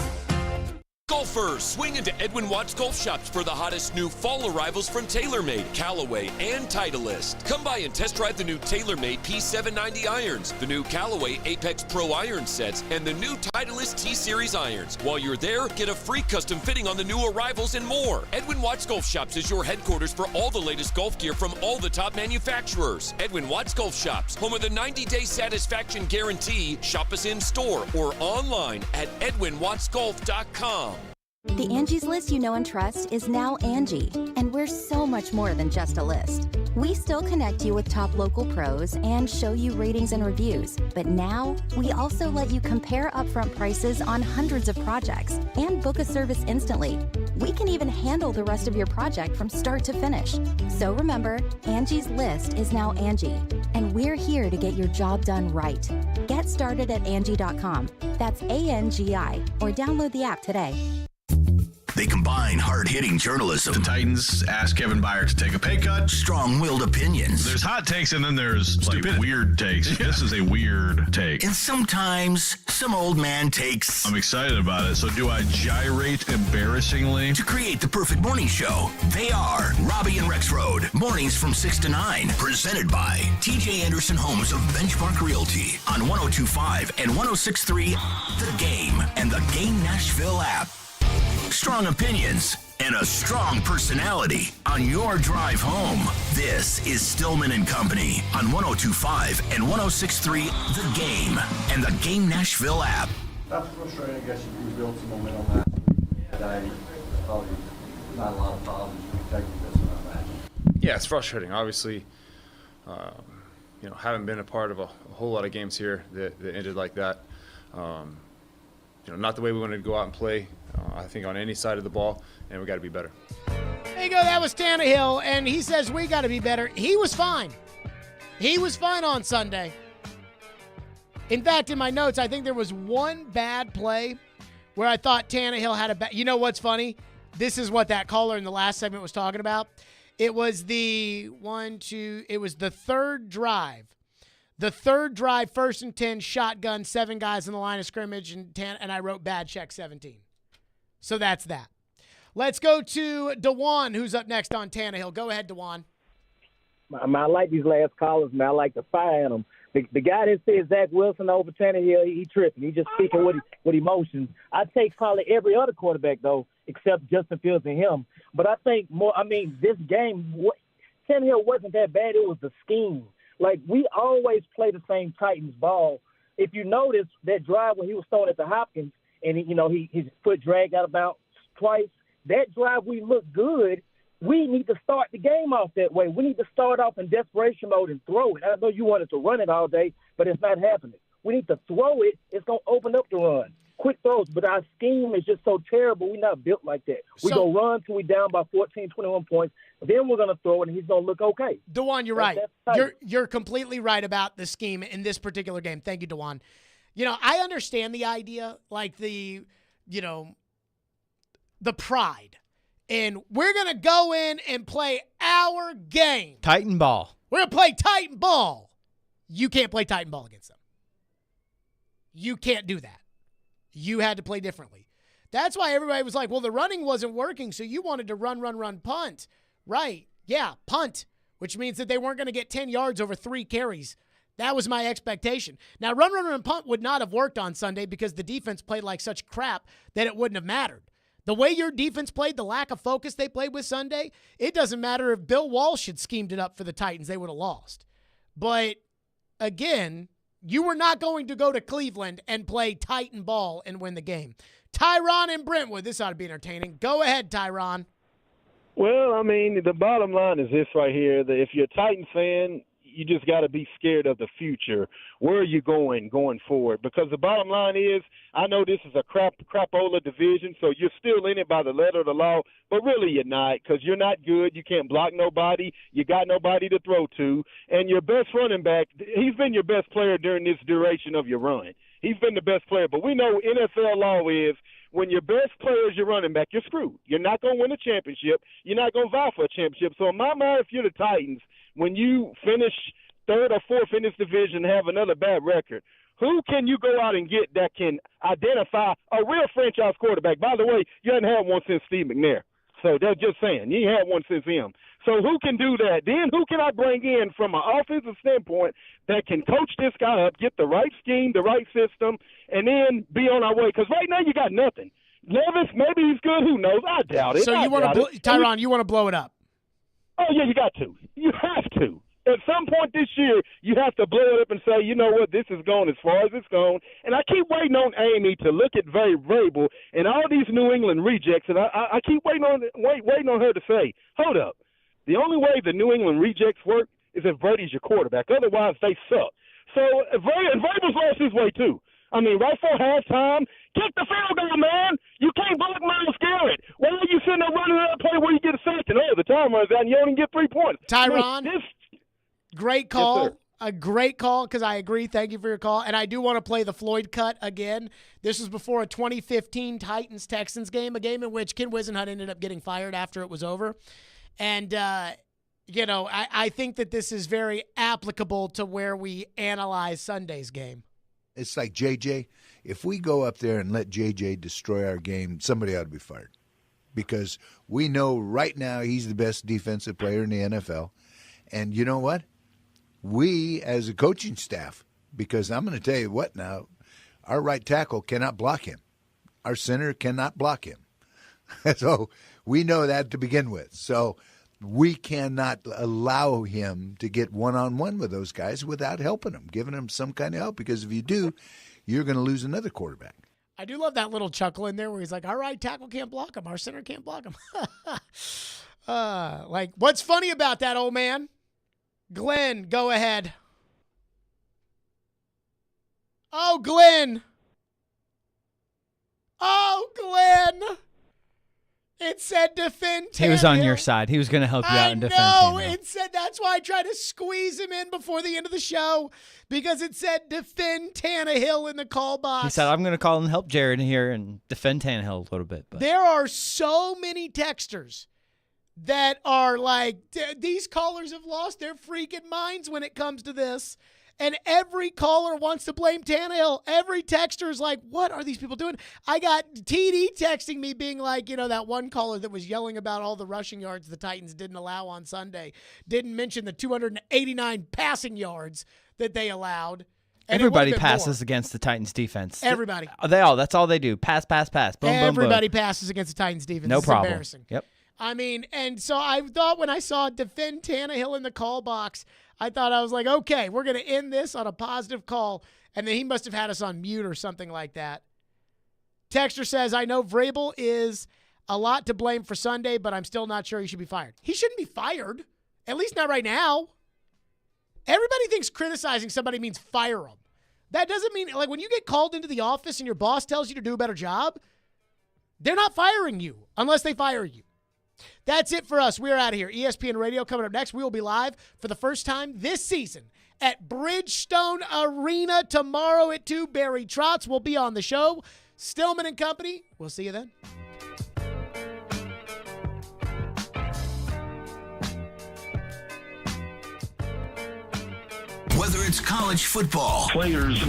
Golfers, swing into Edwin Watts Golf Shops for the hottest new fall arrivals from TaylorMade, Callaway, and Titleist. Come by and test drive the new TaylorMade P790 irons, the new Callaway Apex Pro iron sets, and the new Titleist T-Series irons. While you're there, get a free custom fitting on the new arrivals and more. Edwin Watts Golf Shops is your headquarters for all the latest golf gear from all the top manufacturers. Edwin Watts Golf Shops, home of the 90-day satisfaction guarantee. Shop us in store or online at edwinwattsgolf.com. The Angie's List you know and trust is now Angie, and we're so much more than just a list. We still connect you with top local pros and show you ratings and reviews, but now we also let you compare upfront prices on hundreds of projects and book a service instantly. We can even handle the rest of your project from start to finish. So remember, Angie's List is now Angie, and we're here to get your job done right. Get started at Angie.com. That's ANGI, or download the app today. They combine hard-hitting journalism. The Titans asked Kevin Byard to take a pay cut. Strong-willed opinions. There's hot takes and then there's like weird takes. Yeah. This is a weird take. And sometimes some old man takes. I'm excited about it. So do I gyrate embarrassingly? To create the perfect morning show, they are Robbie and Rex Road. Mornings from 6 to 9. Presented by TJ Anderson Homes of Benchmark Realty on 102.5 and 106.3 The Game and the Game Nashville app. Strong opinions and a strong personality on your drive home. This is Stillman and Company on 102.5 and 106.3 The Game and the Game Nashville app. That's frustrating. I guess you built some momentum last week. Today, probably not a lot of problems. You take this about that. Yeah, it's frustrating. Obviously, haven't been a part of a whole lot of games here that ended like that. Not the way we wanted to go out and play, I think, on any side of the ball, and we got to be better. There you go. That was Tannehill, and he says we got to be better. He was fine. He was fine on Sunday. In fact, in my notes, I think there was one bad play where I thought Tannehill had a bad. You know what's funny? This is what that caller in the last segment was talking about. It was it was the third drive. The third drive, 1st and 10, shotgun, 7 guys in the line of scrimmage, and I wrote bad check 17. So that's that. Let's go to DeJuan, who's up next on Tannehill. Go ahead, DeJuan. I like these last callers, man. I like to fire at them. The guy that says Zach Wilson over Tannehill, he tripping. He just speaking with emotions. I take probably every other quarterback, though, except Justin Fields and him. But I think this game, Tannehill wasn't that bad. It was the scheme. Like, we always play the same Titans ball. If you notice that drive when he was throwing it to Hopkins and, his foot dragged out about twice, that drive we looked good. We need to start the game off that way. We need to start off in desperation mode and throw it. I know you wanted to run it all day, but it's not happening. We need to throw it. It's going to open up the run. Quick throws, but our scheme is just so terrible. We're not built like that. We're going to run till we're down by 14, 21 points. Then we're going to throw it, and he's going to look okay. DeJuan, you're right. You're completely right about the scheme in this particular game. Thank you, DeJuan. I understand the idea, like the pride. And we're going to go in and play our game. Titan ball. We're going to play Titan ball. You can't play Titan ball against them. You can't do that. You had to play differently. That's why everybody was like, well, the running wasn't working, so you wanted to run, punt. Right. Yeah, punt, which means that they weren't going to get 10 yards over 3 carries. That was my expectation. Now, run, punt would not have worked on Sunday because the defense played like such crap that it wouldn't have mattered. The way your defense played, the lack of focus they played with Sunday, it doesn't matter if Bill Walsh had schemed it up for the Titans, they would have lost. But, again, you were not going to go to Cleveland and play Titan ball and win the game. Tyron and Brentwood, this ought to be entertaining. Go ahead, Tyron. Well, the bottom line is this right here, that if you're a Titans fan, you just got to be scared of the future. Where are you going forward? Because the bottom line is, I know this is a crapola division, so you're still in it by the letter of the law, but really you're not, because you're not good. You can't block nobody. You got nobody to throw to. And your best running back, he's been your best player during this duration of your run. He's been the best player. But we know NFL law is when your best player is your running back, you're screwed. You're not going to win a championship. You're not going to vie for a championship. So in my mind, if you're the Titans, when you finish 3rd or 4th in this division and have another bad record, Who can you go out and get that can identify a real franchise quarterback? By the way, you haven't had one since Steve McNair. So that's just saying. You ain't had one since him. So who can do that? Then who can I bring in from an offensive standpoint that can coach this guy up, get the right scheme, the right system, and then be on our way? Because right now you got nothing. Levis, maybe he's good. Who knows? I doubt it. So you want to, Tyron, you want to blow it up? Oh, yeah, you got to. You have to. At some point this year, you have to blow it up and say, you know what, this is going as far as it's gone. And I keep waiting on Amy to look at Vrabel and all these New England rejects, and I keep waiting on her to say, hold up. The only way the New England rejects work is if Brady's your quarterback. Otherwise, they suck. So Vrabel's lost his way, too. I mean, right for halftime, kick the field goal, man. You can't block Myles Garrett. Why are you sitting there running that play where you get a sack and the time runs out and you only get 3 points? Tyron, great call. Yes, a great call because I agree. Thank you for your call. And I do want to play the Floyd cut again. This was before a 2015 Titans-Texans game, a game in which Ken Wisenhunt ended up getting fired after it was over. And, I think that this is very applicable to where we analyze Sunday's game. It's like JJ. If we go up there and let JJ destroy our game, somebody ought to be fired. Because we know right now he's the best defensive player in the NFL. And you know what? We, as a coaching staff, because I'm going to tell you what now, our right tackle cannot block him. Our center cannot block him. So we know that to begin with. So we cannot allow him to get one-on-one with those guys without helping them, giving them some kind of help. Because if you do, you're going to lose another quarterback. I do love that little chuckle in there where he's like, our right tackle can't block him. Our center can't block him. What's funny about that, old man? Glenn, go ahead. Oh, Glenn. Oh, Glenn. It said defend Tannehill. He was on your side. He was going to help you out and defend No, Tannehill. it said that's why I tried to squeeze him in before the end of the show because it said defend Tannehill in the call box. He said, I'm going to call and help Jared here and defend Tannehill a little bit. But There are so many texters that are like, these callers have lost their freaking minds when it comes to this. And every caller wants to blame Tannehill. Every texter is like, what are these people doing? I got TD texting me being like, that one caller that was yelling about all the rushing yards the Titans didn't allow on Sunday. Didn't mention the 289 passing yards that they allowed. And everybody passes against the Titans defense. Everybody. That's all they do. Pass, pass, pass. Boom, Everybody boom, boom. passes against the Titans defense. No It's problem. embarrassing. Yep. I mean, and so I thought when I saw defend Tannehill in the call box, I thought I was like, okay, we're going to end this on a positive call. And then he must have had us on mute or something like that. Texter says, I know Vrabel is a lot to blame for Sunday, but I'm still not sure he should be fired. He shouldn't be fired, at least not right now. Everybody thinks criticizing somebody means fire them. That doesn't mean, like, when you get called into the office and your boss tells you to do a better job, they're not firing you unless they fire you. That's it for us. We're out of here. ESPN Radio coming up next. We will be live for the first time this season at Bridgestone Arena tomorrow at 2. Barry Trotz will be on the show. Stillman and company. We'll see you then. Whether it's college football, players